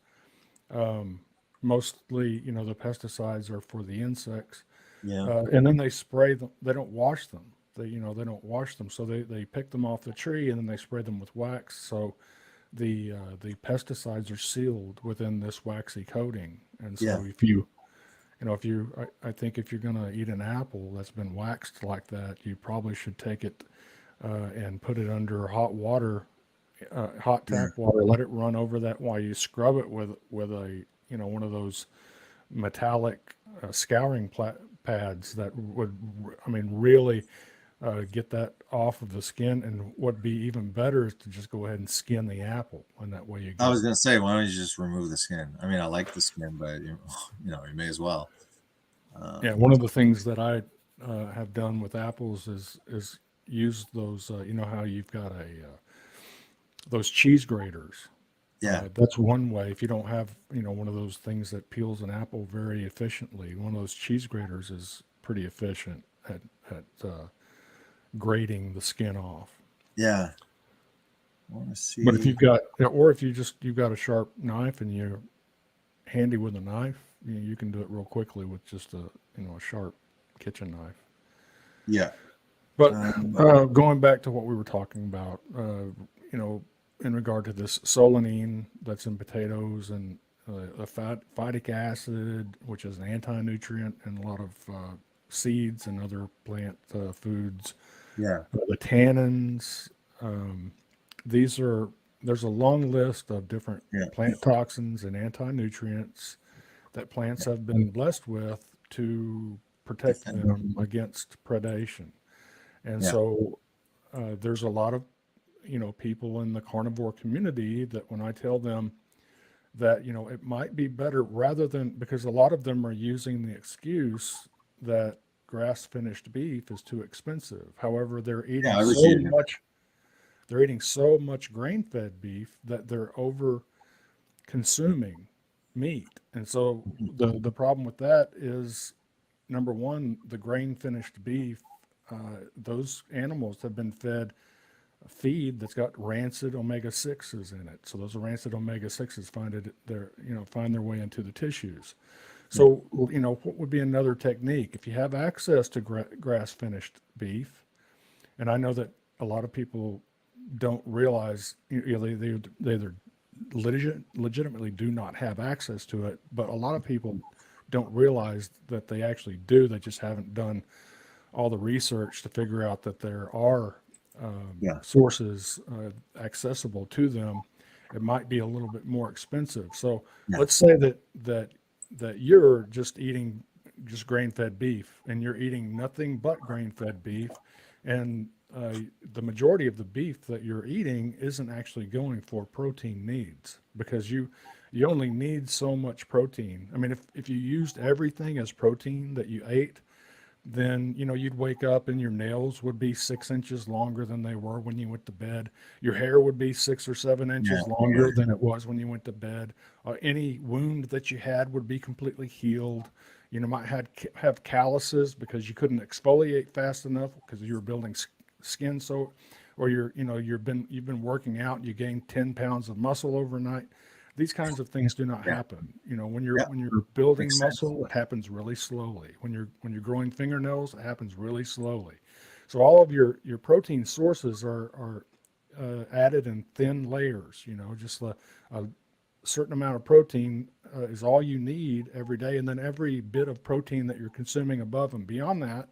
Mostly, the pesticides are for the insects. Yeah. And then they spray them. They don't wash them. They don't wash them. So they pick them off the tree and then they spray them with wax. So the pesticides are sealed within this waxy coating. And so I think if you're going to eat an apple that's been waxed like that, you probably should take it and put it under hot water, hot tap water. Let it run over that while you scrub it with a one of those metallic scouring pads that would, really get that off of the skin. And what'd be even better is to just go ahead and skin the apple, and that way you get. I was gonna say, why don't you just remove the skin? I mean, I like the skin, but you may as well. One of the things that I have done with apples is use those. How you've got those cheese graters. Yeah. That's one way. If you don't have one of those things that peels an apple very efficiently, one of those cheese graters is pretty efficient at grating the skin off. Yeah. I want to see. But if you've got a sharp knife and you're handy with a knife, you can do it real quickly with just a sharp kitchen knife. Yeah. But going back to what we were talking about, in regard to this solanine that's in potatoes and the phytic acid, which is an anti-nutrient in a lot of seeds and other plant foods. Yeah. The tannins. There's a long list of different plant toxins and anti-nutrients that plants have been blessed with to protect them against predation. And so there's a lot of people in the carnivore community that when I tell them that it might be better, rather than, because a lot of them are using the excuse that grass finished beef is too expensive. However, they're eating so much grain-fed beef that they're over consuming meat. And so the problem with that is, number one, the grain finished beef, those animals have been fed a feed that's got rancid omega-6s in it. So those rancid omega-6s find their way into the tissues. So, what would be another technique? If you have access to grass-finished beef, and I know that a lot of people don't realize, they either legitimately do not have access to it, but a lot of people don't realize that they actually do. They just haven't done all the research to figure out that there are sources accessible to them. It might be a little bit more expensive. So let's say that you're just eating just grain-fed beef, and you're eating nothing but grain-fed beef, and the majority of the beef that you're eating isn't actually going for protein needs, because you only need so much protein. I mean, if you used everything as protein that you ate, then you'd wake up and your nails would be 6 inches longer than they were when you went to bed. Your hair would be 6 or 7 inches Yeah. longer than it was when you went to bed. Any wound that you had would be completely healed. You know, might have calluses because you couldn't exfoliate fast enough because you were building skin. So, or you've been working out, you gained 10 pounds of muscle overnight. These kinds of things do not Yeah. happen. When Yeah. you're building Makes sense. muscle, it happens really slowly. When you're growing fingernails, it happens really slowly. So all of your protein sources are added in thin layers. Just a certain amount of protein is all you need every day, and then every bit of protein that you're consuming above and beyond that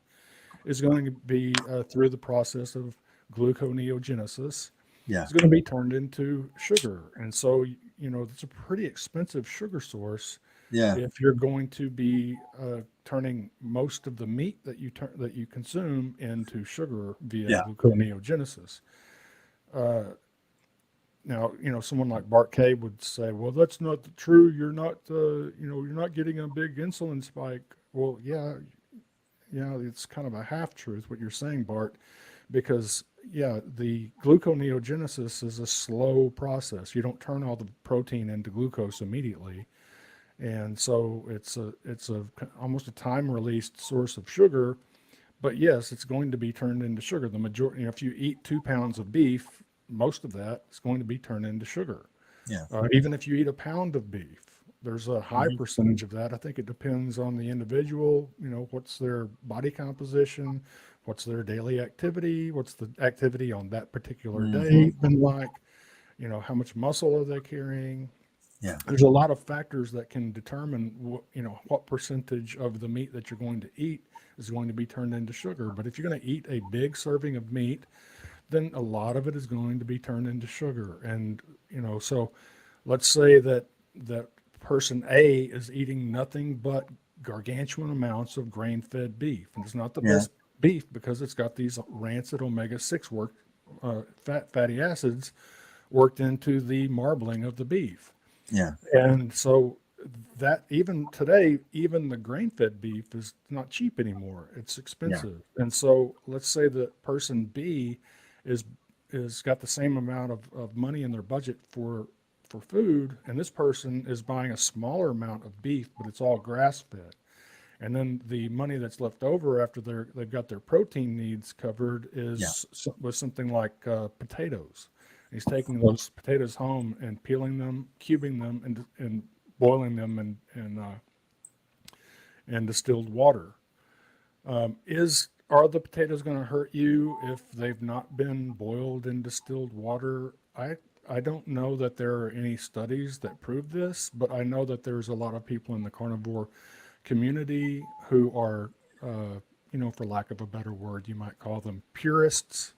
is going to be through the process of gluconeogenesis. Yeah. It's going to be turned into sugar. And so, it's a pretty expensive sugar source Yeah. if you're going to be turning most of the meat that you consume into sugar via Yeah. gluconeogenesis. Now, someone like Bart K would say, "Well, that's not true. You're not getting a big insulin spike." Well, yeah, it's kind of a half truth what you're saying, Bart, because the gluconeogenesis is a slow process. You don't turn all the protein into glucose immediately, and so it's almost a time released source of sugar. But yes, it's going to be turned into sugar. The majority, if you eat 2 pounds of beef, most of that is going to be turned into sugar. Yeah. Even if you eat a pound of beef, there's a high Mhm. percentage of that. I think it depends on the individual. What's their body composition, what's their daily activity, what's the activity on that particular day been like, how much muscle are they carrying. Yeah. There's a lot of factors that can determine what percentage of the meat that you're going to eat is going to be turned into sugar. But if you're going to eat a big serving of meat, then a lot of it is going to be turned into sugar. And so let's say that person A is eating nothing but gargantuan amounts of grain-fed beef, and it's not the Yeah. best beef because it's got these rancid omega-6 fatty acids worked into the marbling of the beef. Yeah. And so that even today, even the grain-fed beef is not cheap anymore. It's expensive. And so let's say that person B is got the same amount of money in their budget for food, and this person is buying a smaller amount of beef, but it's all grass-fed. And then the money that's left over after they've got their protein needs covered was something like potatoes. He's taking those potatoes home and peeling them, cubing them, and boiling them in distilled water. Are the potatoes going to hurt you if they've not been boiled in distilled water? I don't know that there are any studies that prove this, but I know that there's a lot of people in the carnivore community who are, for lack of a better word, you might call them purists.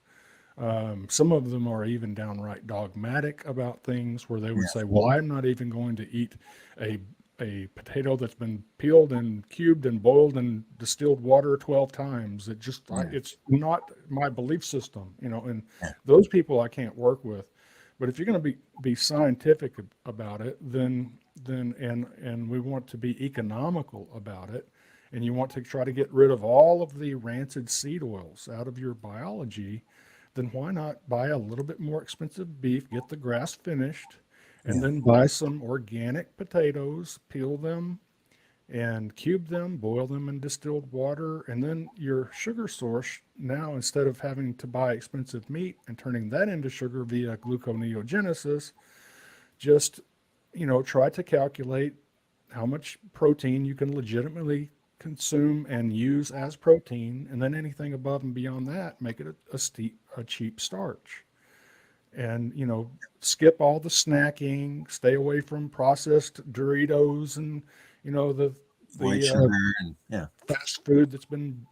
Some of them are even downright dogmatic about things where they would say, well, I'm not even going to eat a potato that's been peeled and cubed and boiled in distilled water 12 times. It's not my belief system, and those people I can't work with. But if you're going to be scientific about it, then we want to be economical about it, and you want to try to get rid of all of the rancid seed oils out of your biology, then why not buy a little bit more expensive beef, get the grass finished, and then buy some organic potatoes, peel them and cube them, boil them in distilled water, and then your sugar source now, instead of having to buy expensive meat and turning that into sugar via gluconeogenesis, just try to calculate how much protein you can legitimately consume and use as protein, and then anything above and beyond that, make it a cheap starch. And skip all the snacking, stay away from processed Doritos and the White sugar and fast food that's been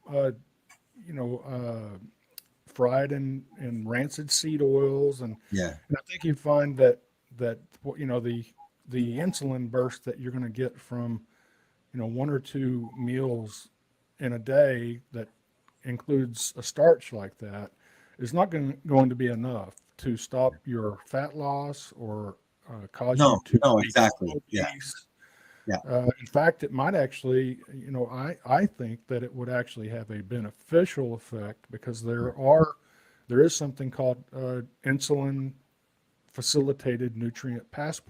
fried in rancid seed oils, and I think you find that the insulin burst that you're going to get from one or two meals in a day that includes a starch like that is not going to be enough to stop your fat loss or cause No, you to no, be exactly. Yeah. obese. Yeah. In fact, it might actually, I think that it would actually have a beneficial effect because there is something called insulin facilitated nutrient pass,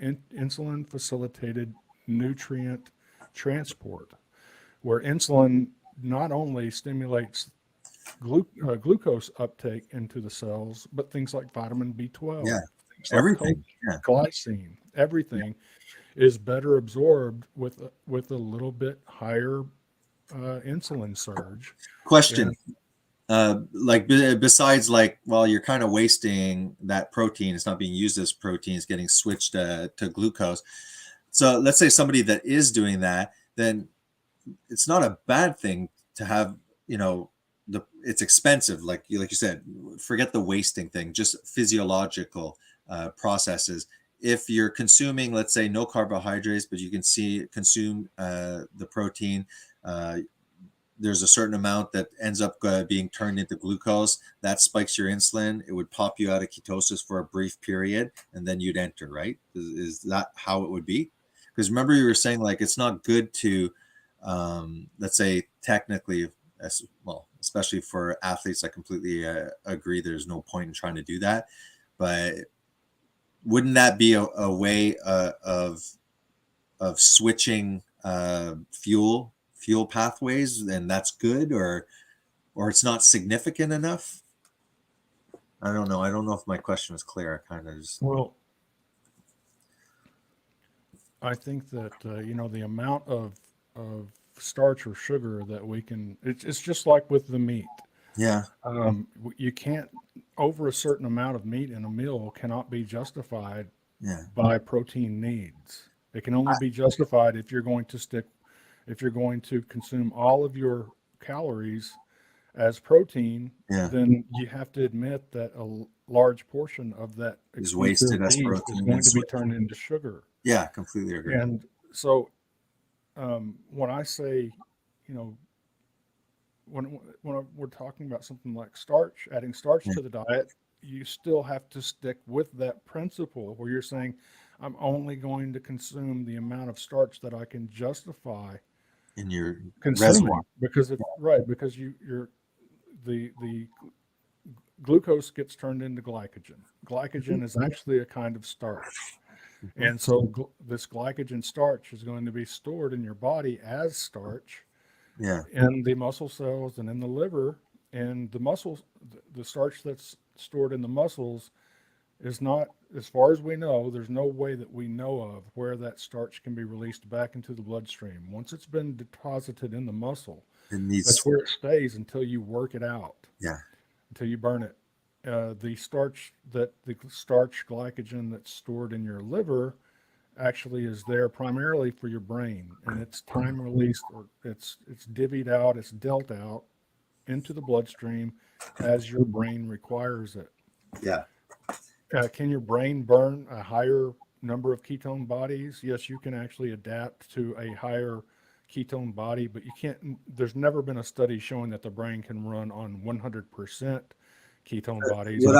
insulin facilitated nutrient transport, where insulin not only stimulates glucose uptake into the cells, but things like vitamin B12, Yeah. things like Everything. Yeah. glycine, everything is better absorbed with a little bit higher insulin surge. Question. And Like besides like, well, you're kind of wasting that protein. It's not being used as protein. It's getting switched to glucose. So let's say somebody that is doing that, then it's not a bad thing to have, it's expensive. Like you said, forget the wasting thing, just physiological processes. If you're consuming, let's say, no carbohydrates, but you can consume the protein, there's a certain amount that ends up being turned into glucose that spikes your insulin. It would pop you out of ketosis for a brief period, and then you'd enter, right? Is that how it would be? Because remember you were saying like it's not good to, let's say technically, as well, especially for athletes, I completely agree. There's no point in trying to do that, but wouldn't that be a way of switching fuel pathways, and that's good, or it's not significant enough? I don't know. I don't know if my question was clear. I kind of just... Well, I think that the amount of starch or sugar that we can, it's just like with the meat. Yeah. You can't, over a certain amount of meat in a meal cannot be justified Yeah. by protein needs. It can only be justified if you're going to consume all of your calories as protein. Yeah. Then you have to admit that a large portion of that Is wasted as beef protein is going and to be switched. turned into sugar. Yeah, completely agree. And so, when I say, when we're talking about something like starch, adding starch Yeah. to the diet, you still have to stick with that principle where you're saying, I'm only going to consume the amount of starch that I can justify In your consuming, reservoir. because the glucose gets turned into glycogen. Glycogen is actually a kind of starch. And so this glycogen starch is going to be stored in your body as starch Yeah. in the muscle cells and in the liver. And the muscles, the starch that's stored in the muscles is not, as far as we know, there's no way that we know of where that starch can be released back into the bloodstream. Once it's been deposited in the muscle, It needs... that's where it stays until you work it out. Yeah. Until you burn it. The starch glycogen that's stored in your liver actually is there primarily for your brain, and it's time released, or it's divvied out, it's dealt out into the bloodstream as your brain requires it. Yeah. Can your brain burn a higher number of ketone bodies? Yes, you can actually adapt to a higher ketone body, but you can't. There's never been a study showing that the brain can run on 100% ketone bodies. What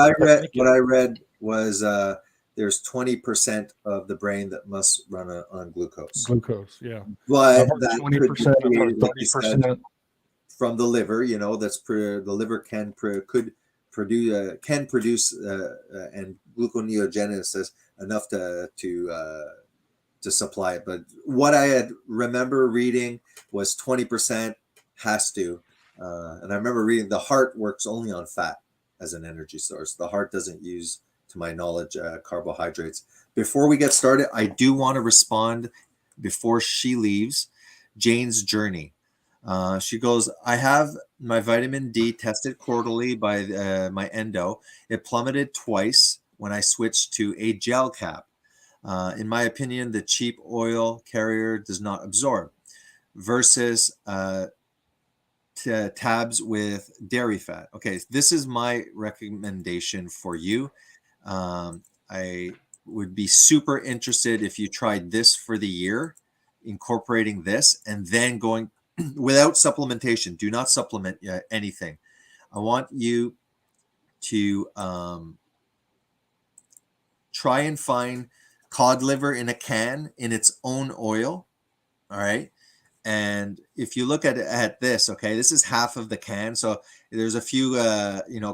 I read was there's 20% of the brain that must run on glucose. Glucose, yeah. But 20%, could be, 30%. From the liver, the liver can produce and gluconeogenesis enough to supply it. But what I had remember reading was 20% has to, and I remember reading the heart works only on fat as an energy source. The heart doesn't use, to my knowledge, carbohydrates. Before we get started, I do want to respond before she leaves. Jane's Journey. She goes, I have my vitamin D tested quarterly by my endo. It plummeted twice when I switched to a gel cap. In my opinion, the cheap oil carrier does not absorb versus tabs with dairy fat. Okay, this is my recommendation for you. I would be super interested if you tried this for the year, incorporating this, and then going without supplementation. Do not supplement anything. I want you to try and find cod liver in a can in its own oil. All right. And if you look at this, okay, this is half of the can. So there's a few,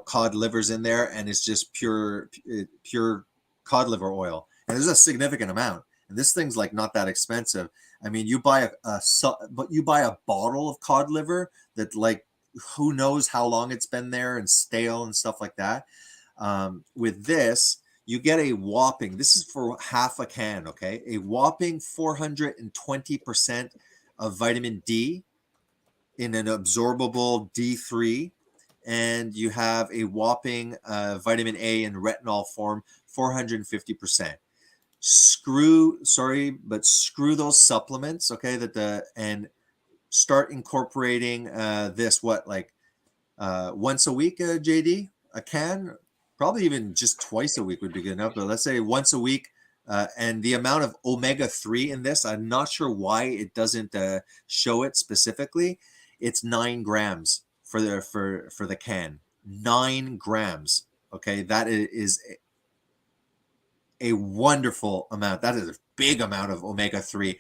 cod livers in there, and it's just pure cod liver oil. And there's a significant amount. And this thing's like not that expensive. I mean, you buy but you buy a bottle of cod liver that, like, who knows how long it's been there and stale and stuff like that. With this, you get a whopping, this is for half a can, okay? A whopping 420% of vitamin D in an absorbable D3. And you have a whopping vitamin A in retinol form, 450%. Screw those supplements, okay? And start incorporating this, once a week, JD? A can? Probably even just twice a week would be good enough, but let's say once a week. And the amount of omega-3 in this, I'm not sure why it doesn't show it specifically. It's 9 grams for the can. 9 grams. Okay, that is a wonderful amount. That is a big amount of omega-3,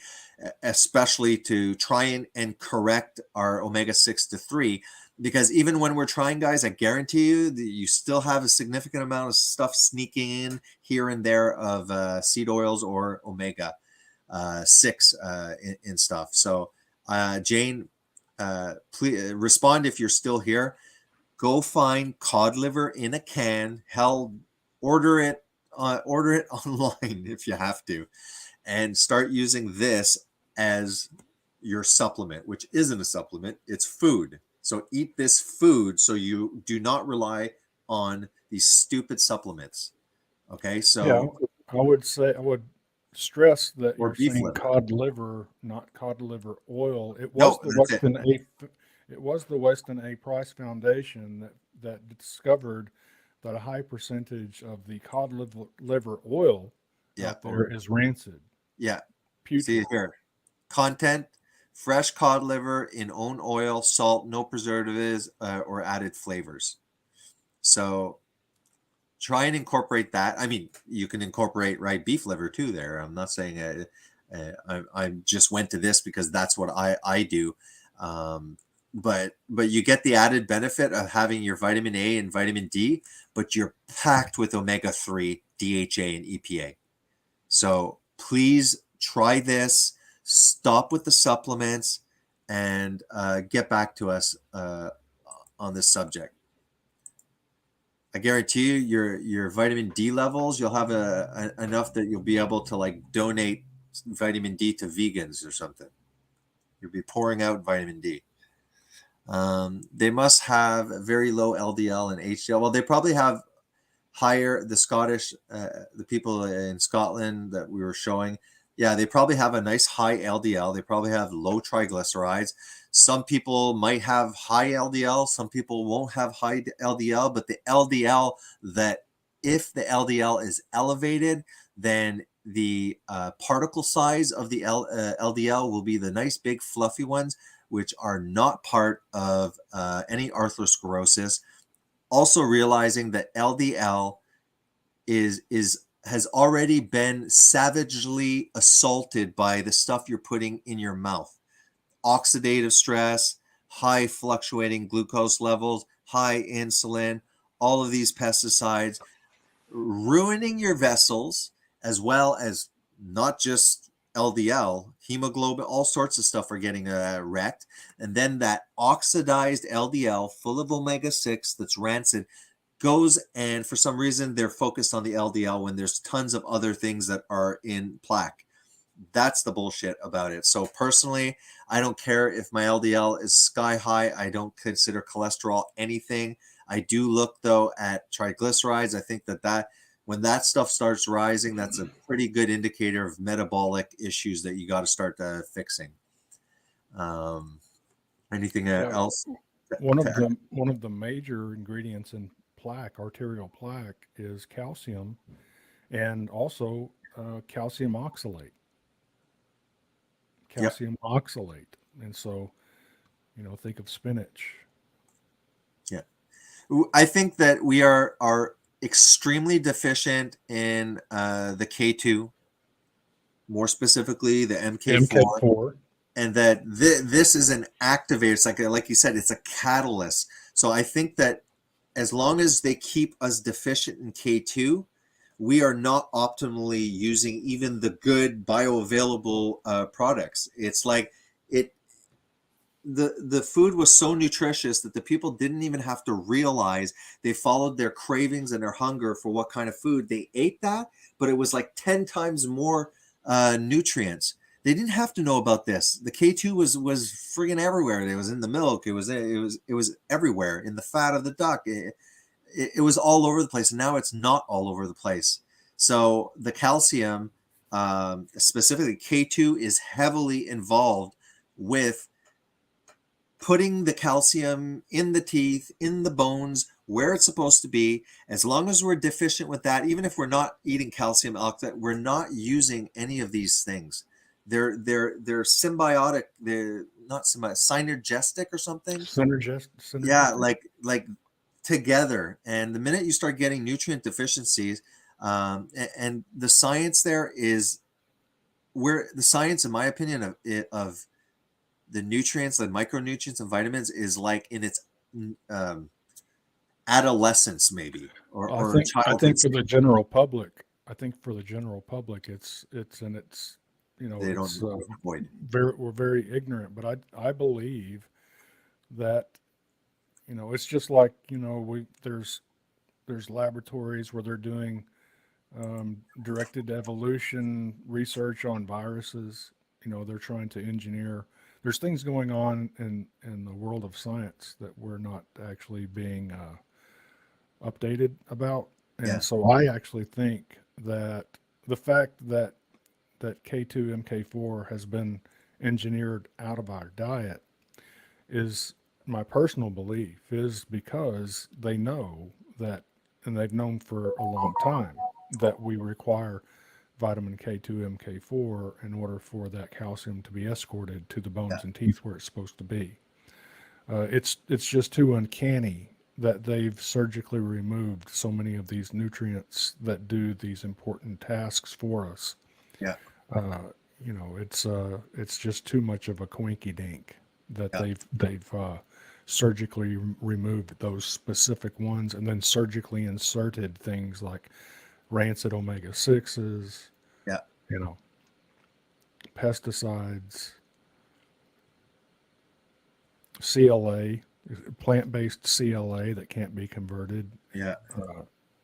especially to try and correct our omega-6 to 3. Because even when we're trying, guys, I guarantee you that you still have a significant amount of stuff sneaking in here and there of seed oils or omega 6 in stuff. So, Jane, please respond if you're still here. Go find cod liver in a can. Hell, order it online if you have to, and start using this as your supplement, which isn't a supplement, it's food. So eat this food so you do not rely on these stupid supplements. Okay, so Yeah, I would stress that Or you're beef saying liver. cod liver, not cod liver oil. It No, was the that's it. Weston A. Price Foundation that discovered that a high percentage of the cod liver oil Yeah, out there is rancid, yeah. putrid. See it here. Content: fresh cod liver in own oil, salt, no preservatives or added flavors. So try and incorporate that. I mean, you can incorporate beef liver too there. I'm not saying I just went to this because that's what I do. But you get the added benefit of having your vitamin A and vitamin D, but you're packed with omega-3, DHA, and EPA. So please try this. Stop with the supplements and get back to us on this subject. I guarantee you your vitamin D levels, you'll have enough that you'll be able to like donate vitamin D to vegans or something. You'll be pouring out vitamin D. They must have very low LDL and HDL. Well, they probably have higher, the Scottish, the people in Scotland that we were showing. Yeah, they probably have a nice high LDL. They probably have low triglycerides. Some people might have high LDL. Some people won't have high LDL, but the LDL if the LDL is elevated, then the particle size of the LDL will be the nice big fluffy ones, which are not part of any atherosclerosis. Also realizing that LDL has already been savagely assaulted by the stuff you're putting in your mouth. Oxidative stress, high fluctuating glucose levels, high insulin, all of these pesticides, ruining your vessels, as well as not just LDL, hemoglobin, all sorts of stuff are getting wrecked. And then that oxidized LDL full of omega-6 that's rancid goes, and for some reason they're focused on the LDL when there's tons of other things that are in plaque. That's the bullshit about it. So personally, I don't care if my LDL is sky high. I don't consider cholesterol anything. I do look though at triglycerides. I think that when that stuff starts rising, that's a pretty good indicator of metabolic issues that you got to start fixing. Anything else? One of the major ingredients in arterial plaque, is calcium, and also calcium oxalate. And so, think of spinach. Yeah. I think that we are extremely deficient in the K2, more specifically the MK4, MK4. and that this is an activator. It's like you said, it's a catalyst. So I think that as long as they keep us deficient in K2, we are not optimally using even the good bioavailable products. It's like it the food was so nutritious that the people didn't even have to realize. They followed their cravings and their hunger for what kind of food they ate, that but it was like 10 times more nutrients. They didn't have to know about this. The K2 was friggin' everywhere. It was in the milk. It was everywhere, in the fat of the duck. It was all over the place, and now it's not all over the place. So the calcium, specifically K2, is heavily involved with putting the calcium in the teeth, in the bones, where it's supposed to be. As long as we're deficient with that, even if we're not eating calcium oxalate, we're not using any of these things. They're symbiotic. They're not synergistic or something. Synergistic. Yeah, like together. And the minute you start getting nutrient deficiencies, and the science there is where the science, in my opinion, of the nutrients, like micronutrients and vitamins, is like in its adolescence, maybe, or I childhood. think for the general public, it's in its, They it's don't avoid. we're very ignorant. But I believe that, it's just like, there's laboratories where they're doing directed evolution research on viruses. They're trying to engineer. There's things going on in the world of science that we're not actually being updated about. And Yeah. so I actually think that the fact that K2 MK4 has been engineered out of our diet is, my personal belief is, because they know that, and they've known for a long time, that we require vitamin K2 MK4 in order for that calcium to be escorted to the bones and teeth where it's supposed to be. It's just too uncanny that they've surgically removed so many of these nutrients that do these important tasks for us. Yeah. It's just too much of a quinky dink that Yeah. they've surgically removed those specific ones, and then surgically inserted things like rancid omega-6s, Yeah. pesticides, CLA, plant-based CLA that can't be converted Yeah.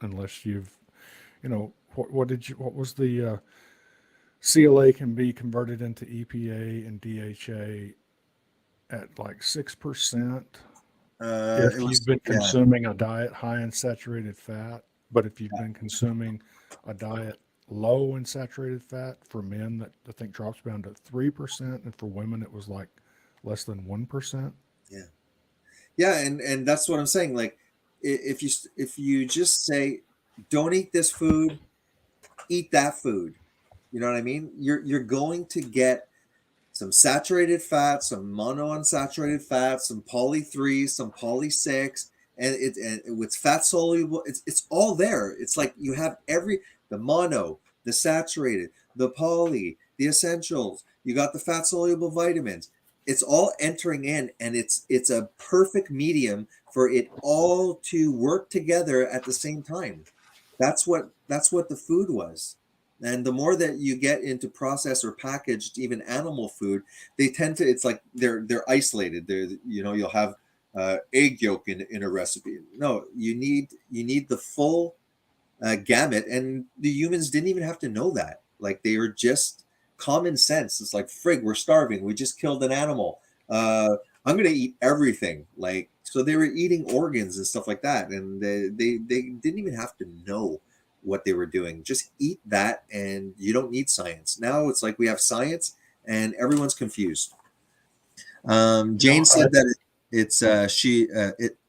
unless you've, what was the CLA can be converted into EPA and DHA at like 6%. If you've been consuming a diet high in saturated fat, but if you've been consuming a diet low in saturated fat, for men, that I think drops down to 3%, and for women it was like less than 1%. Yeah, and that's what I'm saying. Like, if you just say, don't eat this food, eat that food. You know what I mean? You're going to get some saturated fat, some monounsaturated fat, some poly 3, some poly 6, and with fat soluble, it's all there. It's like you have the mono, the saturated, the poly, the essentials. You got the fat soluble vitamins. It's all entering in, and it's a perfect medium for it all to work together at the same time. That's what the food was. And the more that you get into processed or packaged, even animal food, they tend to, it's like they're isolated. You'll have egg yolk in a recipe. No, you need the full gamut, and the humans didn't even have to know that. Like, they were just common sense. It's like, frig, we're starving. We just killed an animal. I'm gonna eat everything. Like, so they were eating organs and stuff like that, and they didn't even have to know what they were doing. Just eat that, and you don't need science. Now it's like we have science, and everyone's confused. Jane said that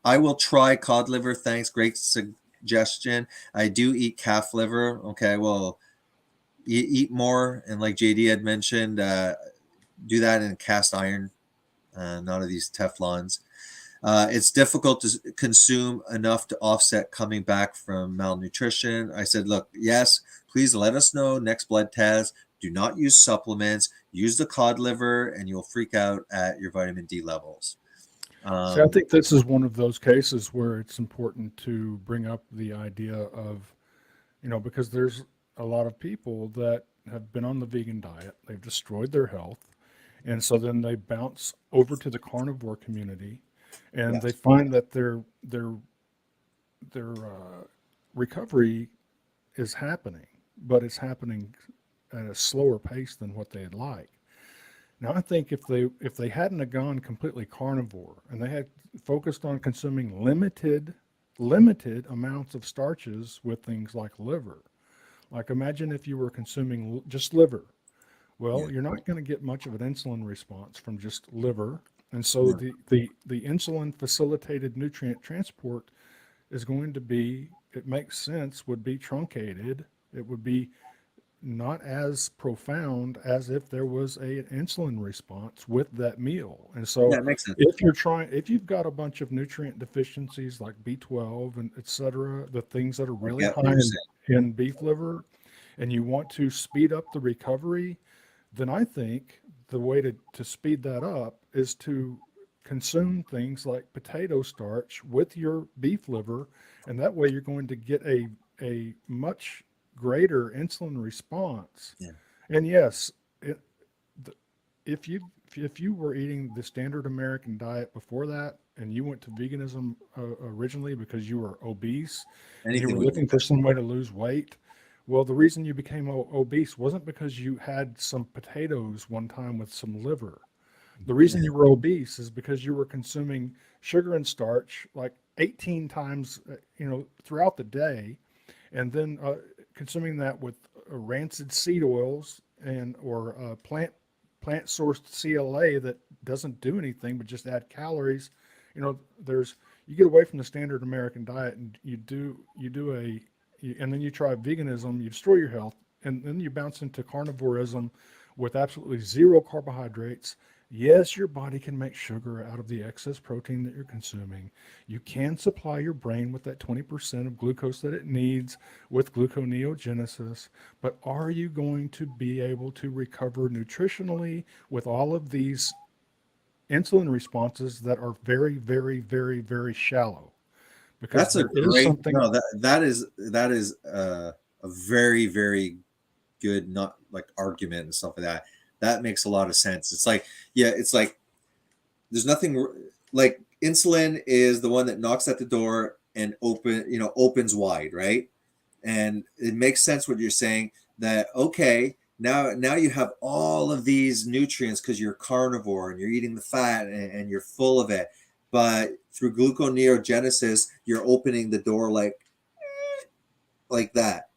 I will try cod liver. Thanks, great suggestion. I do eat calf liver. Okay, well, eat more, and like JD had mentioned, do that in cast iron, none of these Teflons. It's difficult to consume enough to offset coming back from malnutrition. I said, look, yes, please let us know next blood test. Do not use supplements. Use the cod liver, and you'll freak out at your vitamin D levels. See, I think this is one of those cases where it's important to bring up the idea of, because there's a lot of people that have been on the vegan diet, they've destroyed their health, and so then they bounce over to the carnivore community, and they find that their recovery is happening, but it's happening at a slower pace than what they'd like. Now, I think if they hadn't have gone completely carnivore and they had focused on consuming limited amounts of starches with things like liver, like imagine if you were consuming just liver. Well, you're not going to get much of an insulin response from just liver, and so the insulin facilitated nutrient transport is going to be, it makes sense, would be truncated. It would be not as profound as if there was an insulin response with that meal. And so Yeah, it makes sense. if you've got a bunch of nutrient deficiencies like B12 and et cetera, the things that are really Yeah, high in beef liver, and you want to speed up the recovery, then I think the way to speed that up is to consume things like potato starch with your beef liver, and that way you're going to get a much greater insulin response. Yeah. And yes, if you were eating the standard American diet before that, and you went to veganism originally because you were obese and you were looking for some way to lose weight, well, the reason you became obese wasn't because you had some potatoes one time with some liver. The reason you were obese is because you were consuming sugar and starch like 18 times, throughout the day, and then consuming that with rancid seed oils or plant sourced CLA that doesn't do anything but just add calories. You get away from the standard American diet, and and then you try veganism, you destroy your health, and then you bounce into carnivorism with absolutely zero carbohydrates. Yes, your body can make sugar out of the excess protein that you're consuming. You can supply your brain with that 20% of glucose that it needs with gluconeogenesis, but are you going to be able to recover nutritionally with all of these insulin responses that are very, very, very, very shallow? Because That's a great no. That is a very, very good, not like argument and stuff like that. That makes a lot of sense. It's like, there's nothing like insulin is the one that knocks at the door and opens wide, right? And it makes sense what you're saying, that okay, now you have all of these nutrients because you're carnivore and you're eating the fat and you're full of it, but through gluconeogenesis you're opening the door like that.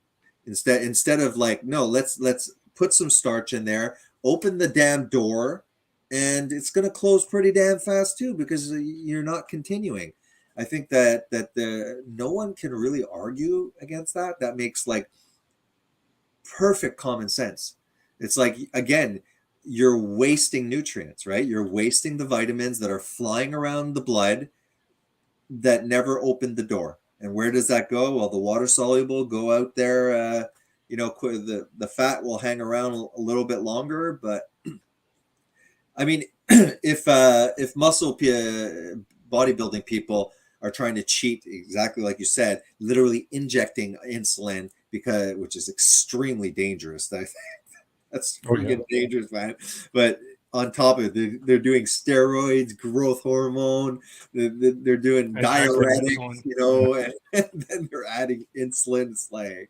Instead of like, no, let's put some starch in there, open the damn door, and it's going to close pretty damn fast too, because you're not continuing. I think that no one can really argue against that. That makes like perfect common sense. It's like, again, you're wasting nutrients, right? You're wasting the vitamins that are flying around the blood that never opened the door. And where does that go? Well, the water soluble go out there. The fat will hang around a little bit longer, but I mean, if muscle bodybuilding people are trying to cheat, exactly like you said, literally injecting insulin, which is extremely dangerous. That's freaking dangerous, man. But on top of it, they're doing steroids, growth hormone, they're doing diuretics, and then they're adding insulin. It's like,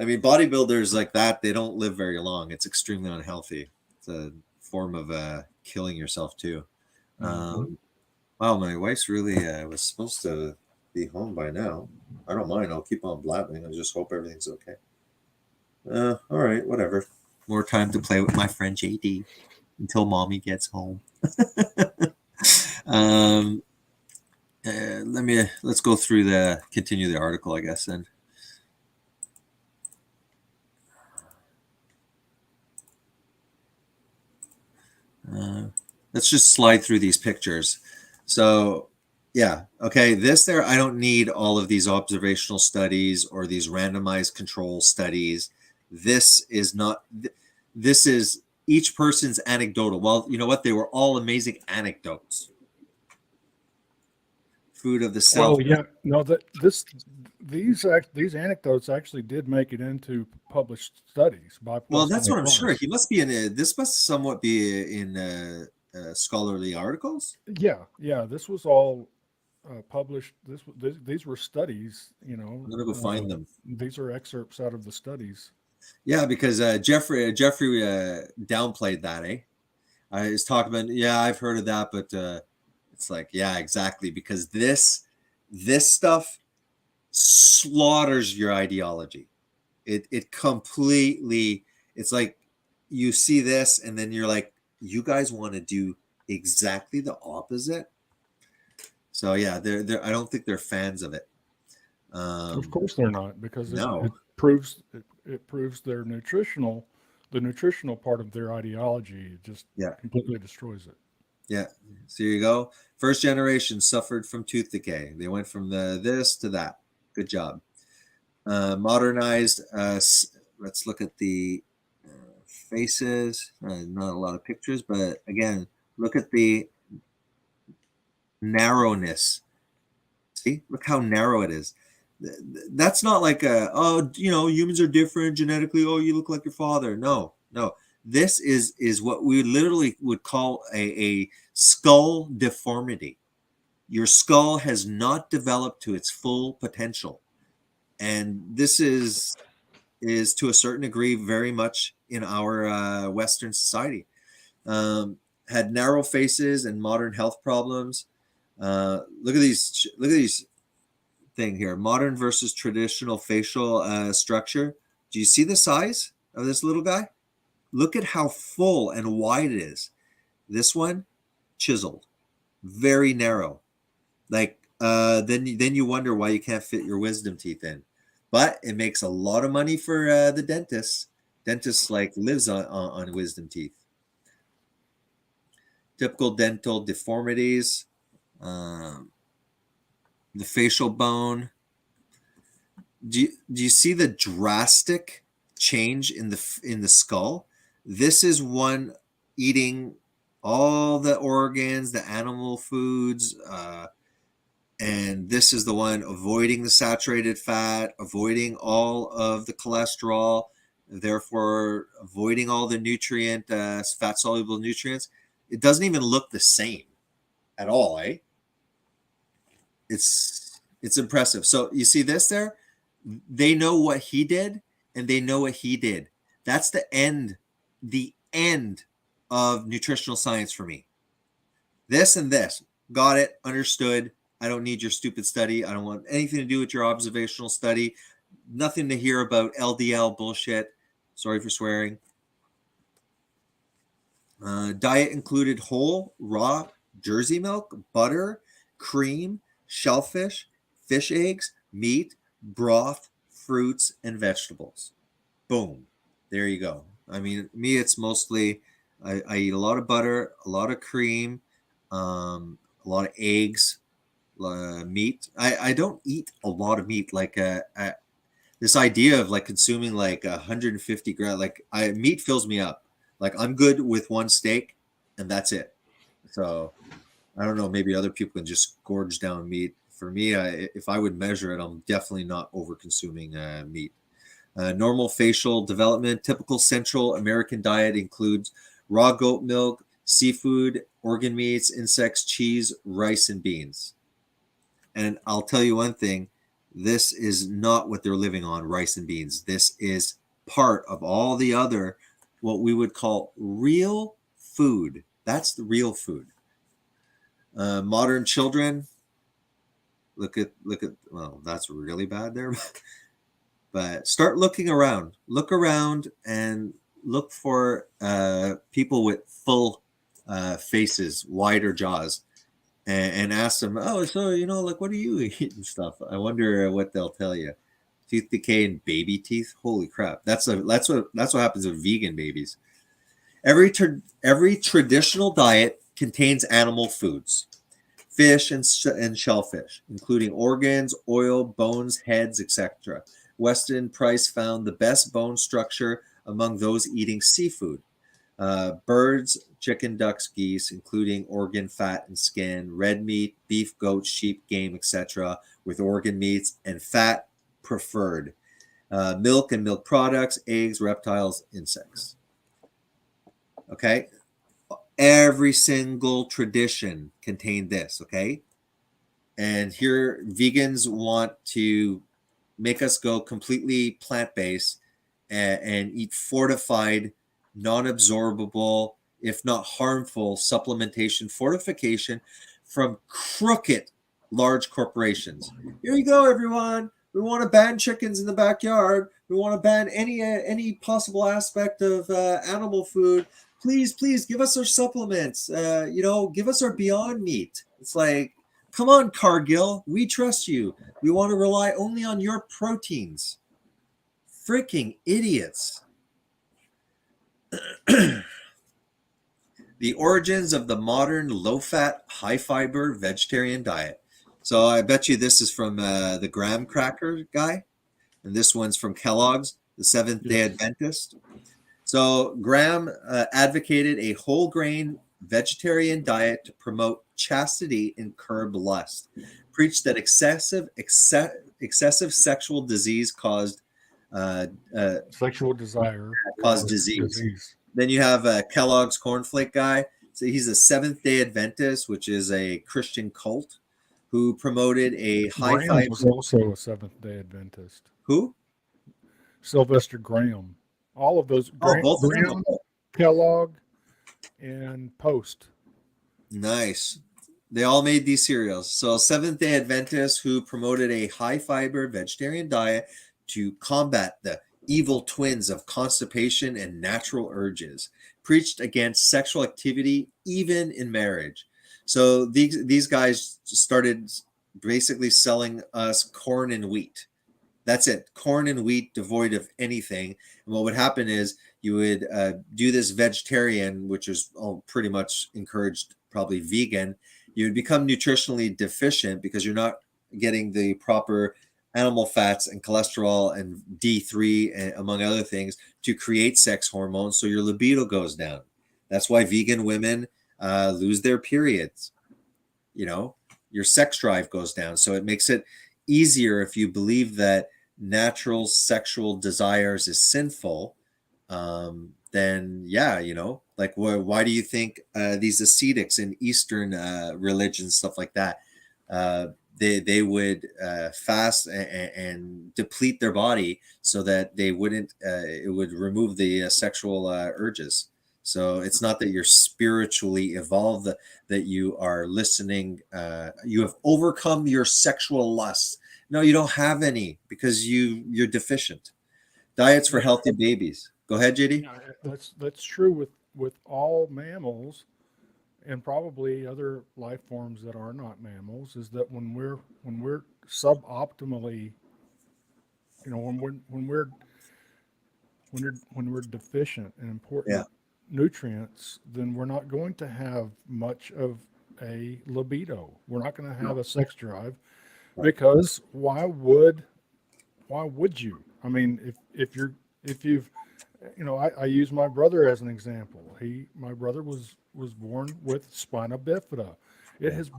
I mean, bodybuilders like that, they don't live very long. It's extremely unhealthy. It's a form of killing yourself too. Wow, my wife's really was supposed to be home by now. I don't mind. I'll keep on blabbing. I just hope everything's okay. All right, whatever. More time to play with my friend JD until mommy gets home. Let's go through continue the article, I guess, then. Let's just slide through these pictures. So, yeah, okay, this there, I don't need all of these observational studies or these randomized control studies. This is not, this is each person's anecdotal. Well, you know what? They were all amazing anecdotes. Food of the self. Oh yeah, no, these anecdotes actually did make it into published studies by. Well, Weston that's what I'm sure. Price. He must be in a, this must somewhat be in scholarly articles. Yeah, this was all published. These were studies. You know, I'm gonna go find them. these are excerpts out of the studies. Yeah, because Jeffrey downplayed that, eh? I was talking about, yeah, I've heard of that, but it's like, yeah, exactly, because this stuff slaughters your ideology. It completely, it's like you see this and then you're like, you guys want to do exactly the opposite. So yeah, they're I don't think they're fans of it. Of course they're not, because No. it proves the nutritional part of their ideology. It just Yeah. completely destroys it. Yeah. So here you go. First generation suffered from tooth decay. They went from this to that. Good job. Modernized. Let's look at the faces. Not a lot of pictures, but again, look at the narrowness. See, look how narrow it is. That's not like humans are different genetically. Oh, you look like your father. No. This is what we literally would call a skull deformity. Your skull has not developed to its full potential, and this is to a certain degree very much in our Western society. Had narrow faces and modern health problems. Look at these thing here. Modern versus traditional facial structure. Do you see the size of this little guy? Look at how full and wide it is. This one, chiseled, very narrow. Like then you wonder why you can't fit your wisdom teeth in. But it makes a lot of money for the dentist. Dentist like lives on wisdom teeth. Typical dental deformities. The facial bone. Do you see the drastic change in the skull? This is one eating all the organs, the animal foods, and this is the one avoiding the saturated fat, avoiding all of the cholesterol, therefore avoiding all the nutrient, fat soluble nutrients. It doesn't even look the same at all, eh? It's impressive. So you see this there? They know what he did, and they know what he did. That's the end of nutritional science for me. This and this. Got it. Understood. I don't need your stupid study. I don't want anything to do with your observational study. Nothing to hear about LDL bullshit. Sorry for swearing. Diet included whole, raw, Jersey milk, butter, cream, shellfish, fish eggs, meat, broth, fruits, and vegetables. Boom. There you go. I mean, me, it's mostly, I eat a lot of butter, a lot of cream, a lot of eggs, meat. I don't eat a lot of meat. Like this idea of like consuming like 150 grams, like meat fills me up. Like I'm good with one steak and that's it. So I don't know, maybe other people can just gorge down meat. For me, if I would measure it, I'm definitely not over consuming meat. Normal facial development. Typical Central American diet includes raw goat milk, seafood, organ meats, insects, cheese, rice, and beans. And I'll tell you one thing, this is not what they're living on, rice and beans. This is part of all the other, what we would call real food. That's the real food. Modern children, look at, well, that's really bad there. But start looking around. Look around and look for people with full faces, wider jaws, and ask them, oh, so, like, what do you eat and stuff? I wonder what they'll tell you. Tooth decay and baby teeth. Holy crap. That's what happens with vegan babies. Every traditional diet contains animal foods. fish and shellfish, including organs, oil, bones, heads, etc. Weston Price found the best bone structure among those eating seafood. Birds, chicken, ducks, geese, including organ, fat, and skin, red meat, beef, goat, sheep, game, etc., with organ meats and fat preferred. Milk and milk products, eggs, reptiles, insects. Okay? Every single tradition contained this, okay? And here, vegans want to make us go completely plant-based and eat fortified, non-absorbable, if not harmful, supplementation fortification from crooked large corporations. Here you go, everyone. We want to ban chickens in the backyard. We want to ban any possible aspect of animal food. Please give us our supplements. Give us our Beyond Meat. It's like, come on, Cargill. We trust you. We want to rely only on your proteins. Freaking idiots. The origins of the modern low-fat, high-fiber vegetarian diet. So I bet you this is from the graham cracker guy, and this one's from Kellogg's, the Seventh-day Adventist. So Graham advocated a whole grain vegetarian diet to promote chastity and curb lust. Preached that excessive sexual disease caused Sexual desire caused disease. Then you have Kellogg's cornflake guy. So he's a Seventh-day Adventist, which is a Christian cult, who promoted a high Graham fiber. was also a Seventh-day Adventist. Who? Sylvester Graham. All of those. Both of them. Graham, Kellogg, and Post. Nice. They all made these cereals. So Seventh-day Adventists who promoted a high-fiber vegetarian diet to combat the evil twins of constipation and natural urges, preached against sexual activity even in marriage. So these guys started basically selling us corn and wheat. That's it. Corn and wheat devoid of anything. And what would happen is you would do this vegetarian, which is pretty much encouraged, probably vegan. You would become nutritionally deficient because you're not getting the proper animal fats and cholesterol and D3, and among other things, to create sex hormones. So your libido goes down. That's why vegan women lose their periods. Your sex drive goes down. So it makes it easier if you believe that natural sexual desires is sinful. Then like why do you think these ascetics in Eastern religions, stuff like that, they would fast and deplete their body so that they wouldn't it would remove the sexual urges. So it's not that you're spiritually evolved, that you are listening, you have overcome your sexual lust. No, you don't have any because you're deficient. Diets for healthy babies. Go ahead, JD. Yeah, that's true with all mammals, and probably other life forms that are not mammals. Is that when we're suboptimally, when we're deficient in important nutrients, then we're not going to have much of a libido. We're not going to have a sex drive, because why would you? I mean, if you've I use my brother as an example. My brother was born with spina bifida. It has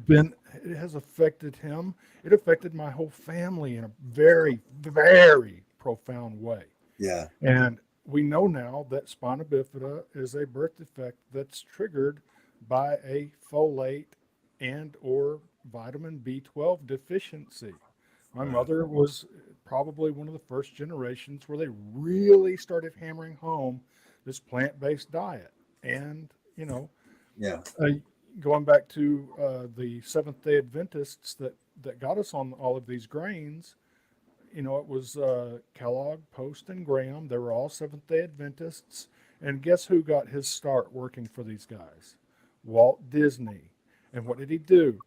affected him. It affected my whole family in a very, very profound way. Yeah. And we know now that spina bifida is a birth defect that's triggered by a folate and or vitamin B12 deficiency. My mother was probably one of the first generations where they really started hammering home this plant-based diet. And, going back to the Seventh-day Adventists that got us on all of these grains, it was Kellogg, Post, and Graham. They were all Seventh-day Adventists. And guess who got his start working for these guys? Walt Disney. And what did he do?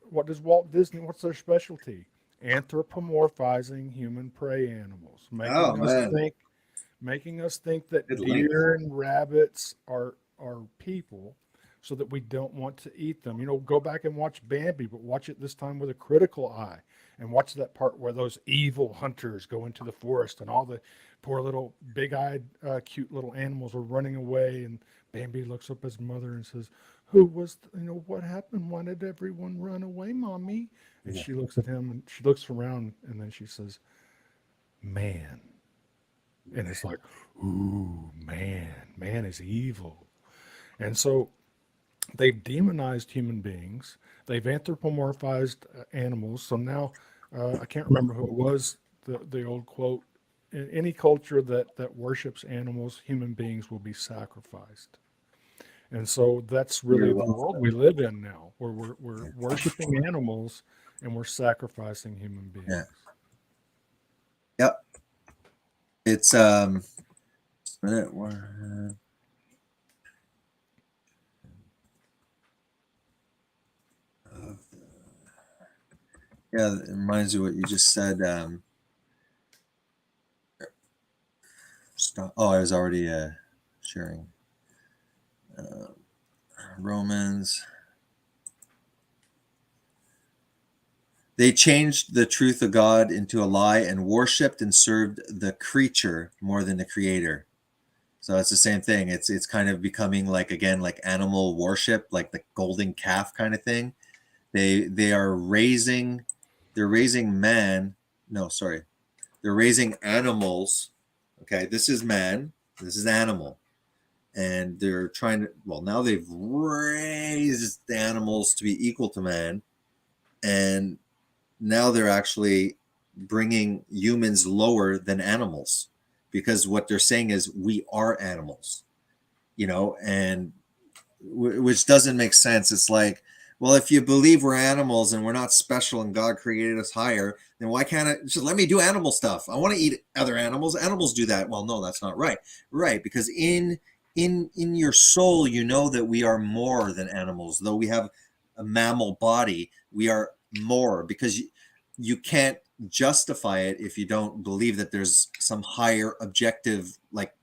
What does Walt Disney, what's their specialty? Anthropomorphizing human prey animals, making us think that deer and rabbits are people, so that we don't want to eat them. Go back and watch Bambi, but watch it this time with a critical eye, and watch that part where those evil hunters go into the forest and all the poor little big-eyed, cute little animals are running away. And Bambi looks up at his mother and says, what happened? Why did everyone run away, Mommy? And Yeah. she looks at him and she looks around and then she says, man. And it's like, ooh, man is evil. And so they've demonized human beings. They've anthropomorphized animals. So now, I can't remember who it was, the old quote, in any culture that worships animals, human beings will be sacrificed. And so that's really Very the well world said. we live in now, where we're worshiping animals and we're sacrificing human beings. Yeah. Yep. It's just a minute. Yeah, it reminds you what you just said. Stop. Oh, I was already sharing. Romans. They changed the truth of God into a lie and worshipped and served the creature more than the creator. So it's the same thing. It's kind of becoming like, again, like animal worship, like the golden calf kind of thing. They're raising man. No, sorry. They're raising animals. Okay, this is man. This is animal. And they're trying to, well, now they've raised the animals to be equal to man. And now they're actually bringing humans lower than animals, because what they're saying is we are animals, and which doesn't make sense. It's like, well, if you believe we're animals and we're not special and God created us higher, then why can't I just let me do animal stuff? I want to eat other animals. Animals do that. Well, no, that's not right. Right. Because in your soul, that we are more than animals. Though we have a mammal body, we are more, because you can't justify it if you don't believe that there's some higher objective, like,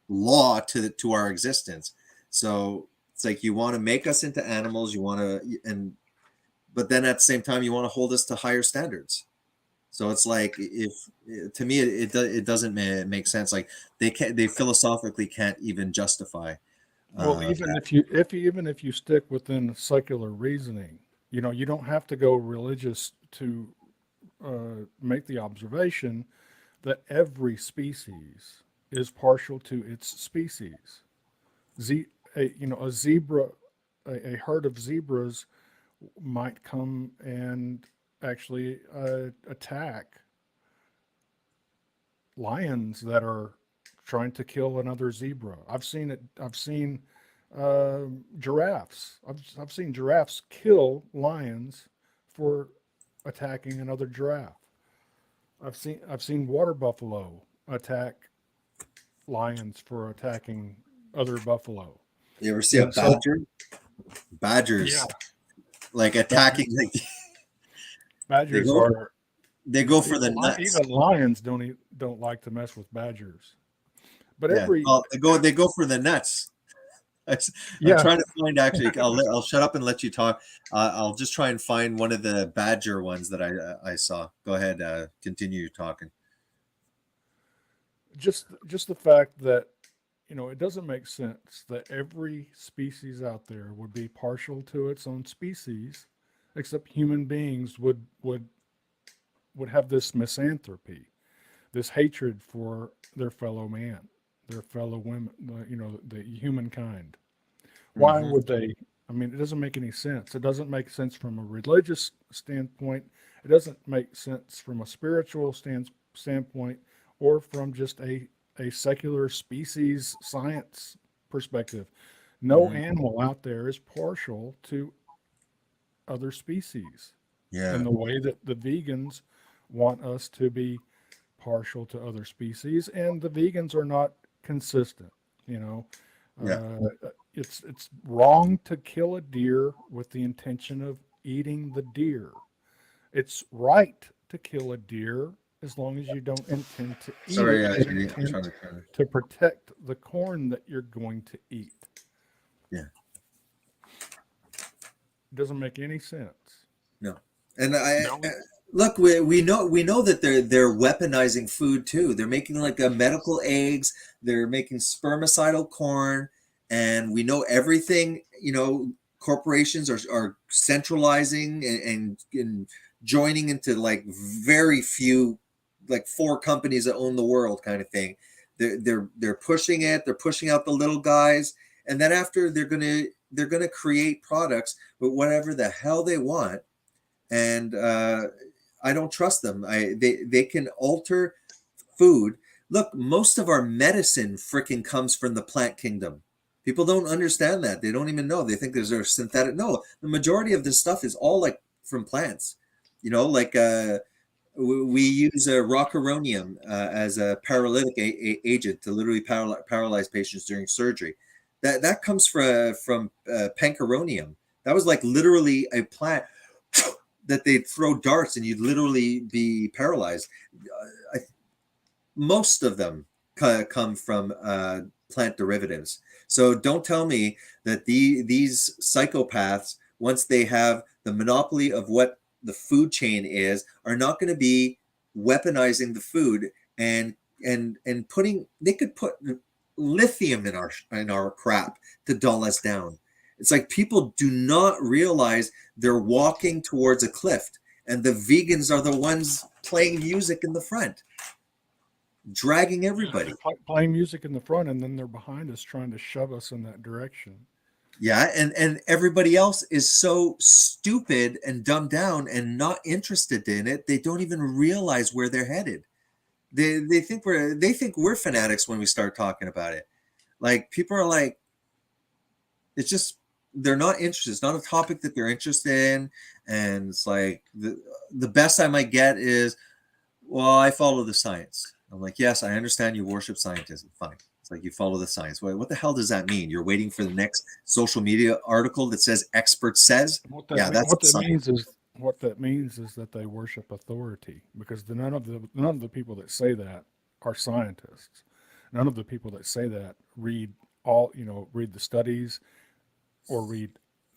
law to our existence. So it's like, you want to make us into animals, but then at the same time you want to hold us to higher standards. So it's like, if to me it doesn't make sense. Like, they philosophically can't even justify. Well, even if you stick within secular reasoning, you don't have to go religious to make the observation that every species is partial to its species. A zebra, a herd of zebras might come and actually attack lions that are trying to kill another zebra. I've seen it. I've seen giraffes. I've seen giraffes kill lions for attacking another giraffe. I've seen water buffalo attack lions for attacking other buffalo. You ever see a badger? Badgers, Yeah. like attacking. Like, Badgers they go for the nuts. Even lions don't like to mess with badgers. But Yeah. They go for the nuts. I'm trying to find, actually. I'll shut up and let you talk. I'll just try and find one of the badger ones that I saw. Go ahead. Continue talking. Just the fact that it doesn't make sense that every species out there would be partial to its own species, except human beings would have this misanthropy, this hatred for their fellow man, their fellow women, the humankind. Why would they? I mean, it doesn't make any sense. It doesn't make sense from a religious standpoint. It doesn't make sense from a spiritual standpoint, or from just a secular species science perspective. No animal out there is partial to other species. Yeah. In the way that the vegans want us to be partial to other species, and the vegans are not consistent. It's wrong to kill a deer with the intention of eating the deer. It's right to kill a deer as long as you don't intend to eat Sorry, it, I'm you trying intend to. to protect the corn that you're going to eat. Yeah. It doesn't make any sense. And No. look, we know that they're weaponizing food too. They're making like a medical eggs. They're making spermicidal corn, and we know everything. You know, corporations are centralizing and joining into like very few, like 4 companies that own the world, kind of thing. They're pushing it. They're pushing out the little guys, and then after they're gonna create products with whatever the hell they want. And I don't trust them. They can alter food. Look, most of our medicine freaking comes from the plant kingdom. People don't understand that. They don't even know. They think there's a synthetic. No, the majority of this stuff is all like from plants. You know, like we use rocuronium as a paralytic agent to literally paralyze patients during surgery. That comes from pancuronium. That was like literally a plant that they'd throw darts and you'd literally be paralyzed. Most of them come from plant derivatives. So don't tell me that these psychopaths, once they have the monopoly of what the food chain is, are not going to be weaponizing the food and putting. They could put lithium in our crap to dull us down. It's like people do not realize they're walking towards a cliff, and the vegans are the ones playing music in the front, dragging everybody. Playing music in the front, and then they're behind us trying to shove us in that direction. Yeah, and everybody else is so stupid and dumbed down and not interested in it. They don't even realize where they're headed. They think we're fanatics when we start talking about it. Like people are like, it's just they're not interested. It's not a topic that they're interested in, and it's like the best I might get is, well, I follow the science. I'm like, yes, I understand you worship scientism. Fine. It's like you follow the science. What the hell does that mean? You're waiting for the next social media article that says expert says? What that means is that they worship authority, because none of the people that say that are scientists. None of the people that say that read the studies or read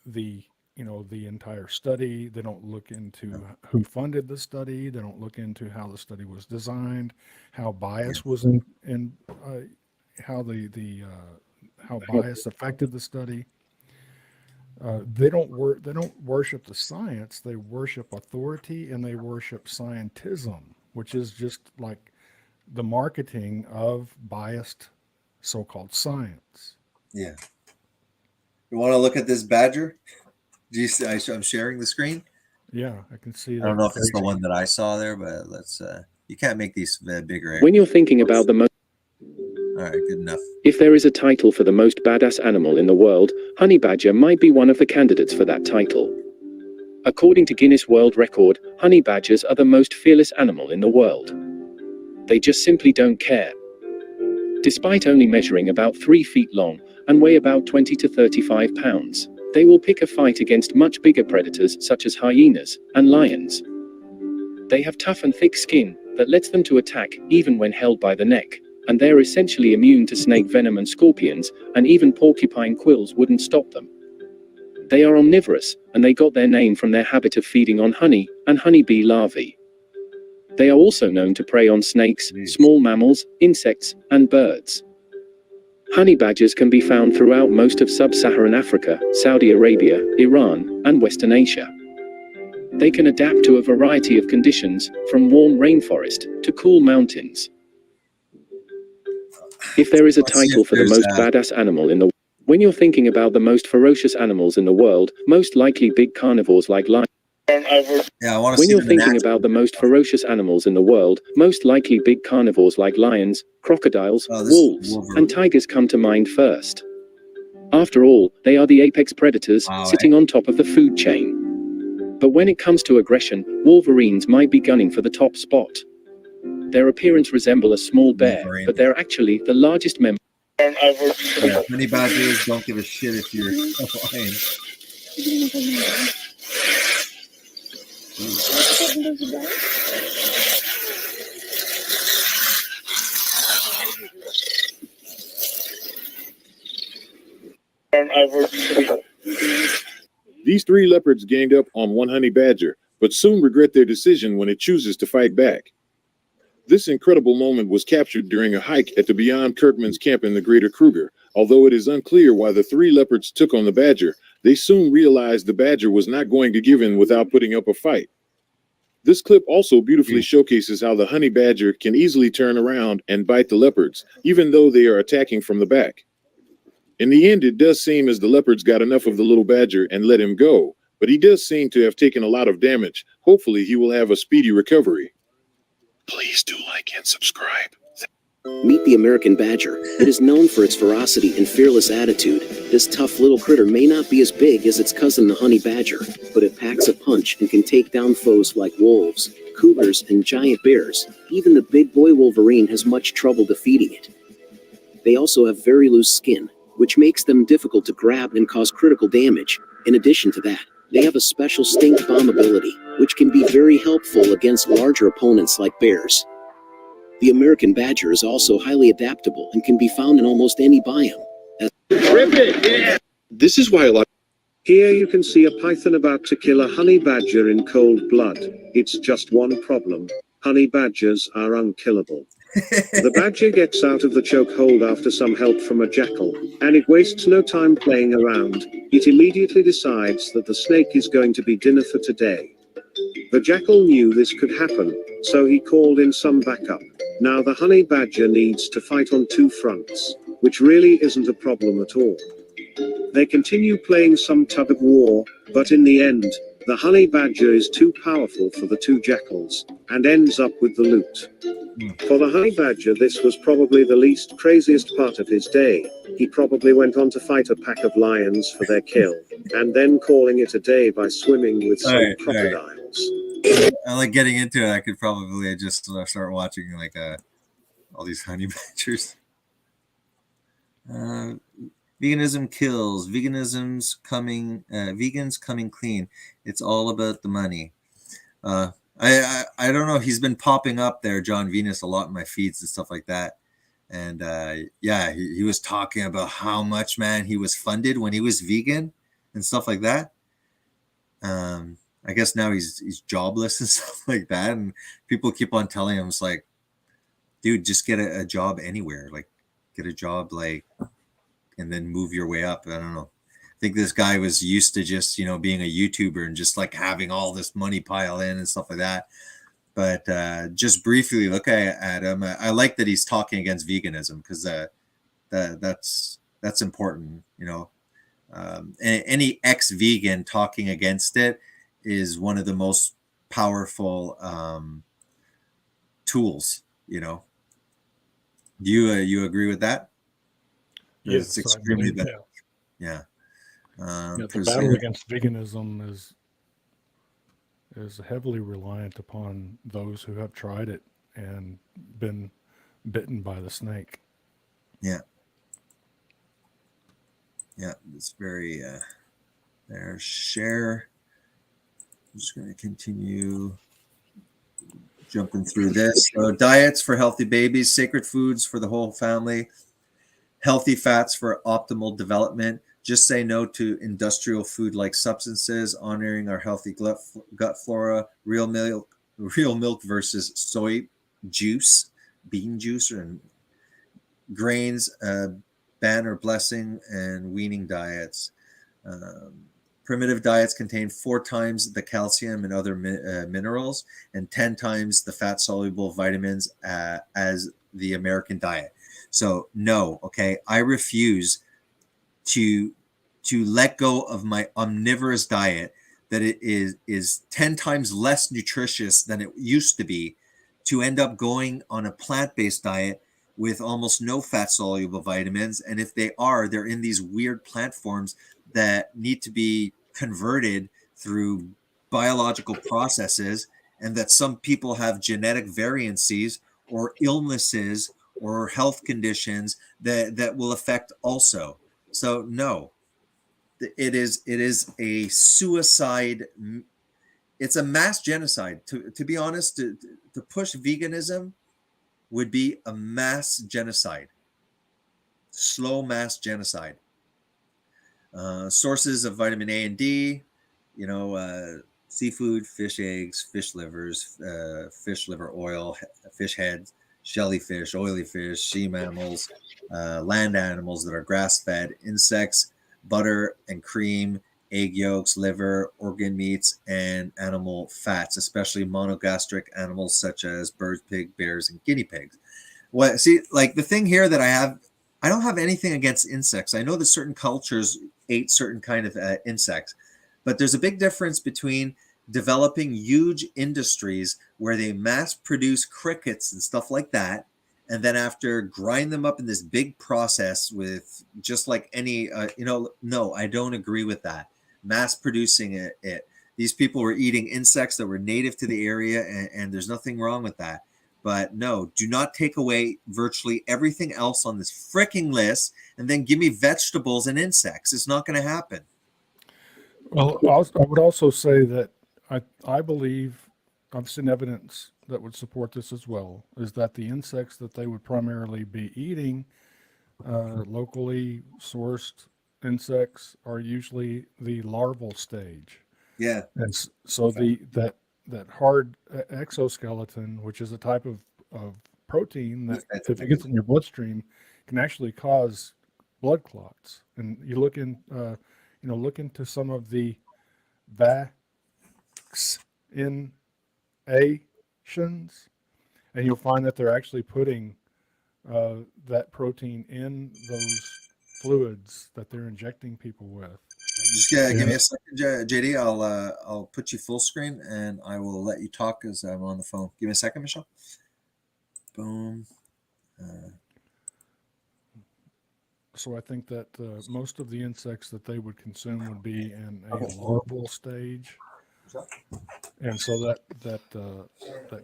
the entire study. They don't look into who funded the study. They don't look into how the study was designed, how bias was in how how bias affected the study. They don't worship the science. They worship authority, and they worship scientism, which is just like the marketing of biased so-called science. Yeah. You want to look at this badger? Do you see? I'm sharing the screen. Yeah, I can see that. I don't know if it's the one that I saw there, but let's. You can't make these bigger. When you're thinking about the most. All right, good enough. If there is a title for the most badass animal in the world, honey badger might be one of the candidates for that title. According to Guinness World Record, honey badgers are the most fearless animal in the world. They just simply don't care. Despite only measuring about 3 feet long and weigh about 20 to 35 pounds, they will pick a fight against much bigger predators such as hyenas and lions. They have tough and thick skin that lets them to attack even when held by the neck, and they're essentially immune to snake venom and scorpions, and even porcupine quills wouldn't stop them. They are omnivorous, and they got their name from their habit of feeding on honey and honeybee larvae. They are also known to prey on snakes, small mammals, insects, and birds. Honey badgers can be found throughout most of sub-Saharan Africa, Saudi Arabia, Iran, and Western Asia. They can adapt to a variety of conditions, from warm rainforest to cool mountains. If there is a title for the most badass animal in the world, when you're thinking about the most ferocious animals in the world, most likely big carnivores like lions. Yeah, I want to When see you're thinking about the most ferocious animals in the world, most likely big carnivores like lions, crocodiles, wolves, and tigers come to mind first. After all, they are the apex predators, sitting on top of the food chain. But when it comes to aggression, wolverines might be gunning for the top spot. Their appearance resemble a small bear, but they're actually the largest member. Yeah, honey badgers don't give a shit if you're a lion. These 3 leopards ganged up on one honey badger, but soon regret their decision when it chooses to fight back. This incredible moment was captured during a hike at the Beyond Kirkman's camp in the Greater Kruger. Although it is unclear why the 3 leopards took on the badger, they soon realized the badger was not going to give in without putting up a fight. This clip also beautifully showcases how the honey badger can easily turn around and bite the leopards, even though they are attacking from the back. In the end, it does seem as the leopards got enough of the little badger and let him go, but he does seem to have taken a lot of damage. Hopefully, he will have a speedy recovery. Please do like and subscribe. Meet the American badger. It is known for its ferocity and fearless attitude. This tough little critter may not be as big as its cousin the honey badger, but it packs a punch and can take down foes like wolves, cougars, and giant bears. Even the big boy wolverine has much trouble defeating it. They also have very loose skin, which makes them difficult to grab and cause critical damage. In addition to that, they have a special stink bomb ability, which can be very helpful against larger opponents like bears. The American badger is also highly adaptable and can be found in almost any biome. This is why a lot. Here you can see a python about to kill a honey badger in cold blood. It's just one problem. Honey badgers are unkillable. The badger gets out of the chokehold after some help from a jackal, and it wastes no time playing around. It immediately decides that the snake is going to be dinner for today. The jackal knew this could happen, so he called in some backup. Now the honey badger needs to fight on 2 fronts, which really isn't a problem at all. They continue playing some tug of war, but in the end, the honey badger is too powerful for the 2 jackals, and ends up with the loot. For the honey badger, this was probably the least craziest part of his day. He probably went on to fight a pack of lions for their kill, and then calling it a day by swimming with some crocodiles. I like getting into it. I could probably just start watching like all these honey badgers. Veganism kills. Vegans coming clean. It's all about the money. I don't know. He's been popping up there, John Venus, a lot in my feeds and stuff like that. And yeah, he was talking about how much, man, he was funded when he was vegan and stuff like that. I guess now he's jobless and stuff like that. And people keep on telling him, it's like, dude, just get a job anywhere. Like, get a job, like, and then move your way up. I don't know. I think this guy was used to just, being a YouTuber and just like having all this money pile in and stuff like that. But just briefly look at him. I like that he's talking against veganism, because that's important. Any ex-vegan talking against it is one of the most powerful tools. Do you agree with that? Yes, It's extremely bad. Yeah. The battle against veganism is heavily reliant upon those who have tried it and been bitten by the snake. Yeah. Yeah, it's very there. Share. I'm just going to continue jumping through this. So diets for healthy babies, sacred foods for the whole family, healthy fats for optimal development. Just say no to industrial food-like substances, honoring our healthy gut flora, real milk versus soy juice, bean juice, and grains, ban or blessing, and weaning diets. Primitive diets contain 4 times the calcium and other minerals and 10 times the fat-soluble vitamins as the American diet. So no, okay, I refuse to let go of my omnivorous diet that it is 10 times less nutritious than it used to be, to end up going on a plant-based diet with almost no fat-soluble vitamins. And if they are, they're in these weird plant forms that need to be converted through biological processes, and that some people have genetic variances or illnesses or health conditions that will affect also. So no, it is a suicide. It's a mass genocide. To be honest, to push veganism would be a mass genocide, slow mass genocide. Sources of vitamin A and D. seafood, fish eggs, fish livers, fish liver oil, fish heads, jellyfish, oily fish, sea mammals, land animals that are grass fed, insects, butter and cream, egg yolks, liver, organ meats, and animal fats, especially monogastric animals such as birds, pig, bears, and guinea pigs. What see, like the thing here that I don't have anything against insects. I know that certain cultures ate certain kind of insects, but there's a big difference between developing huge industries where they mass produce crickets and stuff like that, and then after grind them up in this big process with just like any, no, I don't agree with that. Mass producing it. These people were eating insects that were native to the area, and there's nothing wrong with that. But no, do not take away virtually everything else on this freaking list and then give me vegetables and insects. It's not going to happen. Well, I would also say that I believe I've seen evidence that would support this as well, is that the insects that they would primarily be eating, locally sourced insects, are usually the larval stage. Yeah. And so that hard exoskeleton, which is a type of protein that if it gets in your bloodstream can actually cause blood clots. And you look into some of the vaccinations, and you'll find that they're actually putting that protein in those fluids that they're injecting people with. Just give me a second, JD. I'll put you full screen and I will let you talk as I'm on the phone. Give me a second, Michelle. Boom. So I think that most of the insects that they would consume would be in a larval stage, and so that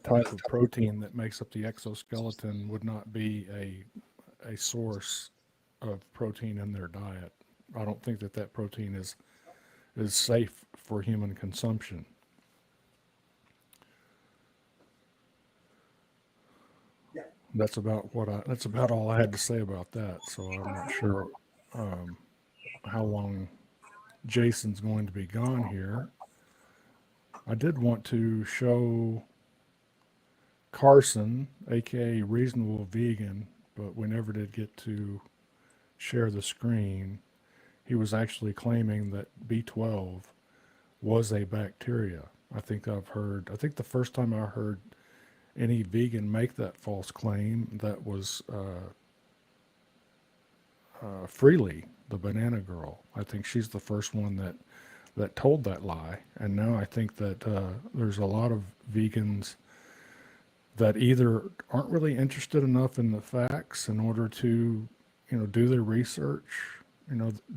type of protein that makes up the exoskeleton would not be a source of protein in their diet. I don't think that protein is safe for human consumption. That's about all I had to say about that. So I'm not sure how long Jason's going to be gone here. I did want to show Carson, aka Reasonable Vegan, but we never did get to share the screen. He was actually claiming that B12 was a bacteria. I think the first time I heard any vegan make that false claim, that was Freely, the banana girl. I think she's the first one that told that lie. And now I think that there's a lot of vegans that either aren't really interested enough in the facts in order to, do their research.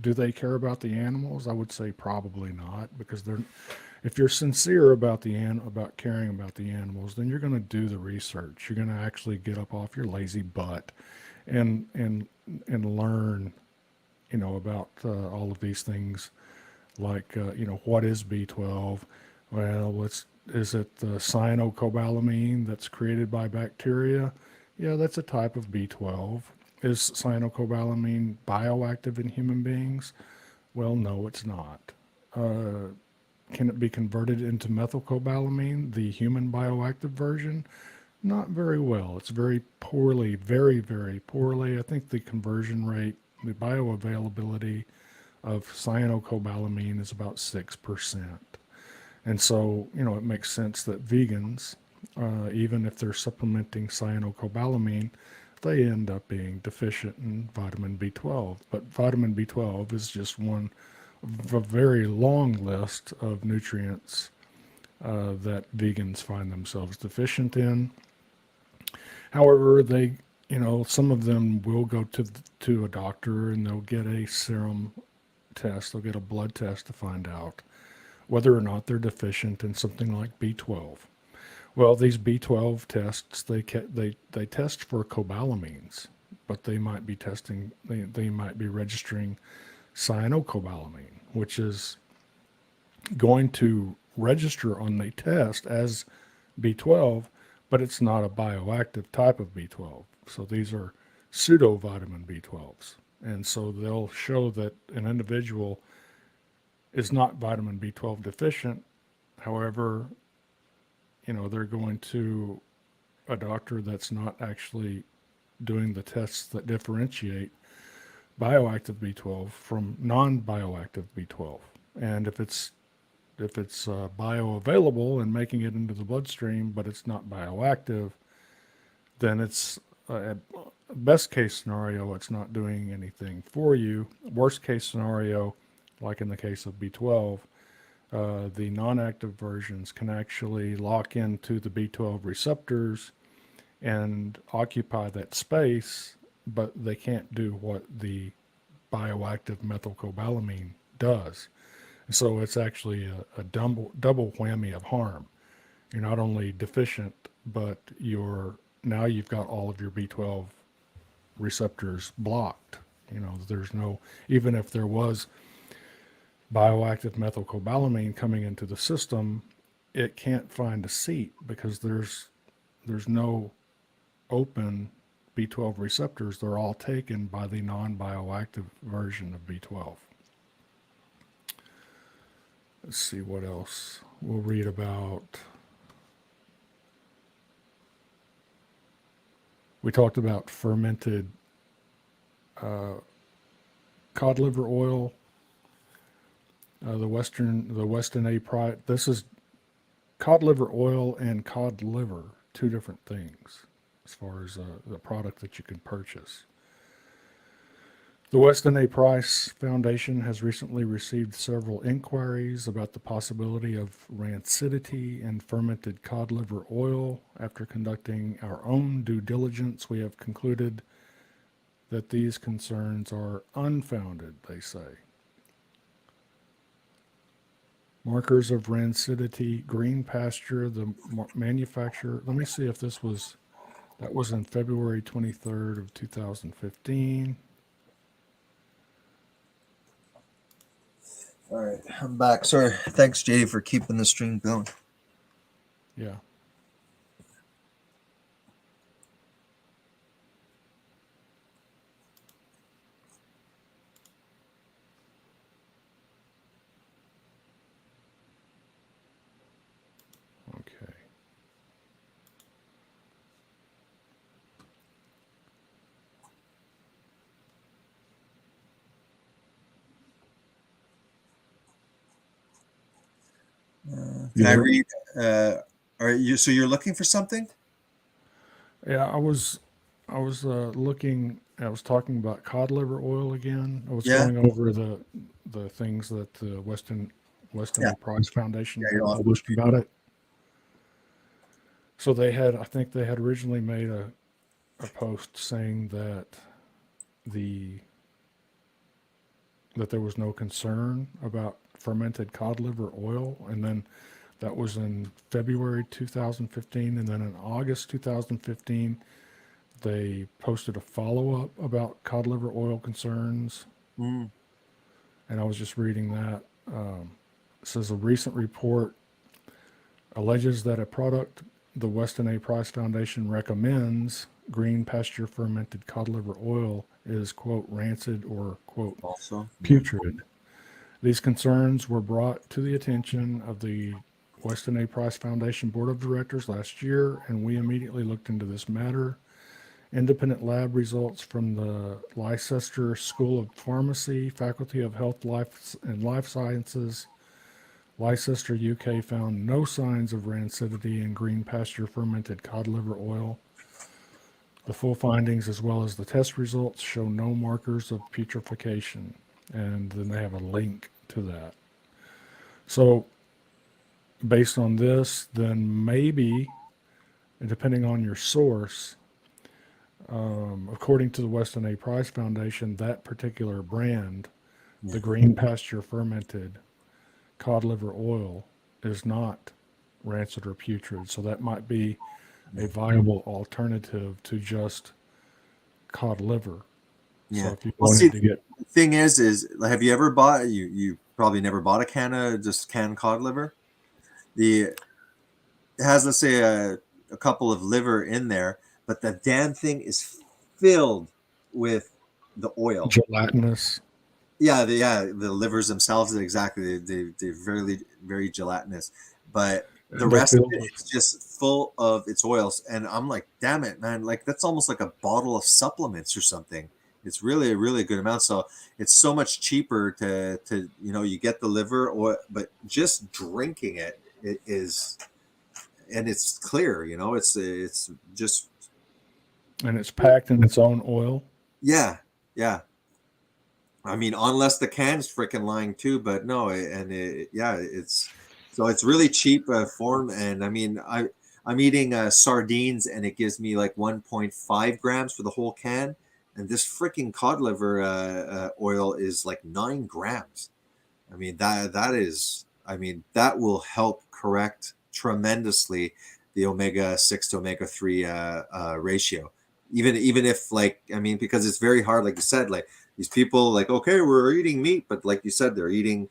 Do they care about the animals? I would say probably not, because if you're sincere about about caring about the animals, then you're going to do the research. You're going to actually get up off your lazy butt and learn, about all of these things, like what is B12? Well, is it the cyanocobalamin that's created by bacteria? Yeah, that's a type of B12. Is cyanocobalamin bioactive in human beings? Well, no, it's not. Can it be converted into methylcobalamin, the human bioactive version? Not very well. It's very poorly, very, very poorly. I think the conversion rate, the bioavailability of cyanocobalamin is about 6%. And so, it makes sense that vegans, even if they're supplementing cyanocobalamin, they end up being deficient in vitamin B12. But vitamin B12 is just one of a very long list of nutrients that vegans find themselves deficient in. However, they, some of them will go to a doctor and they'll get a serum test, they'll get a blood test to find out whether or not they're deficient in something like B12. Well, these B12 tests, they test for cobalamins, but they might be registering cyanocobalamin, which is going to register on the test as B12, but it's not a bioactive type of B12. So these are pseudo vitamin B12s. And so they'll show that an individual is not vitamin B12 deficient. However, they're going to a doctor that's not actually doing the tests that differentiate bioactive B12 from non-bioactive B12. And if it's bioavailable and making it into the bloodstream, but it's not bioactive, then it's best case scenario, it's not doing anything for you. Worst case scenario, like in the case of B12, the non-active versions can actually lock into the B12 receptors and occupy that space, but they can't do what the bioactive methylcobalamin does. So it's actually a double whammy of harm. You're not only deficient, but now you've got all of your B12 receptors blocked. There's no, even if there was bioactive methylcobalamin coming into the system, it can't find a seat because there's no open B12 receptors. They're all taken by the non-bioactive version of B12. Let's see what else we'll read about. We talked about fermented cod liver oil. The Weston A. Price. This is cod liver oil and cod liver, two different things as far as the product that you can purchase. The Weston A. Price Foundation has recently received several inquiries about the possibility of rancidity in fermented cod liver oil. After conducting our own due diligence, we have concluded that these concerns are unfounded, they say. Markers of rancidity, Green Pasture, the manufacturer. Let me see if that was in February 23rd of 2015. All right, I'm back. Sorry. Thanks, Jay, for keeping the stream going. Yeah. Okay. Can I read? Are you? So you're looking for something? Yeah, I was looking. I was talking about cod liver oil again. I was going over the things that the Weston Yeah. Price Foundation Yeah, you're awesome. published about it. So I think they had originally made a post saying that there was no concern about fermented cod liver oil, and then that was in February 2015, and then in August 2015 they posted a follow-up about cod liver oil concerns. And I was just reading that. It says a recent report alleges that a product the Weston A. Price Foundation recommends, Green Pasture fermented cod liver oil, is, quote, rancid or, quote, Also putrid. These concerns were brought to the attention of the Weston A. Price Foundation Board of Directors last year, and we immediately looked into this matter. Independent lab results from the Leicester School of Pharmacy, Faculty of Health, Life and Life Sciences, Leicester, UK, found no signs of rancidity in Green Pasture fermented cod liver oil. The full findings, as well as the test results, show no markers of putrefaction, and then they have a link to that. So, based on this, then maybe, depending on your source, according to the Weston A. Price Foundation, that particular brand, the Green Pasture fermented cod liver oil, is not rancid or putrid. So that might be a viable alternative to just cod liver. Yeah. So if you Well, wanted see, to get, the thing is have you ever bought? You probably never bought a can of just canned cod liver. It has, let's say, a couple of liver in there, but the damn thing is filled with the oil. gelatinous. the livers themselves, exactly. They're very gelatinous, but the And they're rest of filled it with is just full of its oils. And I'm like, damn it, man! Like that's almost like a bottle of supplements or something. It's really a really good amount. So it's so much cheaper to you get the liver oil, but just drinking it is, and it's clear. It's just and it's packed in its own oil. yeah, yeah. I mean, unless the can's freaking lying too, but no, it's really cheap form, and I mean, I'm eating sardines, and it gives me like 1.5 grams for the whole can, and this freaking cod liver oil is like 9 grams. I mean that will help correct tremendously the omega 6 to omega 3 ratio. Even if like I mean because it's very hard, like you said, like these people like okay we're eating meat, but like you said they're eating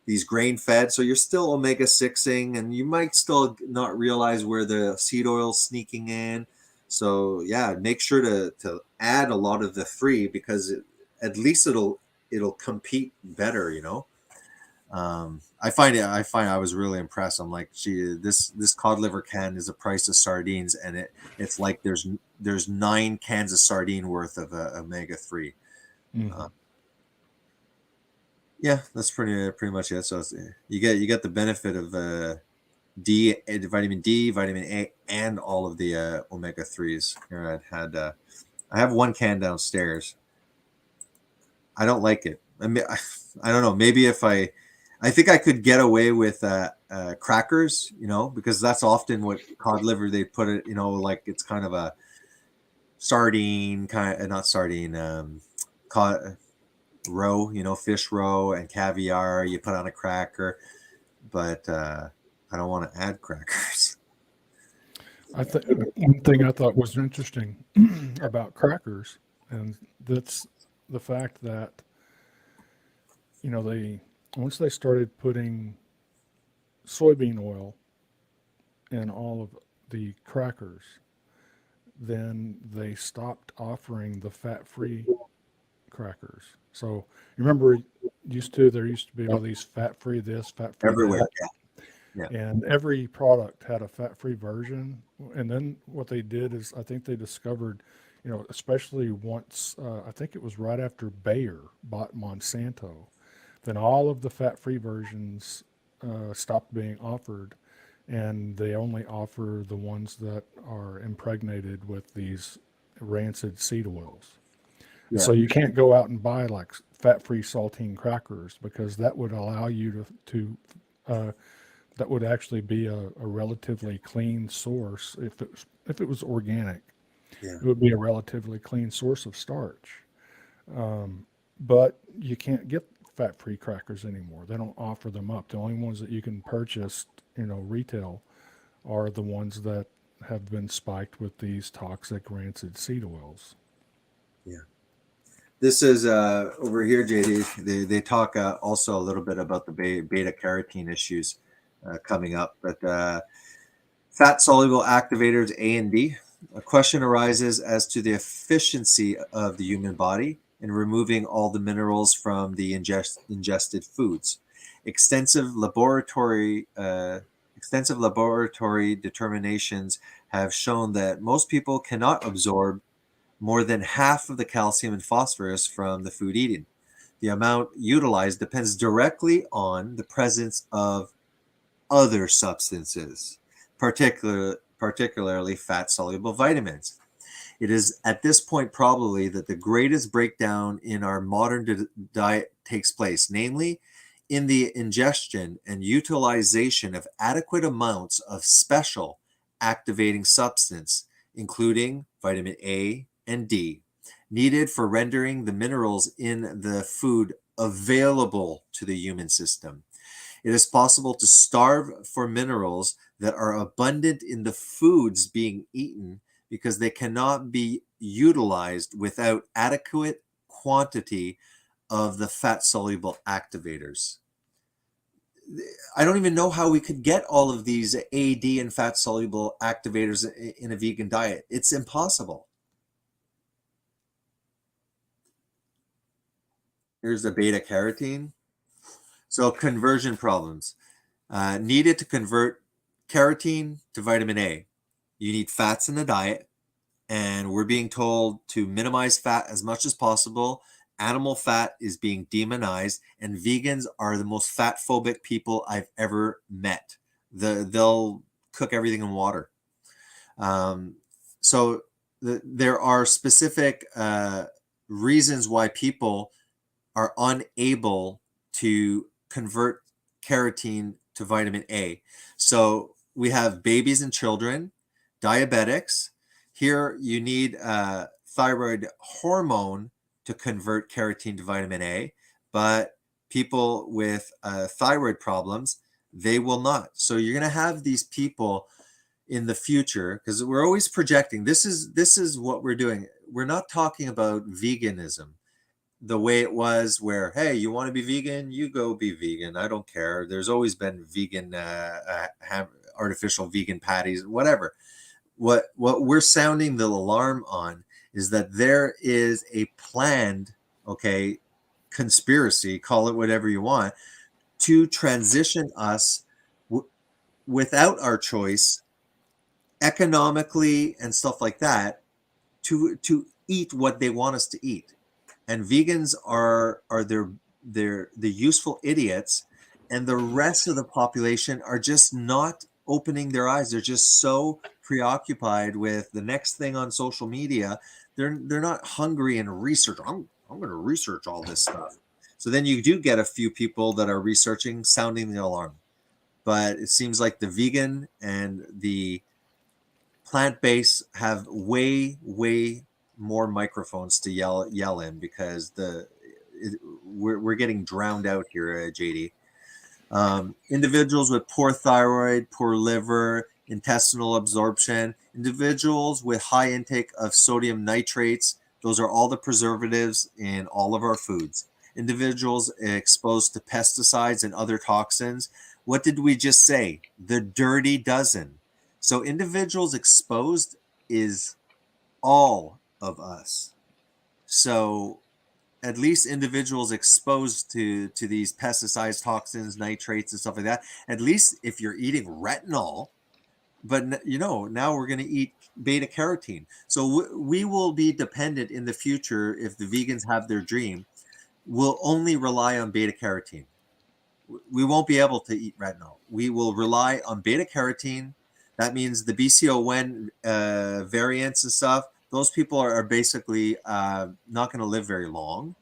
these grain fed, so you're still omega 6ing, and you might still not realize where the seed oil's sneaking in. So yeah, make sure to add a lot of the three because at least it'll compete better. I was really impressed. I'm like, gee, this cod liver can is the price of sardines, and it's like there's 9 cans of sardine worth of omega 3. Mhm. Yeah, that's pretty much it. So you get the benefit of vitamin D, vitamin A, and all of the omega 3s. Here I have 1 can downstairs. I don't like it. I mean, I don't know. Maybe if I think I could get away with crackers, because that's often what cod liver they put it, like it's kind of a sardine kind of, not sardine, cod roe, fish roe and caviar. You put on a cracker, but I don't want to add crackers. I think one thing I thought was interesting about crackers, and that's the fact that they once they started putting soybean oil in all of the crackers, then they stopped offering the fat-free crackers. So you remember, there used to be all these fat-free this, fat-free Everywhere. that, Yeah. and every product had a fat-free version. And then what they did is, I think they discovered, especially once, I think it was right after Bayer bought Monsanto, then all of the fat-free versions stopped being offered, and they only offer the ones that are impregnated with these rancid seed oils. Yeah. So you can't go out and buy like fat-free saltine crackers, because that would allow you to that would actually be a relatively clean source. If it was organic, Yeah. it would be a relatively clean source of starch. But you can't get fat-free crackers anymore. They don't offer them up. The only ones that you can purchase, retail, are the ones that have been spiked with these toxic rancid seed oils. Yeah. This is over here, JD. They talk also a little bit about the beta carotene issues coming up, but fat soluble activators A and D. A question arises as to the efficiency of the human body in removing all the minerals from the ingested foods. Extensive laboratory determinations have shown that most people cannot absorb more than half of the calcium and phosphorus from the food eaten. The amount utilized depends directly on the presence of other substances, particularly fat-soluble vitamins. It is at this point probably that the greatest breakdown in our modern diet takes place, namely in the ingestion and utilization of adequate amounts of special activating substance, including vitamin A and D, needed for rendering the minerals in the food available to the human system. It is possible to starve for minerals that are abundant in the foods being eaten because they cannot be utilized without adequate quantity of the fat-soluble activators. I don't even know how we could get all of these AD and fat-soluble activators in a vegan diet. It's impossible. Here's the beta carotene. So conversion problems. Needed to convert carotene to vitamin A. You need fats in the diet, and we're being told to minimize fat as much as possible. Animal fat is being demonized, and vegans are the most fat phobic people I've ever met. They'll cook everything in water. So there are specific reasons why people are unable to convert carotene to vitamin A. So we have babies and children, diabetics. Here you need thyroid hormone to convert carotene to vitamin A, but people with thyroid problems, they will not. So you're going to have these people in the future, because we're always projecting. This is what we're doing. We're not talking about veganism the way it was, where, hey, you want to be vegan, you go be vegan. I don't care. There's always been vegan, artificial vegan patties, whatever. What we're sounding the alarm on is that there is a planned, conspiracy, call it whatever you want, to transition us without our choice, economically and stuff like that, to eat what they want us to eat. And vegans are the useful idiots, and the rest of the population are just not opening their eyes. They're just so preoccupied with the next thing on social media. They're not hungry and research. I'm going to research all this stuff. So then you do get a few people that are researching, sounding the alarm. But it seems like the vegan and the plant-based have way more microphones to yell in, because we're getting drowned out here, JD. Individuals with poor thyroid, poor liver, intestinal absorption, individuals with high intake of sodium nitrates, those are all the preservatives in all of our foods. Individuals exposed to pesticides and other toxins. What did we just say? The dirty dozen. So individuals exposed is all of us. So at least individuals exposed to these pesticides, toxins, nitrates, and stuff like that, at least if you're eating retinol, but now we're going to eat beta carotene. So we will be dependent in the future, if the vegans have their dream, we'll only rely on beta carotene. We won't be able to eat retinol. We will rely on beta carotene. That means the BCO1 variants and stuff, those people are basically not going to live very long.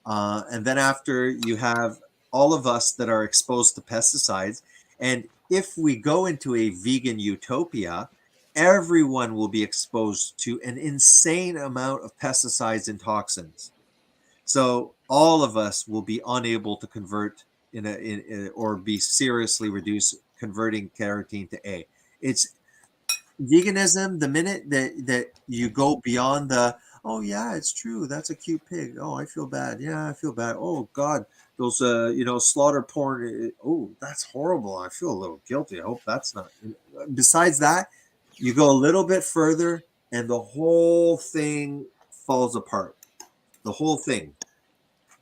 And then after, you have all of us that are exposed to pesticides. And if we go into a vegan utopia, everyone will be exposed to an insane amount of pesticides and toxins. So all of us will be unable to convert or be seriously reduced converting carotene to A. It's veganism. The minute that you go beyond the, oh yeah, it's true, that's a cute pig, oh, I feel bad, yeah, I feel bad, oh God, those slaughter porn, oh, that's horrible, I feel a little guilty, I hope that's not. Besides that, you go a little bit further and the whole thing falls apart. The whole thing,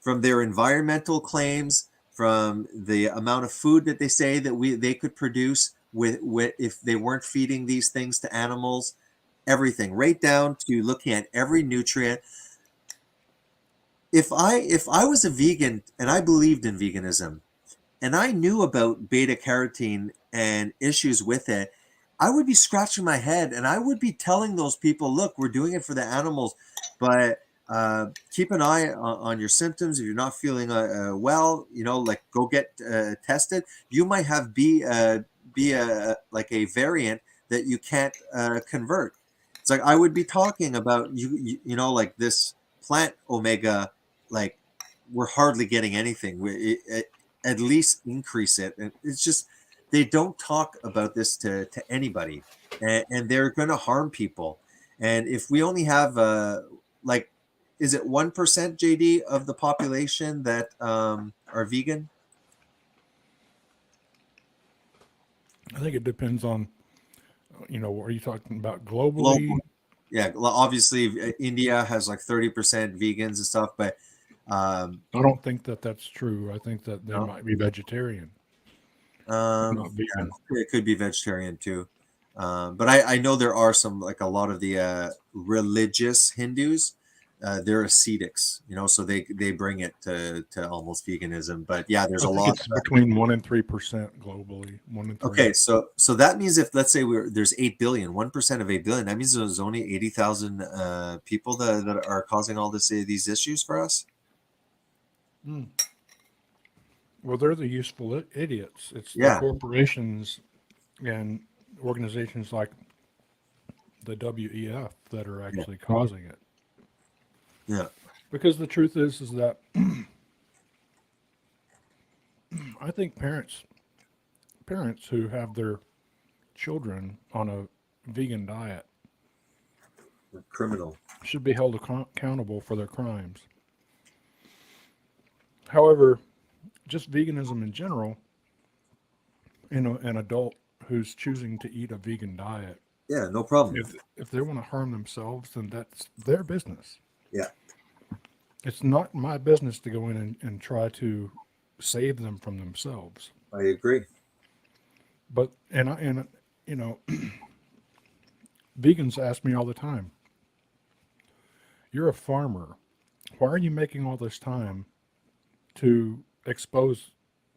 from their environmental claims, from the amount of food that they say that they could produce with if they weren't feeding these things to animals, everything, right down to looking at every nutrient. If I was a vegan and I believed in veganism and I knew about beta carotene and issues with it, I would be scratching my head and I would be telling those people, look, we're doing it for the animals, but keep an eye on your symptoms. If you're not feeling well, go get tested. You might have be a variant that you can't convert. It's like I would be talking about like this plant omega, like we're hardly getting anything. At least increase it. And it's just, they don't talk about this to anybody, and they're going to harm people. And if we only have is it 1%, JD, of the population that are vegan? I think it depends on, are you talking about globally? Global. Yeah, obviously India has like 30% vegans and stuff, but I don't think that that's true. I think that they No? might be vegetarian, Um, not vegan. it could be vegetarian too. But I know there are some, like a lot of the religious Hindus, they're ascetics, you know, so they bring it to almost veganism. But yeah, there's I a think lot. it's between 1% and 3% globally. 1 and 3. Okay, so that means if, let's say, there's 8 billion, 1% of 8 billion, that means there's only 80,000 people that are causing all these issues for us. Mm. Well, they're the useful idiots. It's the Yeah. corporations and organizations like the WEF that are actually causing it. Yeah. Because the truth is that I think parents who have their children on a vegan diet Criminal. should be held accountable for their crimes. However, just veganism in general, you know, an adult who's choosing to eat a vegan diet, Yeah, no problem. if they want to harm themselves, then that's their business. Yeah. It's not my business to go in and try to save them from themselves. I agree. But and you know, vegans ask me all the time, "You're a farmer. Why are you making all this time to expose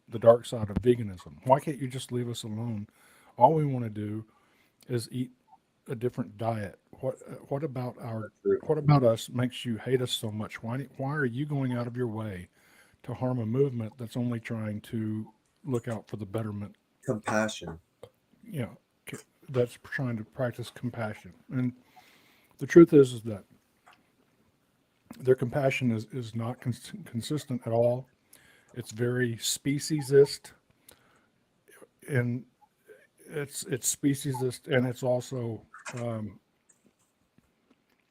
the dark side of veganism? Why can't you just leave us alone? All we want to do is eat a different diet. What about us makes you hate us so much? Why are you going out of your way to harm a movement that's only trying to look out for the betterment, Compassion. you know, that's trying to practice compassion?" And the truth is that their compassion is not consistent at all. It's very speciesist, and it's speciesist, and it's also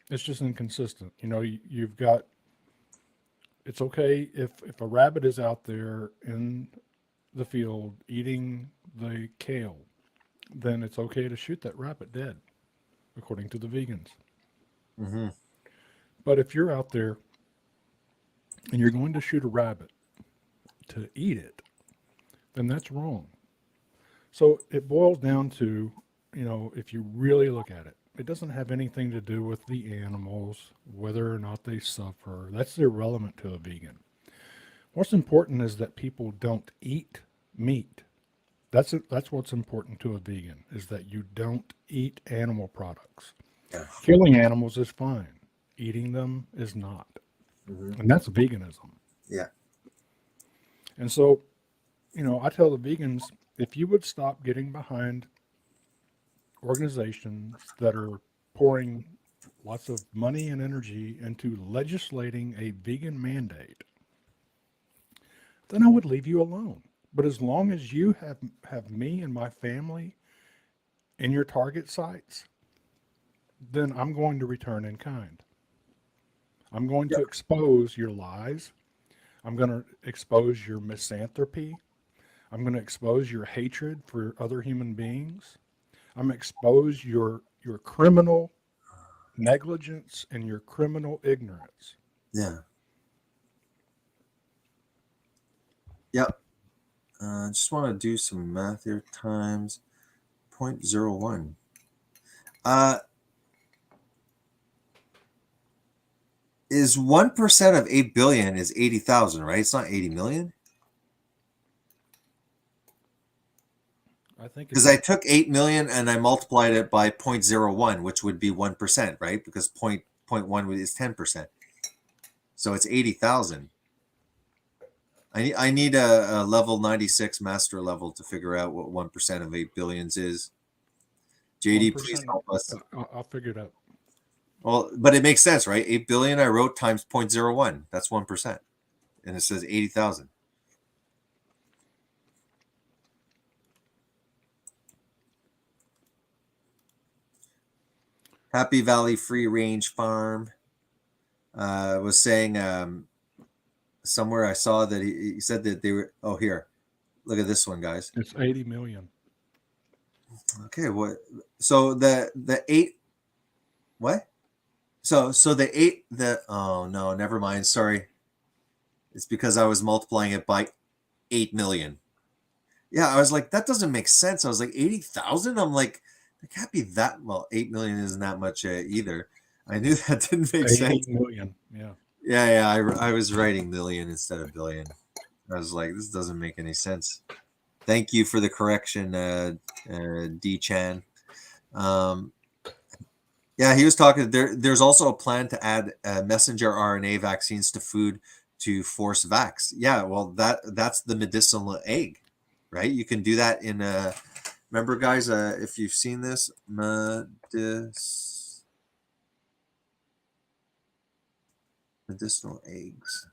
it's just inconsistent. You know, you've got, it's okay if a rabbit is out there in the field eating the kale, then it's okay to shoot that rabbit dead, according to the vegans. Mm-hmm. But if you're out there and you're going to shoot a rabbit to eat it, then that's wrong. So it boils down to, you know, if you really look at it, it doesn't have anything to do with the animals, whether or not they suffer. That's irrelevant to a vegan. What's important is that people don't eat meat. That's what's important to a vegan, is that you don't eat animal products. Yeah. Killing animals is fine. Eating them is not. Mm-hmm. And that's veganism. Yeah. And so, you know, I tell the vegans, if you would stop getting behind organizations that are pouring lots of money and energy into legislating a vegan mandate, then I would leave you alone. But as long as you have me and my family in your target sites, then I'm going to return in kind. I'm going to expose your lies. I'm going to expose your misanthropy. I'm going to expose your hatred for other human beings. I'm going to expose your criminal negligence and your criminal ignorance. Yeah. Yep. Just want to do some math here. Times 0.01. Is 1% of 8 billion is 80,000, right? It's not 80 million. I think Because I took 8 million and I multiplied it by 0.01, which would be 1%, right? Because 0.1 is 10%. So it's 80,000. I need a level 96 master level to figure out what 1% of 8 billions is. JD, 1%, please help us. I'll figure it out. Well, but it makes sense, right? 8 billion I wrote times 0.01. That's 1%. And it says 80,000. Happy Valley Free Range Farm was saying somewhere I saw that he said that they were, oh, here, look at this one, guys. It's 80 million. Okay, what? So the 8, what? So the 8, oh no, never mind. Sorry. It's because I was multiplying it by 8 million. Yeah, I was like, that doesn't make sense. I was like, 80,000? I'm like, it can't be that. Well, 8 million isn't that much either. I knew that didn't make 8 sense. million. Yeah. Yeah, I was writing million instead of billion. I was like, this doesn't make any sense. Thank you for the correction, D-Chan. Yeah, he was talking. There's also a plan to add messenger RNA vaccines to food to force vax. Yeah, well, that's the medicinal egg, right? You can do that in remember, guys, if you've seen this, medicinal eggs.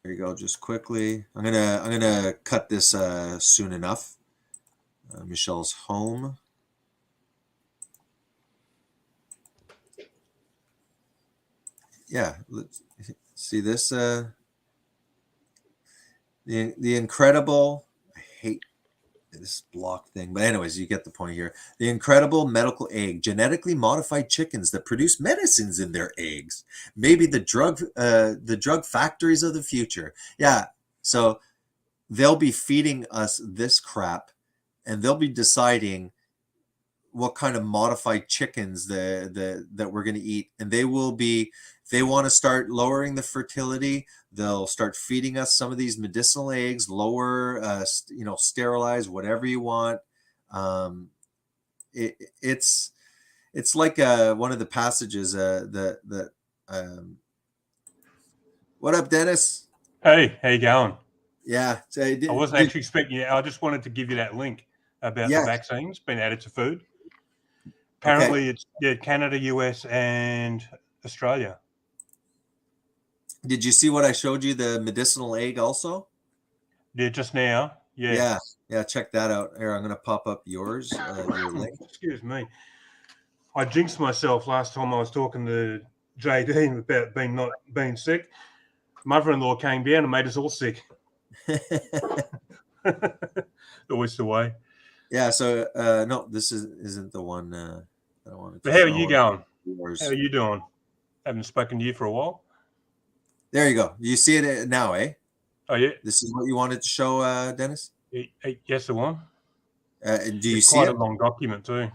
There you go. Just quickly, I'm gonna cut this soon enough. Michelle's home. Yeah, let's see this. The incredible. I hate this block thing, but anyways, you get the point here. The incredible medical egg, genetically modified chickens that produce medicines in their eggs. Maybe the drug factories of the future. Yeah, so they'll be feeding us this crap, and they'll be deciding what kind of modified chickens that we're going to eat, and they will be. If they want to start lowering the fertility, they'll start feeding us some of these medicinal eggs, lower, sterilize whatever you want. It's like one of the passages that what up, Dennis? Hey, how you going? Yeah, so I wasn't actually expecting you. I just wanted to give you that link about Yeah. the vaccines being added to food. Apparently, it's Canada, US, and Australia. Did you see what I showed you? The medicinal egg also. Yeah, just now. Yeah. Yeah. Check that out. Here, I'm gonna pop up yours. Your link. Excuse me. I jinxed myself last time I was talking to JD about not being sick. Mother-in-law came down and made us all sick. Always the way. Yeah. So no, this isn't the one that I wanted. But how are you going? Yours. How are you doing? Haven't spoken to you for a while. There you go. You see it now, eh? Oh yeah. This is what you wanted to show, Dennis. Yes, the one. Do you It's see quite it? a long document too.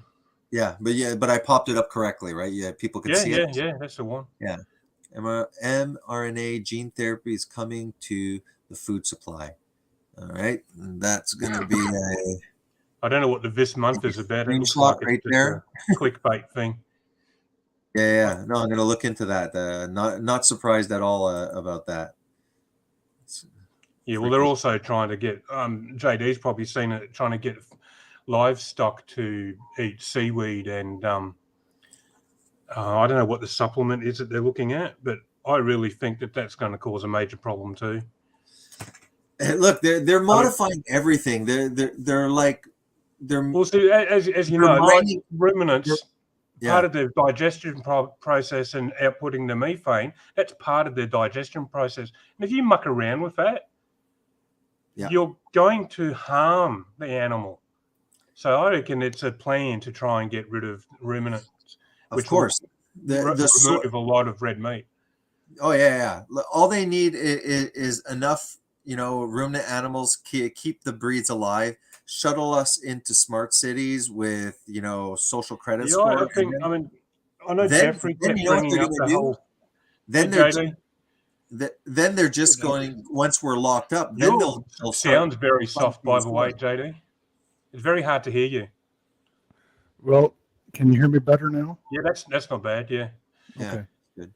Yeah, but I popped it up correctly, right? Yeah, people can see it. Yeah, that's the one. Yeah. mRNA gene therapy is coming to the food supply. All right, and that's going to be a. I don't know what this month is about. It looks Screenshot like right it's there. a clickbait thing. Yeah. No, I'm going to look into that. Not surprised at all about that. Yeah, well, they're also trying to get. JD's probably seen it, trying to get livestock to eat seaweed, and I don't know what the supplement is that they're looking at, but I really think that that's going to cause a major problem too. Look, they're modifying everything. They're like they're. Well, see, as you know, like ruminants. Yeah. Part of their digestion process and outputting the methane, that's part of their digestion process. And if you muck around with that, you're going to harm the animal. So I reckon it's a plan to try and get rid of ruminants. Of course. Remove a lot of red meat. Oh, yeah. All they need is enough, ruminant animals, keep the breeds alive, shuttle us into smart cities with, social credit scores. I know Jeffrey kept bringing up the whole. Then they're just going, once we're locked up, then they'll sounds very soft, by the way, JD. It's very hard to hear you. Well, can you hear me better now? Yeah, that's not bad. Yeah. Okay. Good.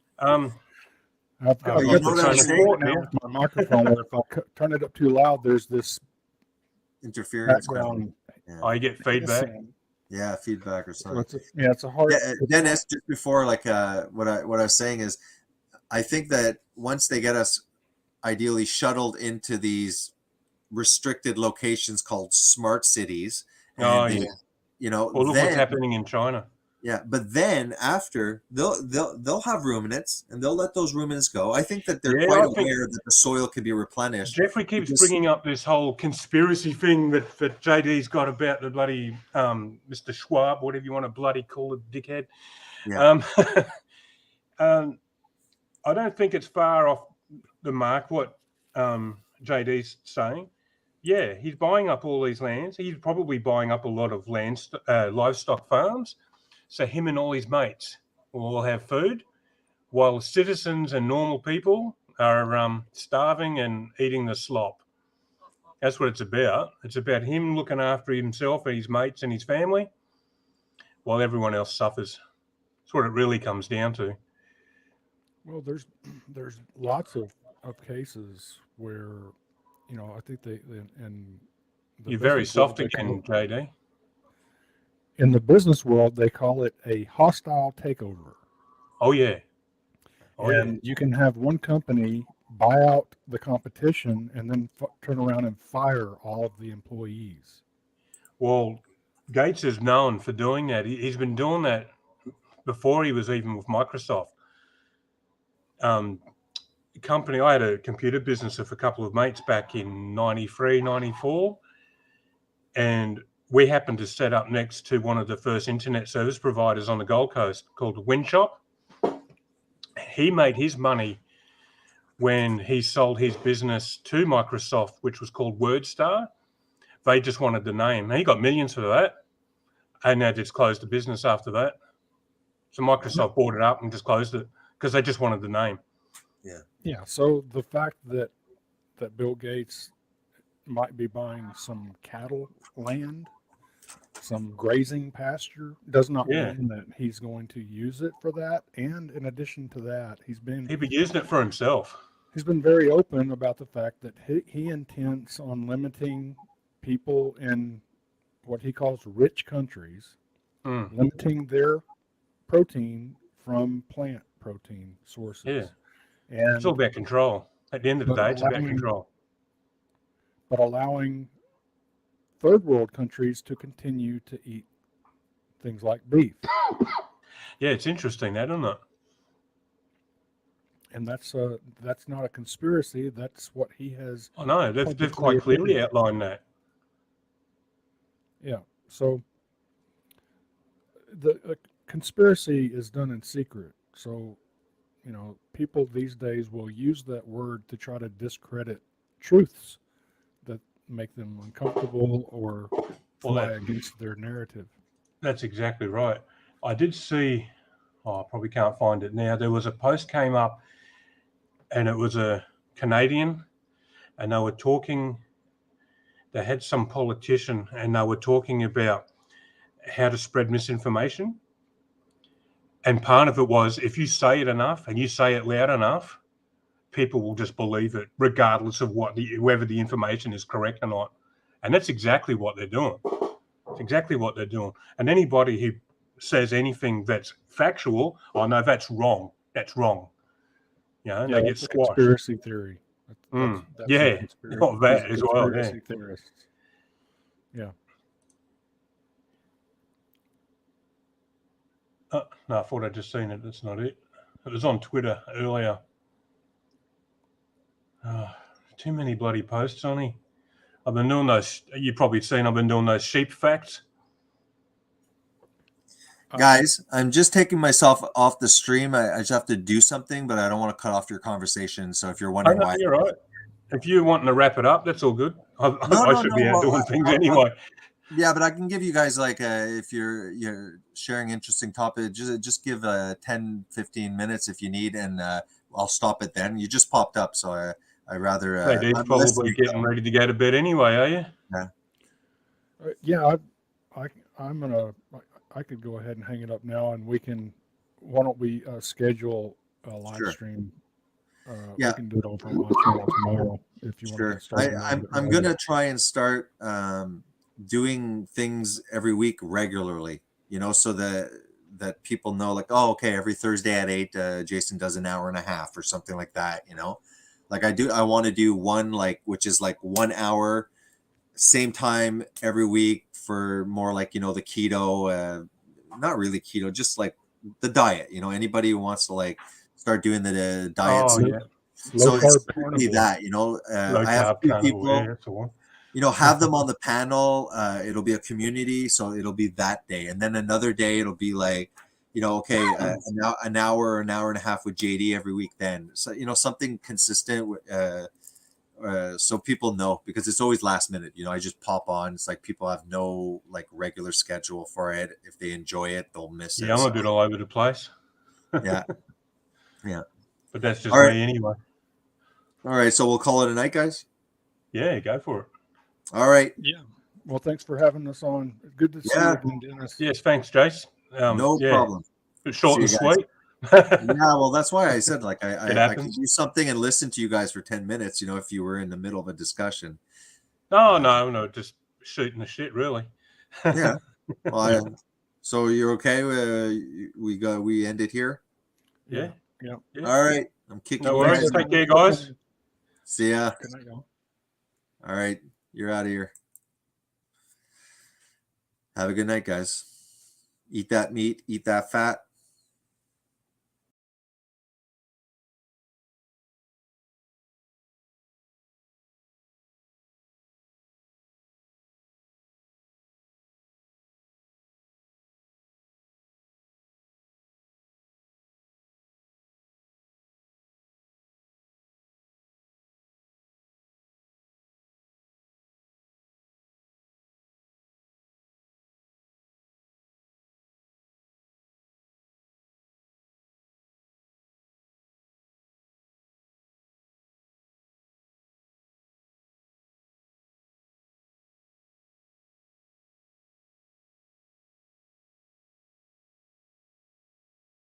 I've got the support now with my microphone. Where if I turn it up too loud, there's this interference. Background. Yeah. Oh, you get feedback. Yeah, feedback or something. It's a hard. Dennis, just before, what I was saying is, I think that once they get us ideally shuttled into these restricted locations called smart cities, well, look what's happening in China. Yeah, but then after they'll have ruminants and they'll let those ruminants go. I think that they're quite aware that the soil can be replenished. Jeffrey keeps bringing up this whole conspiracy thing that JD's got about the bloody Mr. Schwab, whatever you want to bloody call it, dickhead. Yeah. I don't think it's far off the mark what JD's saying. Yeah, he's buying up all these lands. He's probably buying up a lot of livestock farms. So him and all his mates will all have food, while citizens and normal people are starving and eating the slop. That's what it's about. It's about him looking after himself and his mates and his family, while everyone else suffers. That's what it really comes down to. Well, there's lots of cases where, I think and You're very soft again, JD. In the business world, they call it a hostile takeover. Oh yeah. And you can have one company buy out the competition and then turn around and fire all of the employees. Well, Gates is known for doing that. He's been doing that before he was even with Microsoft. Company, I had a computer business with a couple of mates back in 93, 94. And we happened to set up next to one of the first internet service providers on the Gold Coast called Windshop. He made his money when he sold his business to Microsoft, which was called WordStar. They just wanted the name. He got millions for that. And they just closed the business after that. So Microsoft bought it up and just closed it because they just wanted the name. Yeah. So the fact that Bill Gates might be buying some cattle land, some grazing pasture, does not mean that he's going to use it for that. And in addition to that, he'd be using it for himself. He's been very open about the fact that he intends on limiting people in what he calls rich countries, limiting their protein from plant protein sources. Yeah. And it's all about control. At the end of the day, it's about control. But allowing third world countries to continue to eat things like beef. Yeah, it's interesting, that, isn't it? And that's not a conspiracy. That's what he has. I know. They've quite clearly outlined that. Yeah. So the conspiracy is done in secret. So, people these days will use that word to try to discredit truths that make them uncomfortable or fly against their narrative. That's exactly right. I did see, I probably can't find it now. There was a post came up and it was a Canadian and they were talking, they had some politician and they were talking about how to spread misinformation. And part of it was, if you say it enough and you say it loud enough, people will just believe it, regardless of whether the information is correct or not. And that's exactly what they're doing. It's exactly what they're doing. And anybody who says anything that's factual, no, that's wrong. That's wrong. They get squashed. Conspiracy theory. That's not that as well. Conspiracy theorists. Yeah. No, I thought I'd just seen it. That's not it. It was on Twitter earlier. Too many bloody posts on it. I've been doing those. You've probably seen I've been doing those sheep facts. Guys, I'm just taking myself off the stream. I just have to do something, but I don't want to cut off your conversation. So if you're wondering why. You're right. If you're wanting to wrap it up, that's all good. I should be out doing things anyway. Yeah, but I can give you guys if you're sharing interesting topic, just give 10, 15 minutes if you need, and I'll stop it then. You just popped up, so I rather. Hey, Dave's probably getting ready to go to bed anyway, are you? Yeah. I could go ahead and hang it up now, and why don't we schedule a live stream? We can do it on my channel tomorrow if you want to start. I'm going to try and start doing things every week regularly, so that people know, okay, every Thursday at 8, Jason does an hour and a half or something like that, I want to do one, which is 1 hour, same time every week for more the keto, not really keto, just the diet, anybody who wants to start doing the diet. So it's be that, I have a few people, have them on the panel. It'll be a community. So it'll be that day. And then another day, it'll be you know, okay, an hour and a half with JD every week. Then, so you know, something consistent. So people know, because it's always last minute. You know, I just pop on. It's like people have no like regular schedule for it. If they enjoy it, they'll miss it. Yeah, I'm a bit all over the place. Yeah, yeah. But that's just All right. me anyway. All right, so we'll call it a night, guys. Yeah, go for it. All right. Yeah. Well, thanks for having us on. Good to see Yeah. you again, Dennis. Yes, thanks, Jace. No yeah, problem. Short and See you guys. sweet. Yeah, well, that's why I said like I could happens. do something and listen to you guys for 10 minutes. You know, if you were in the middle of a discussion. No, just shooting the shit, really. Yeah. Well, so you're okay? We end it here. Yeah. Yeah. All right. I'm kicking No you worries. guys Take out. care, guys. See ya. Good night, y'all. All right. You're out of here. Have a good night, guys. Eat that meat, eat that fat.